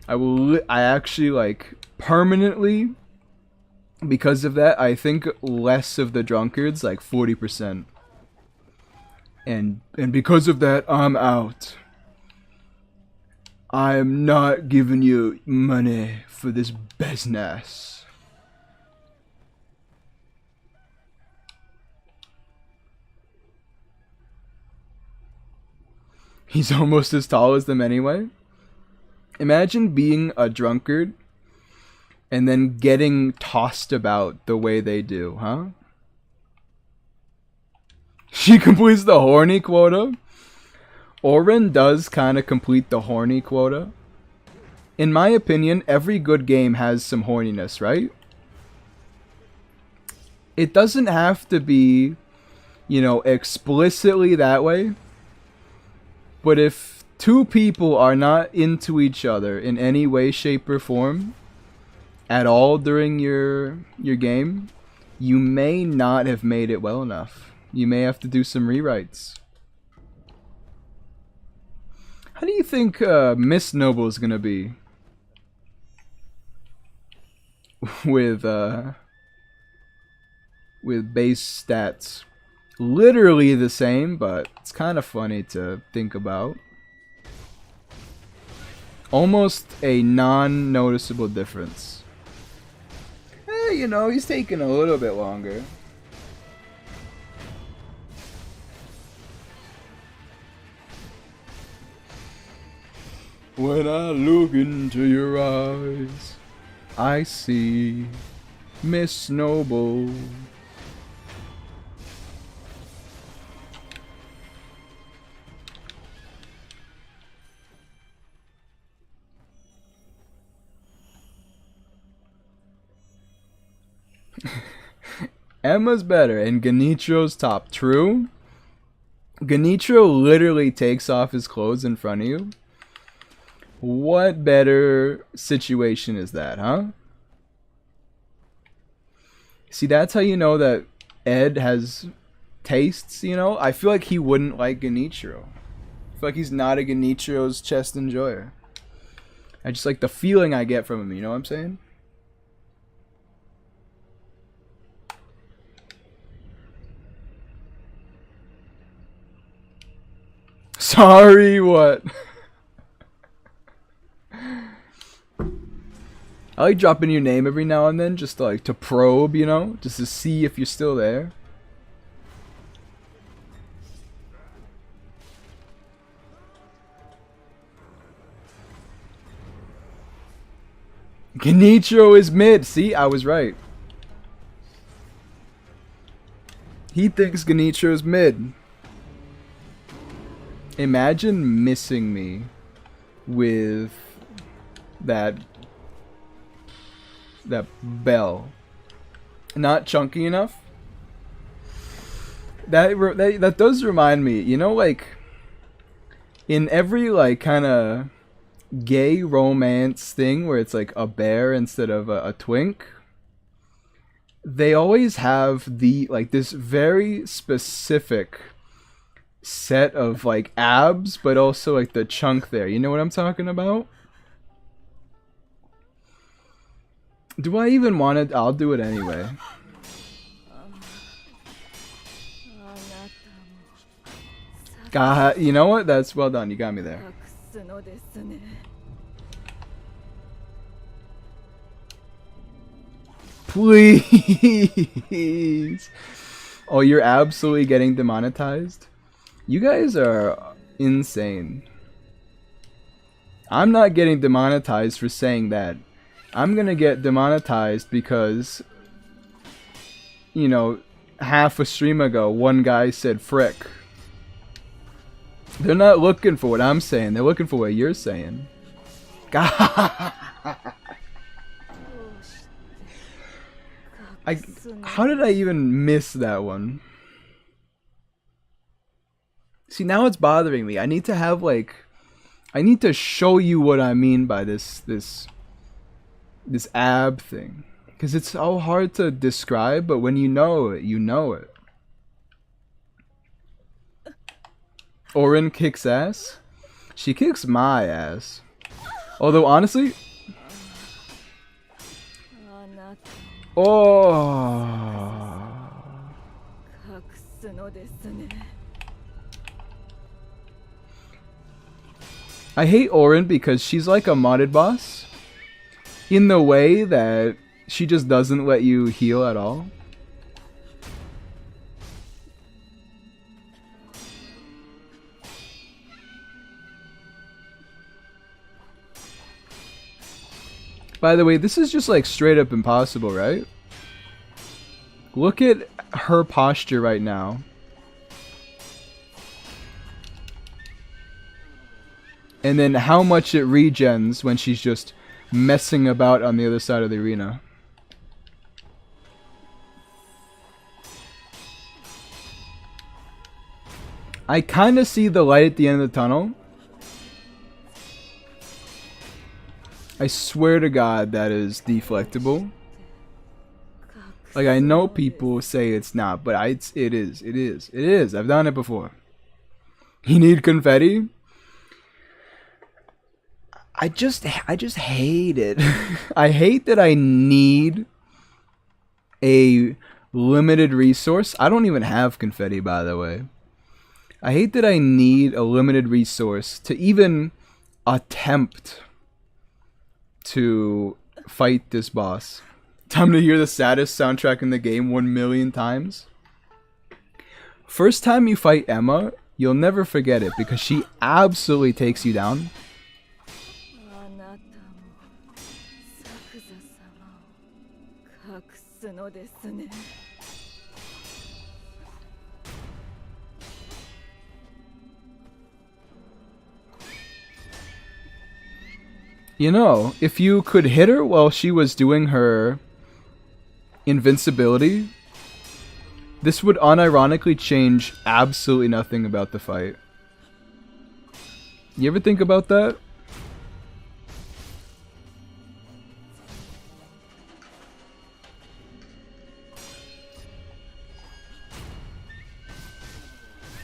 I actually like permanently, because of that, I think less of the drunkards, like 40%. And because of that, I'm out. I'm not giving you money for this business. He's almost as tall as them anyway. Imagine being a drunkard and then getting tossed about the way they do, huh? She completes the horny quota. Oren does kind of complete the horny quota. In my opinion, every good game has some horniness, right? It doesn't have to be, you know, explicitly that way. But if two people are not into each other in any way, shape, or form at all during your game, you may not have made it well enough. You may have to do some rewrites. How do you think Miss Noble is gonna be with base stats? Literally the same, but it's kind of funny to think about. Almost a non-noticeable difference. You know, he's taking a little bit longer. When I look into your eyes, I see Miss Noble. Emma's better and Genitro's top. True. Genitro literally takes off his clothes in front of you. What better situation is that, huh? See, that's how you know that Ed has tastes, you know? I feel like he wouldn't like Genitro. I feel like he's not a Genitro's chest enjoyer. I just like the feeling I get from him, you know what I'm saying? Sorry, what? I like dropping your name every now and then, just like to probe, you know? Just to see if you're still there. Genitro is mid. See, I was right. He thinks Genitro is mid. Imagine missing me with that bell. Not chunky enough. That does remind me, you know, like in every like kind of gay romance thing where it's like a bear instead of a twink, they always have the like this very specific set of like abs, but also like the chunk there. You know what I'm talking about? Do I even want it? I'll do it anyway. God, you know what? That's well done. You got me there. Please. Oh, you're absolutely getting demonetized? You guys are insane. I'm not getting demonetized for saying that. I'm gonna get demonetized because, you know, half a stream ago, one guy said frick. They're not looking for what I'm saying. They're looking for what you're saying. God. How did I even miss that one? See, now it's bothering me. I need to have like, I need to show you what I mean by this ab thing, because it's so hard to describe. But when you know it, you know it. Orin kicks ass. She kicks my ass. Although honestly, oh. I hate Orin because she's like a modded boss in the way that she just doesn't let you heal at all. By the way, this is just like straight up impossible, right? Look at her posture right now. And then how much it regens when she's just messing about on the other side of the arena. I kind of see the light at the end of the tunnel. I swear to God that is deflectable. Like, I know people say it's not, but it is. I've done it before. You need confetti? I just hate it. I hate that I need a limited resource. I don't even have confetti, by the way. I hate that I need a limited resource to even attempt to fight this boss. Time to hear the saddest soundtrack in the game 1,000,000 times. First time you fight Emma, you'll never forget it because she absolutely takes you down. You know, if you could hit her while she was doing her invincibility, this would unironically change absolutely nothing about the fight. You ever think about that?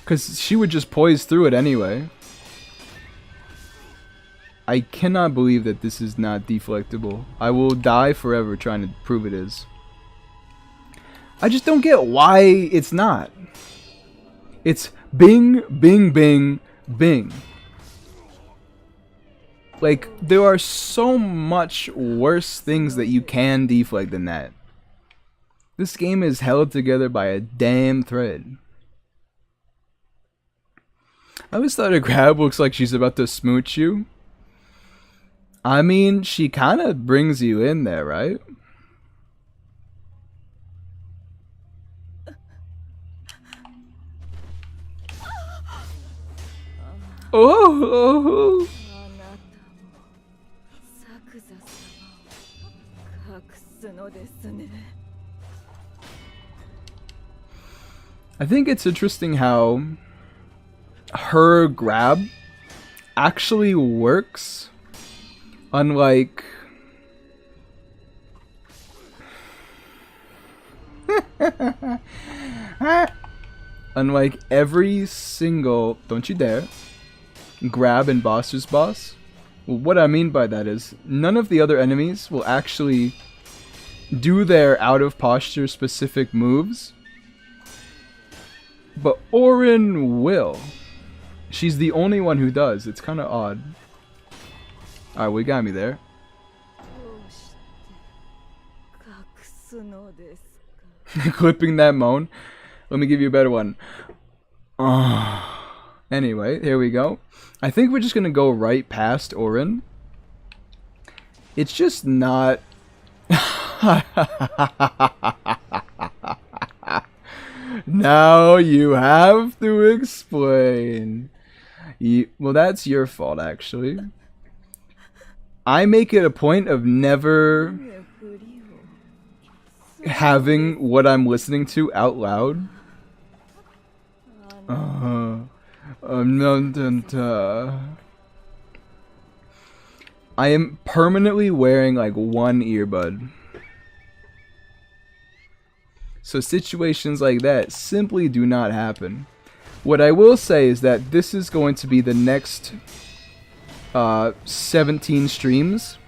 Because she would just poise through it anyway. I cannot believe that this is not deflectable. I will die forever trying to prove it is. I just don't get why it's not. It's bing, bing, bing, bing. Like, there are so much worse things that you can deflect than that. This game is held together by a damn thread. I always thought a grab looks like she's about to smooch you. I mean, she kind of brings you in there, right? Oh! I think it's interesting how her grab actually works. Unlike every single, don't you dare, grab in Boss's Boss. Well, what I mean by that is none of the other enemies will actually do their out of posture specific moves, but Auron will. She's the only one who does. It's kind of odd. Alright, we got me there. Clipping that moan. Let me give you a better one. Anyway, here we go. I think we're just gonna go right past Auron. It's just not... Now you have to explain. Well, that's your fault, actually. I make it a point of never having what I'm listening to out loud. I am permanently wearing like one earbud. So situations like that simply do not happen. What I will say is that this is going to be the next 17 streams.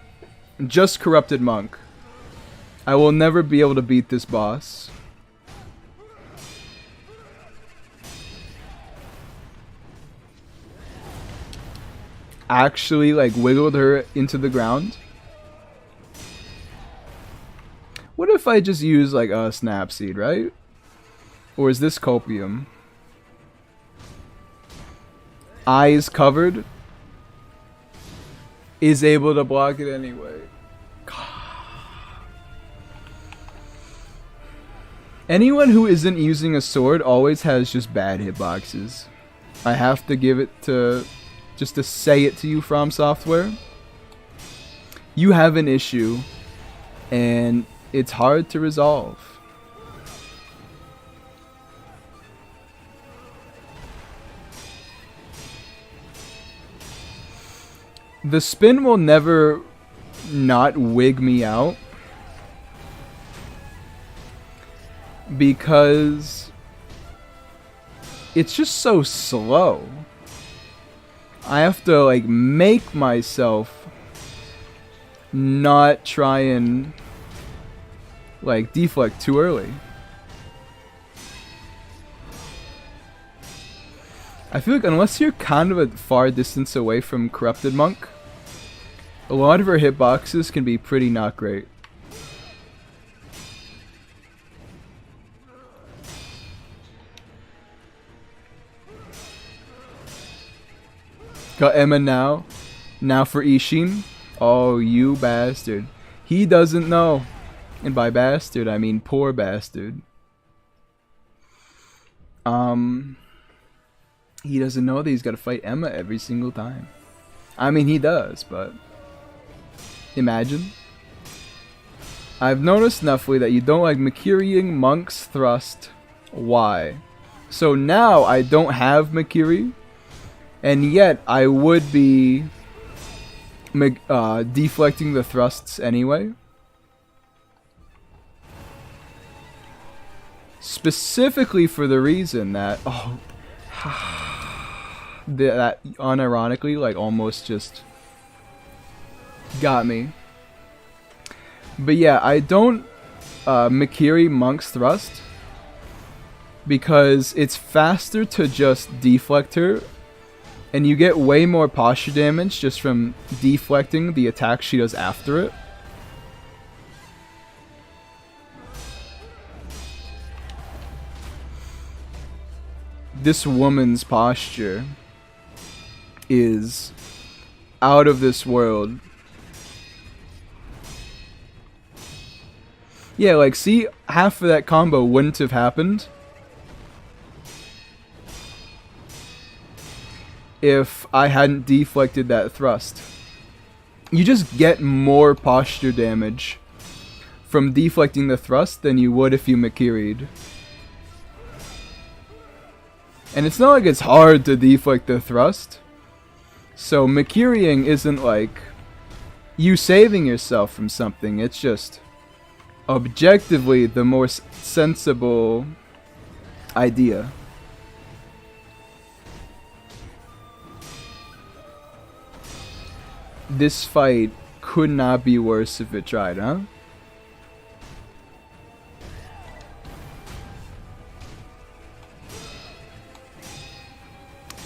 Just Corrupted Monk. I will never be able to beat this boss. Actually, like, wiggled her into the ground. What if I just use, like, a Snapseed, right? Or is this Copium? Eyes covered. Is able to block it anyway. God. Anyone who isn't using a sword always has just bad hitboxes. I have to give it to... just to say it to you, From Software. You have an issue, and it's hard to resolve. The spin will never not wig me out, because it's just so slow. I have to like make myself not try and like deflect too early. I feel like unless you're kind of a far distance away from Corrupted Monk, a lot of her hitboxes can be pretty not great. Got Emma now. Now for Ishin. Oh, you bastard. He doesn't know. And by bastard, I mean poor bastard. He doesn't know that he's got to fight Emma every single time. I mean, he does, but... imagine. I've noticed, Nuffly, that you don't like Makiriing Monk's Thrust. Why? So now I don't have Makiri, and yet I would be deflecting the thrusts anyway. Specifically for the reason that... oh... that unironically, like, almost just got me. But yeah, I don't Makiri Monk's Thrust because it's faster to just deflect her, and you get way more posture damage just from deflecting the attack she does after it. This woman's posture is out of this world. Yeah, like, see, half of that combo wouldn't have happened if I hadn't deflected that thrust. You just get more posture damage from deflecting the thrust than you would if you Makiri'd. And it's not like it's hard to deflect the thrust. So Makiriing isn't like you saving yourself from something. It's just objectively the more sensible idea. This fight could not be worse if it tried, huh?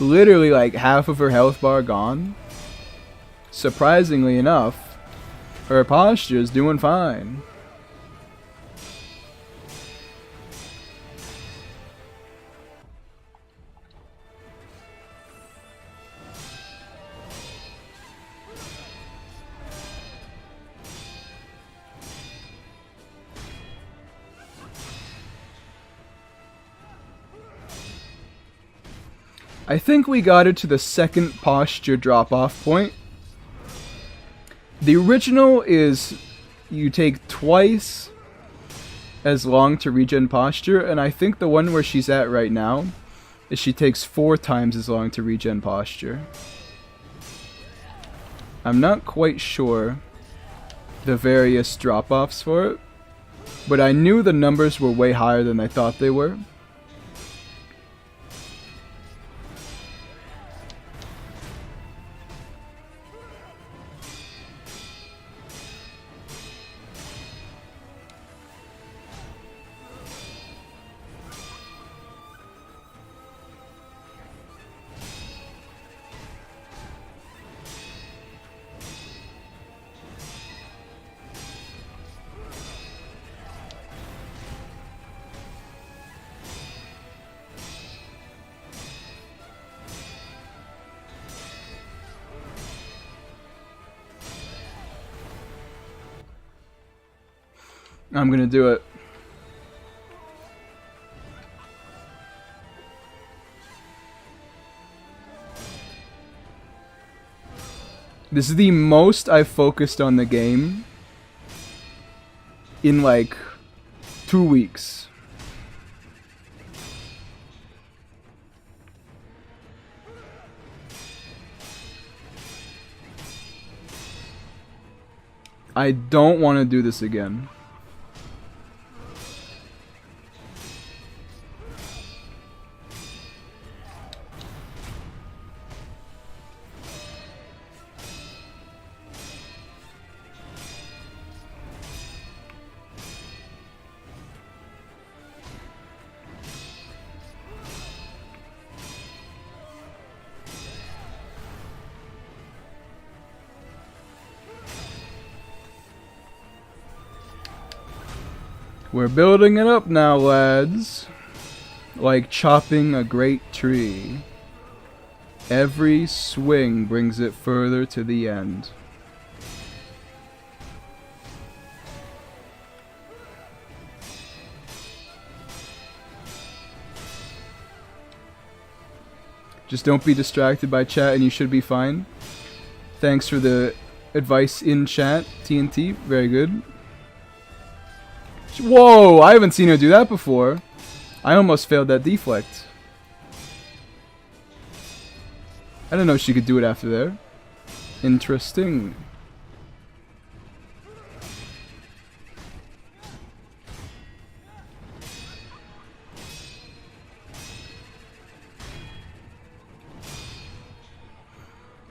Literally like half of her health bar gone. Surprisingly enough, her posture is doing fine. I think we got it to the second posture drop-off point. The original is you take twice as long to regen posture, and I think the one where she's at right now is she takes 4 times as long to regen posture. I'm not quite sure the various drop-offs for it, but I knew the numbers were way higher than I thought they were. I'm gonna do it. This is the most I've focused on the game in like 2 weeks. I don't want to do this again. We're building it up now, lads. Like chopping a great tree. Every swing brings it further to the end. Just don't be distracted by chat and you should be fine. Thanks for the advice in chat, TNT. Very good. Whoa, I haven't seen her do that before. I almost failed that deflect. I didn't know she could do it after there. Interesting.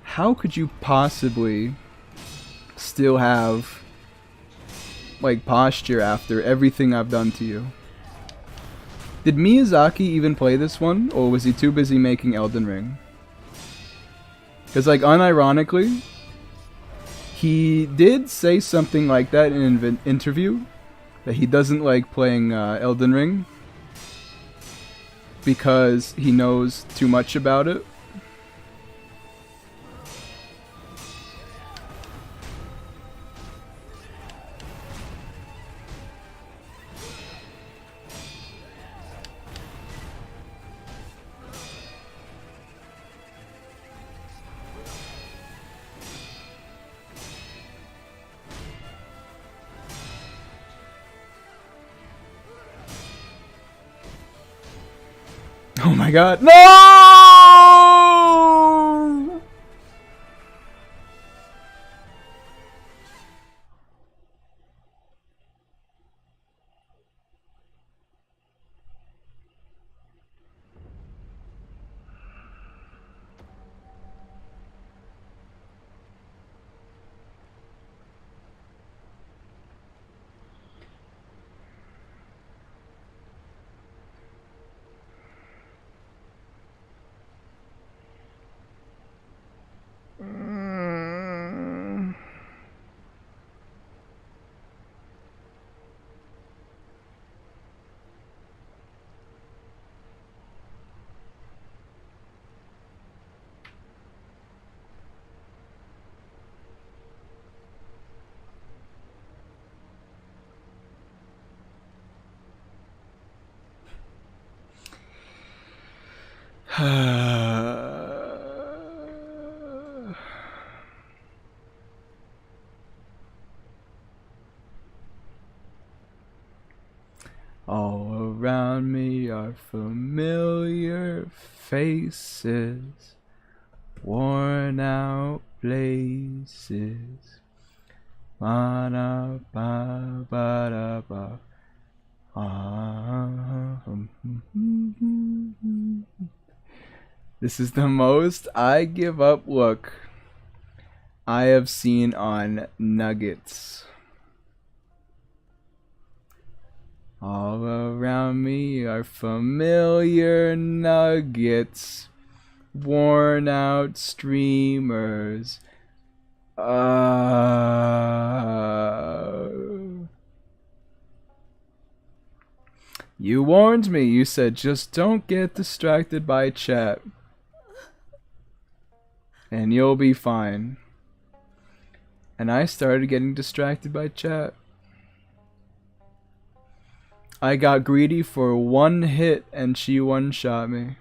How could you possibly still have like posture after everything I've done to you? Did Miyazaki even play this one, or was he too busy making Elden Ring? Because like unironically, he did say something like that in an interview, that he doesn't like playing Elden Ring because he knows too much about it. Oh my god. No! All around me are familiar faces, worn out places. Ba-da, ba, ba-da, ba. This is the most I give up look I have seen on Nuggets. All around me are familiar nuggets, worn out streamers. You warned me. You said just don't get distracted by chat, and you'll be fine. And I started getting distracted by chat. I got greedy for one hit and she one-shot me.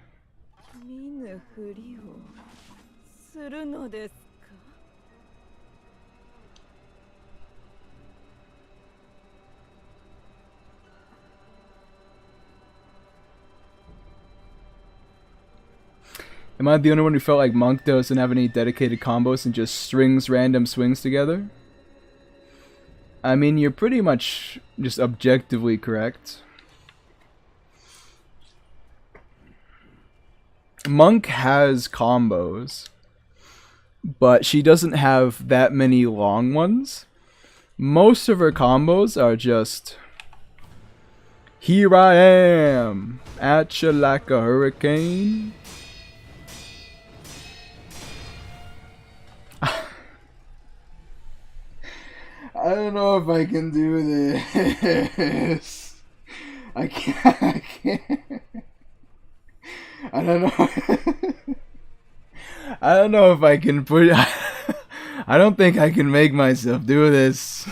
Am I the only one who felt like Monk doesn't have any dedicated combos and just strings random swings together? I mean, you're pretty much just objectively correct. Monk has combos, but she doesn't have that many long ones. Most of her combos are just, here I am, at you like a hurricane. I don't know if I can do this. I can't. I don't know. I don't know if I can put. I don't think I can make myself do this.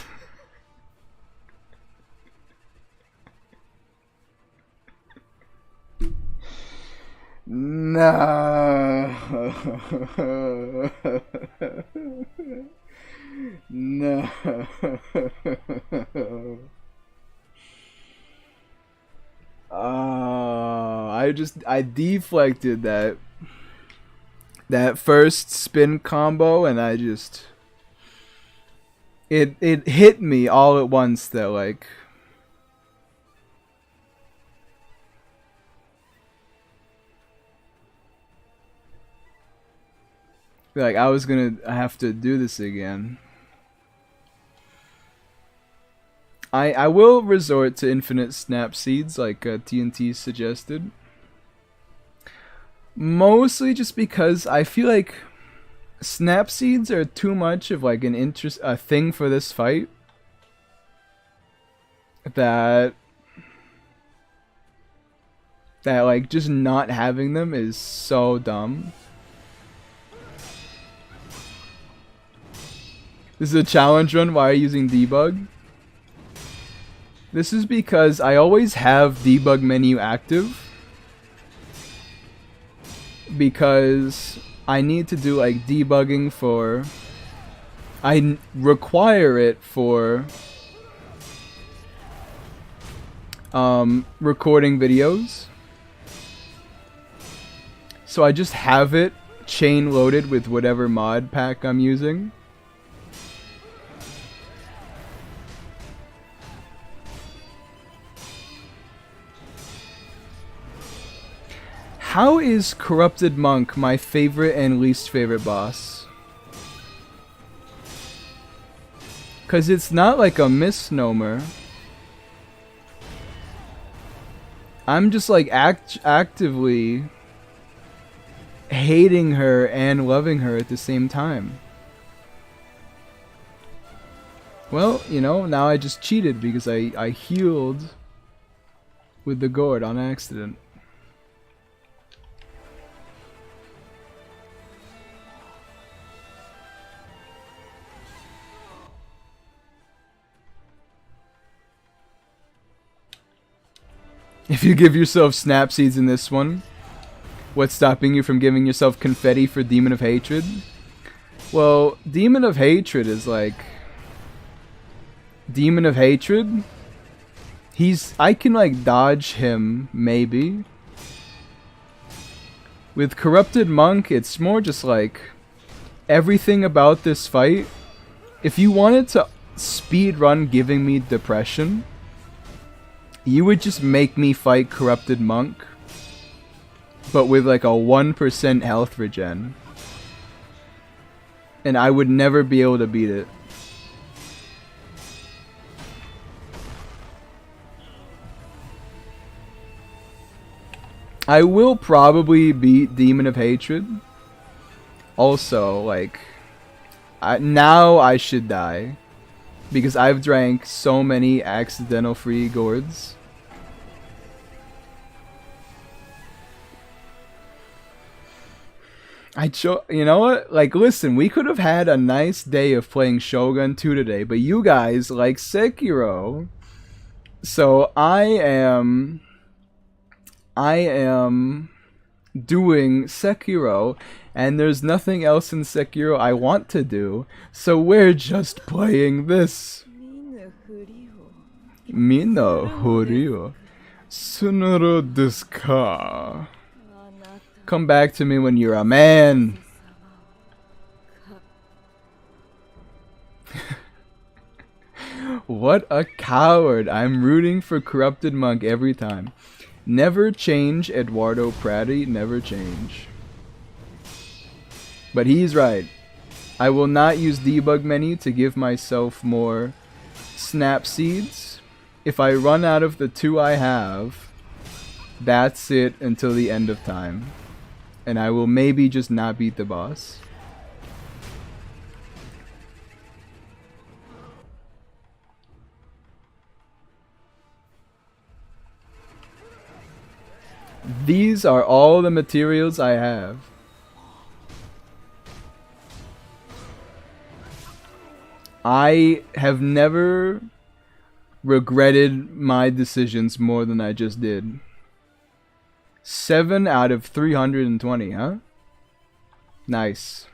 No. No. I deflected that first spin combo, and it hit me all at once that like I was gonna have to do this again. I will resort to infinite snap seeds like TNT suggested. Mostly just because I feel like snap seeds are too much of like a thing for this fight. That like just not having them is so dumb. This is a challenge run. Why are you using debug? This is because I always have debug menu active. Because I need to do like debugging for... I require it for recording videos. So I just have it chain loaded with whatever mod pack I'm using. How is Corrupted Monk my favorite and least favorite boss? Cause it's not like a misnomer. I'm just like actively hating her and loving her at the same time. Well, you know, now I just cheated because I healed with the gourd on accident. If you give yourself snap seeds in this one, what's stopping you from giving yourself confetti for Demon of Hatred? Well, Demon of Hatred is like... Demon of Hatred? I can like dodge him, maybe. With Corrupted Monk, it's more just like... Everything about this fight... If you wanted to speedrun giving me depression... You would just make me fight Corrupted Monk, but with like a 1% health regen. And I would never be able to beat it. I will probably beat Demon of Hatred. Also, like, now I should die. Because I've drank so many accidental free gourds. You know what? Like, listen, we could have had a nice day of playing Shogun 2 today, but you guys like Sekiro. So I am doing Sekiro, and there's nothing else in Sekiro I want to do, so we're just playing this. Mina Horio Sunuro desu ka? Come back to me when you're a man. What a coward. I'm rooting for Corrupted Monk every time. Never change, Eduardo Prati. Never change. But he's right. I will not use debug menu to give myself more snap seeds. If I run out of the 2 I have, that's it until the end of time. And I will maybe just not beat the boss. These are all the materials I have. I have never regretted my decisions more than I just did. 7 out of 320, huh? Nice.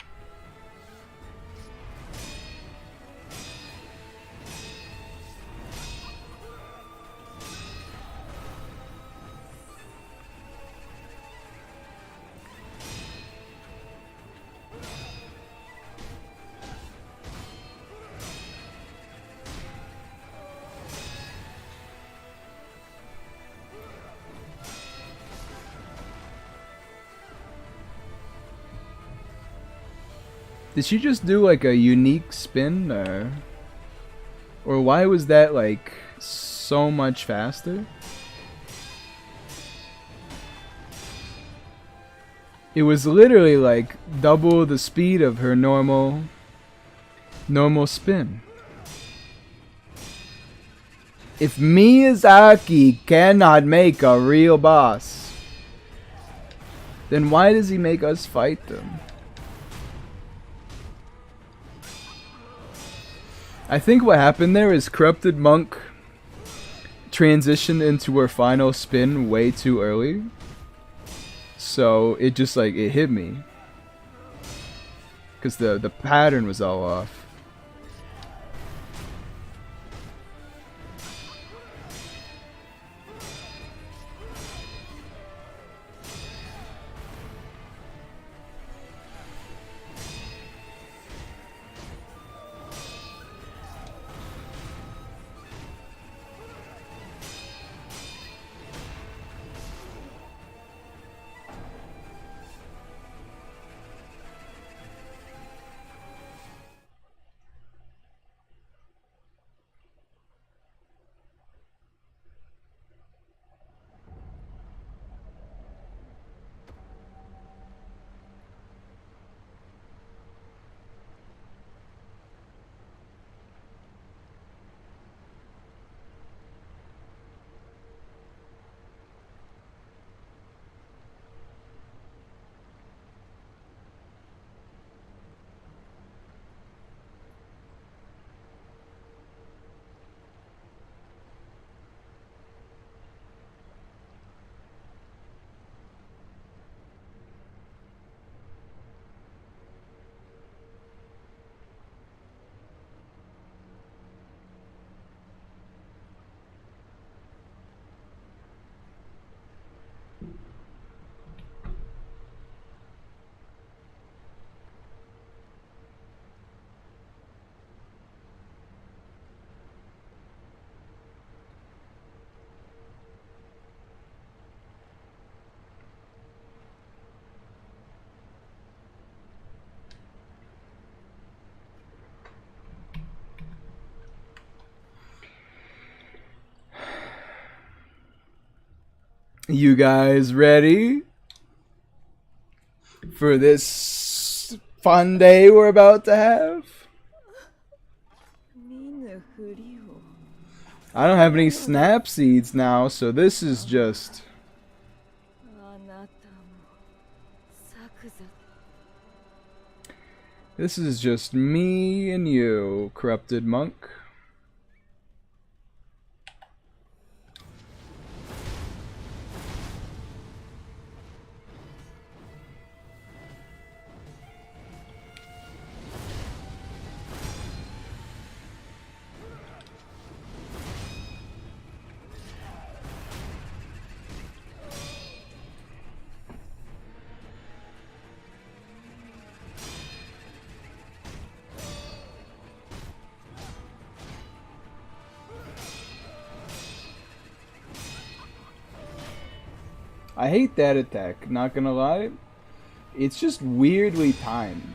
Did she just do like a unique spin or why was that like so much faster? It was literally like double the speed of her normal spin. If Miyazaki cannot make a real boss, then why does he make us fight them? I think what happened there is Corrupted Monk transitioned into her final spin way too early. So it just like, it hit me. Because the pattern was all off. You guys ready for this fun day we're about to have? I don't have any snap seeds now, so this is just... This is just me and you, Corrupted Monk. I hate that attack, not gonna lie. It's just weirdly timed.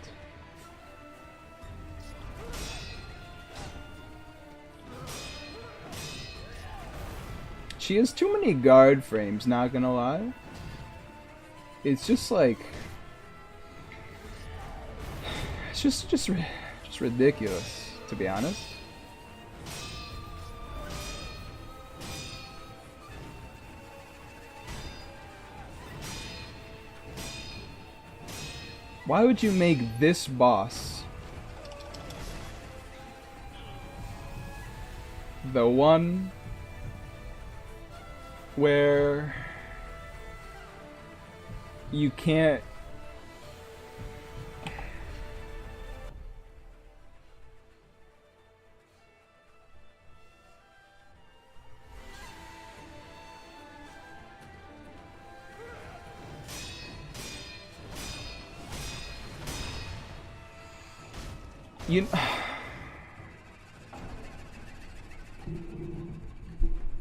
She has too many guard frames, not gonna lie. It's just like... It's just ridiculous, to be honest. Why would you make this boss the one where you can't...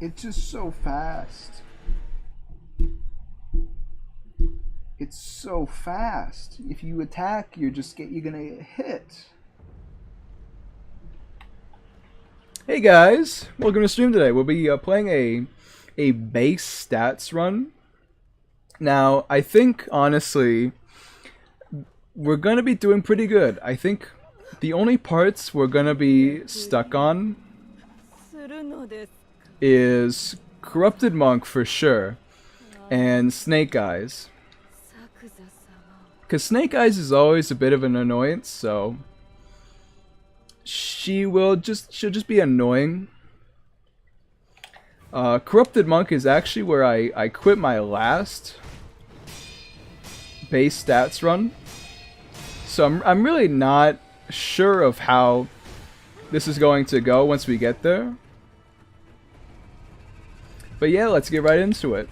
It's just so fast. It's so fast. If you attack, you're gonna get hit. Hey guys, welcome to stream today. We'll be playing a base stats run. Now, I think honestly, we're gonna be doing pretty good. I think the only parts we're gonna be stuck on is Corrupted Monk for sure, and Snake Eyes. Because Snake Eyes is always a bit of an annoyance, so she'll just be annoying. Corrupted Monk is actually where I quit my last base stats run. So I'm really not sure of how this is going to go once we get there. But yeah, let's get right into it.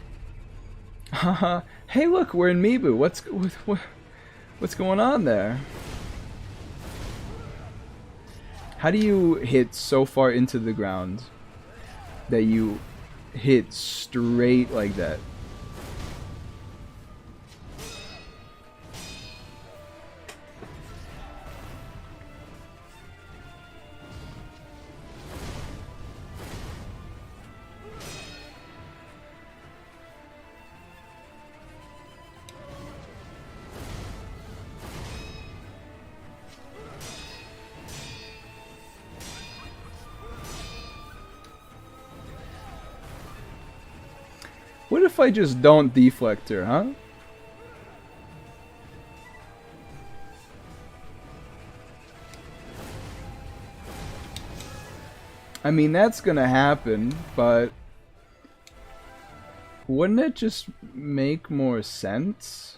Hey, look, we're in Mibu. What's going on there? How do you hit so far into the ground that you hit straight like that? What if I just don't deflect her, huh? I mean, that's gonna happen, but wouldn't it just make more sense?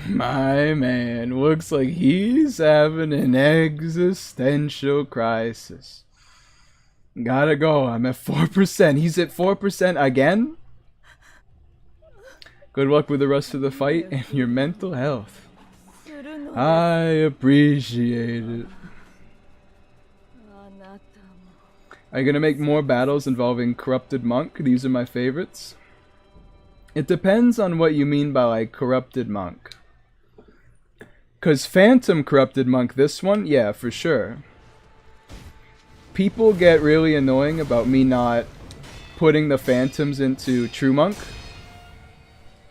My man looks like he's having an existential crisis. Gotta go, I'm at 4%. He's at 4% again? Good luck with the rest of the fight and your mental health. I appreciate it. Are you gonna make more battles involving Corrupted Monk? These are my favorites. It depends on what you mean by like Corrupted Monk. Cause Phantom Corrupted Monk, this one, yeah, for sure. People get really annoying about me not putting the Phantoms into True Monk.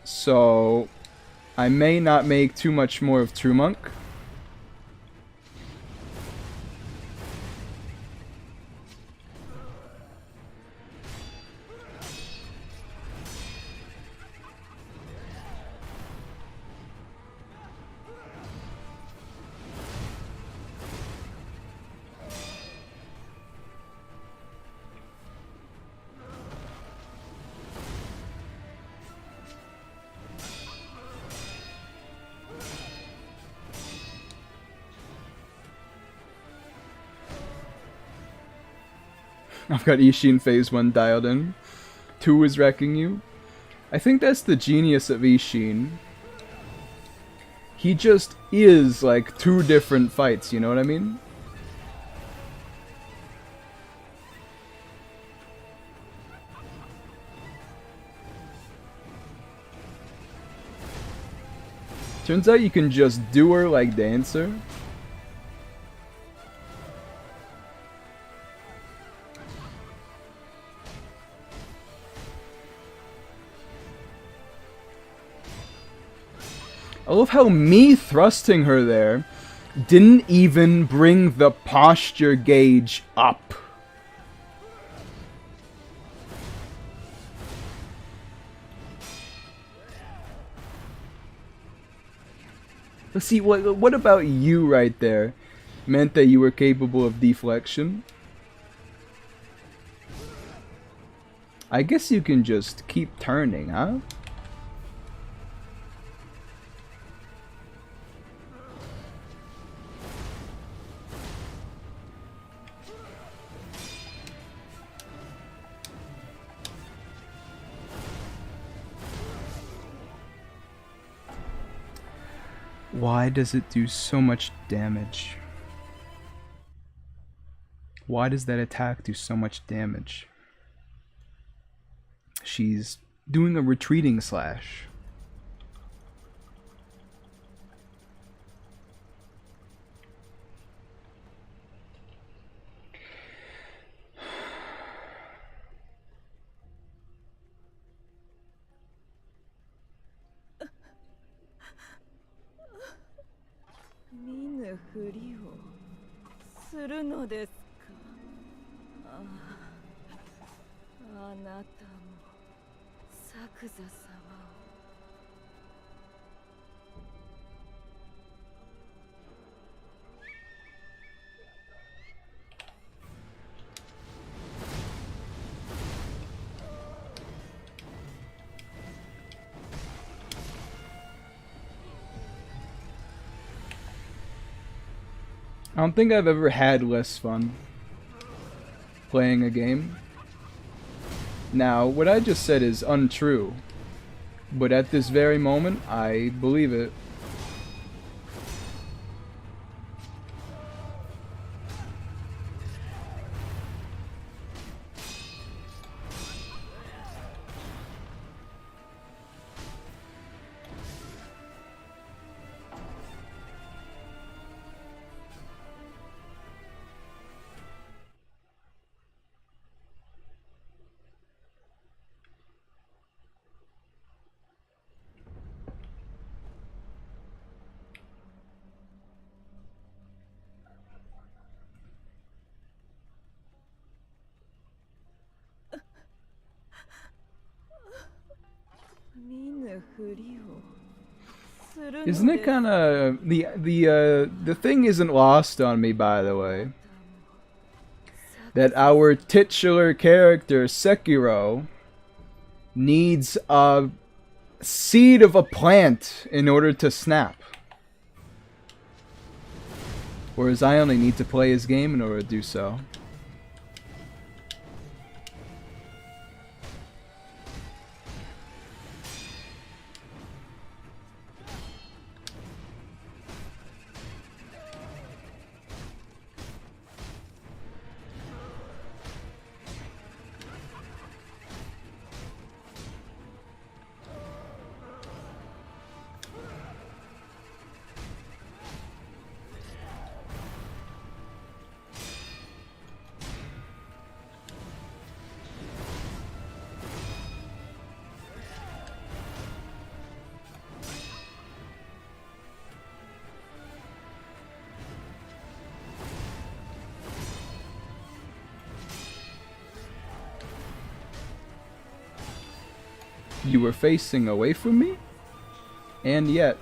So I may not make too much more of True Monk. I've got Ishin phase 1 dialed in. 2 is wrecking you. I think that's the genius of Ishin. He just is like 2 different fights, you know what I mean? Turns out you can just do her like Dancer. I love how me thrusting her there didn't even bring the posture gauge up. Let's see, what about you right there meant that you were capable of deflection? I guess you can just keep turning, huh? Why does it do so much damage? Why does that attack do so much damage? She's doing a retreating slash. I don't think I've ever had less fun playing a game. Now, what I just said is untrue, but at this very moment, I believe it. Isn't it kind of the thing isn't lost on me, by the way, that our titular character Sekiro needs a seed of a plant in order to snap, whereas I only need to play his game in order to do so. You were facing away from me? And yet...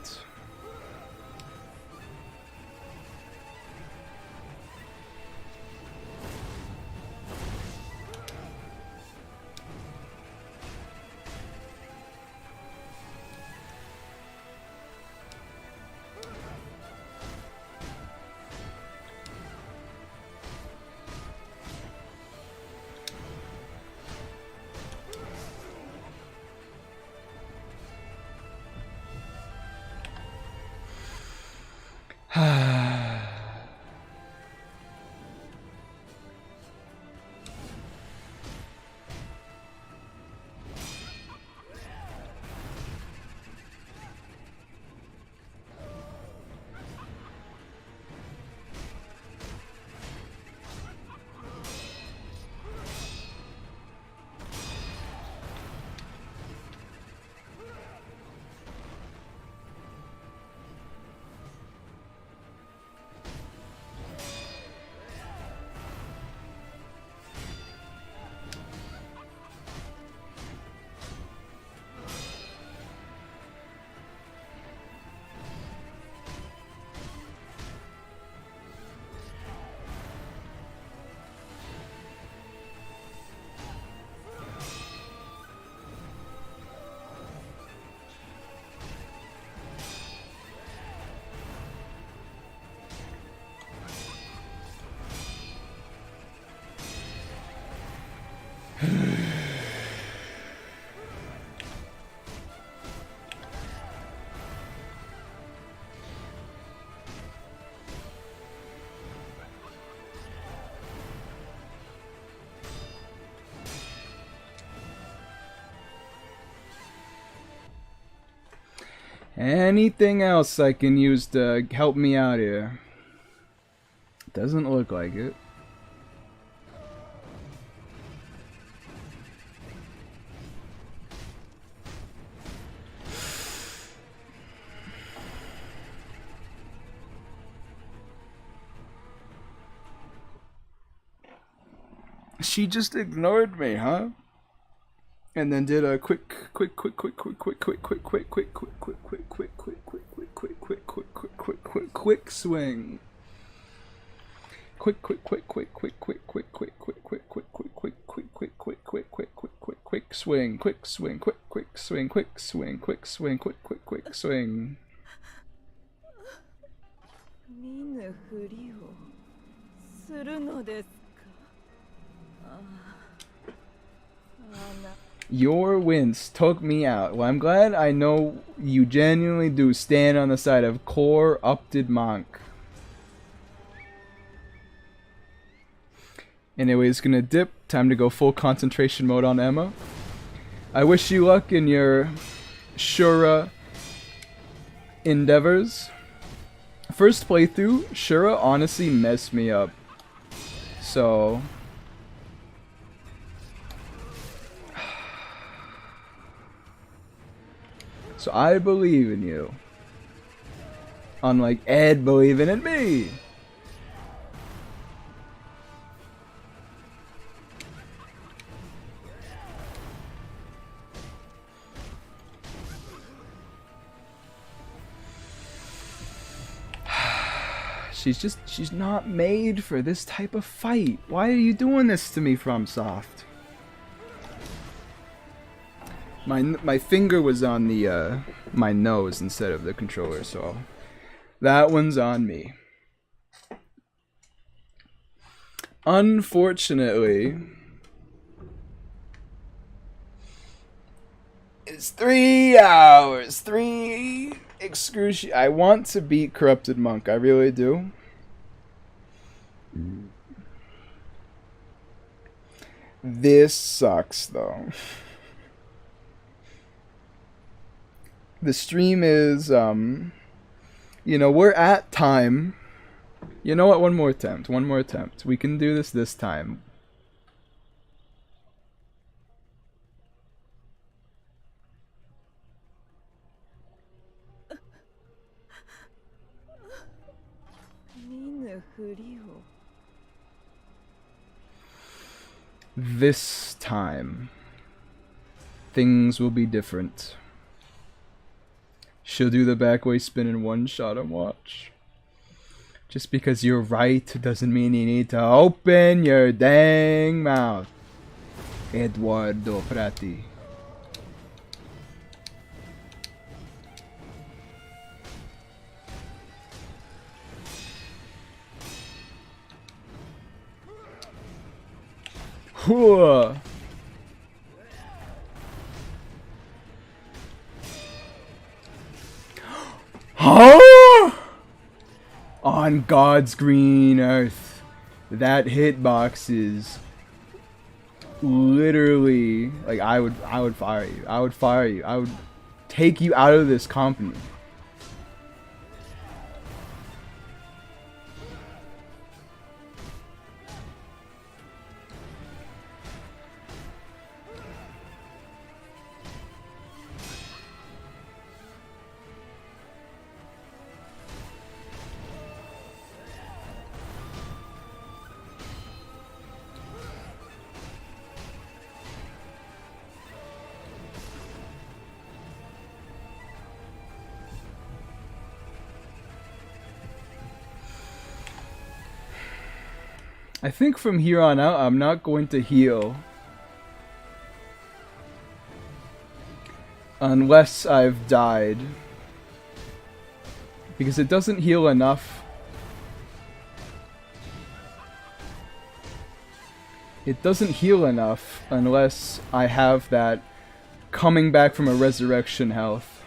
Anything else I can use to help me out here? Doesn't look like it. She just ignored me, huh? And then did a quick swing. Quick swing. 見ぬふりをするのですか。Your wince took me out. Well, I'm glad I know you genuinely do stand on the side of corrupted monk. Anyways, gonna dip. Time to go full concentration mode on Emma. I wish you luck in your Shura endeavors. First playthrough, Shura honestly messed me up. So... So I believe in you. Unlike Ed believing in me. She's not made for this type of fight. Why are you doing this to me, FromSoft? My finger was on the my nose instead of the controller, so that one's on me. Unfortunately, it's 3 hours. 3 excruciating. I want to beat Corrupted Monk. I really do. This sucks, though. The stream is, you know, we're at time. You know what? One more attempt. We can do this time. This time, things will be different. She'll do the back way spin in one shot and watch. Just because you're right doesn't mean you need to open your dang mouth. Eduardo Prati. Huh. Huh? On God's green earth, that hitbox is literally like I would fire you. I would fire you. I would take you out of this company. I think from here on out, I'm not going to heal. Unless I've died. Because it doesn't heal enough. It doesn't heal enough unless I have that coming back from a resurrection health.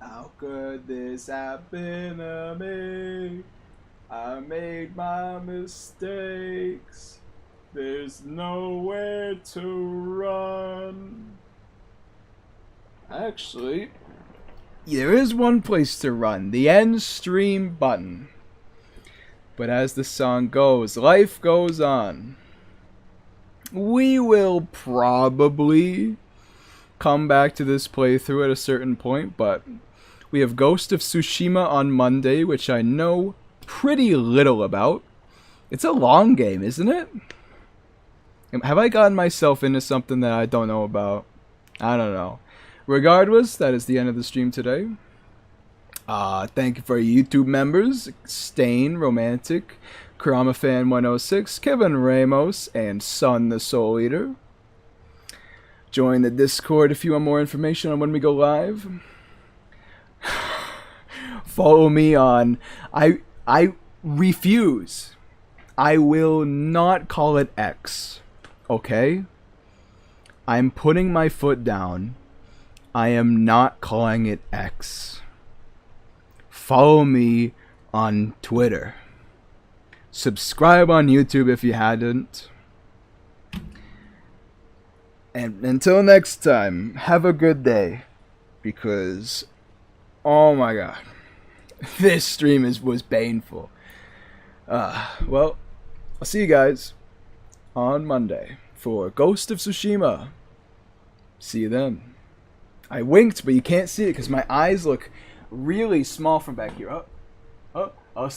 How could this happen to me? I made my mistakes. There's nowhere to run. Actually, there is one place to run. The end stream button. But as the song goes, life goes on. We will probably come back to this playthrough at a certain point, but we have Ghost of Tsushima on Monday, which I know pretty little about. It's a long game, isn't it? Have I gotten myself into something that I don't know about? I don't know. Regardless, that is the end of the stream today. Thank you for our YouTube members, Stain, Romantic, KuramaFan106, Kevin Ramos, and Sun the Soul Eater. Join the Discord if you want more information on when we go live. Follow me on... I refuse. I will not call it X. Okay? I'm putting my foot down. I am not calling it X. Follow me on Twitter. Subscribe on YouTube if you hadn't. And until next time, have a good day. Because, oh my god, this stream was painful. Well, I'll see you guys on Monday for Ghost of Tsushima. See you then. I winked, but you can't see it because my eyes look really small from back here. Oh, I'll see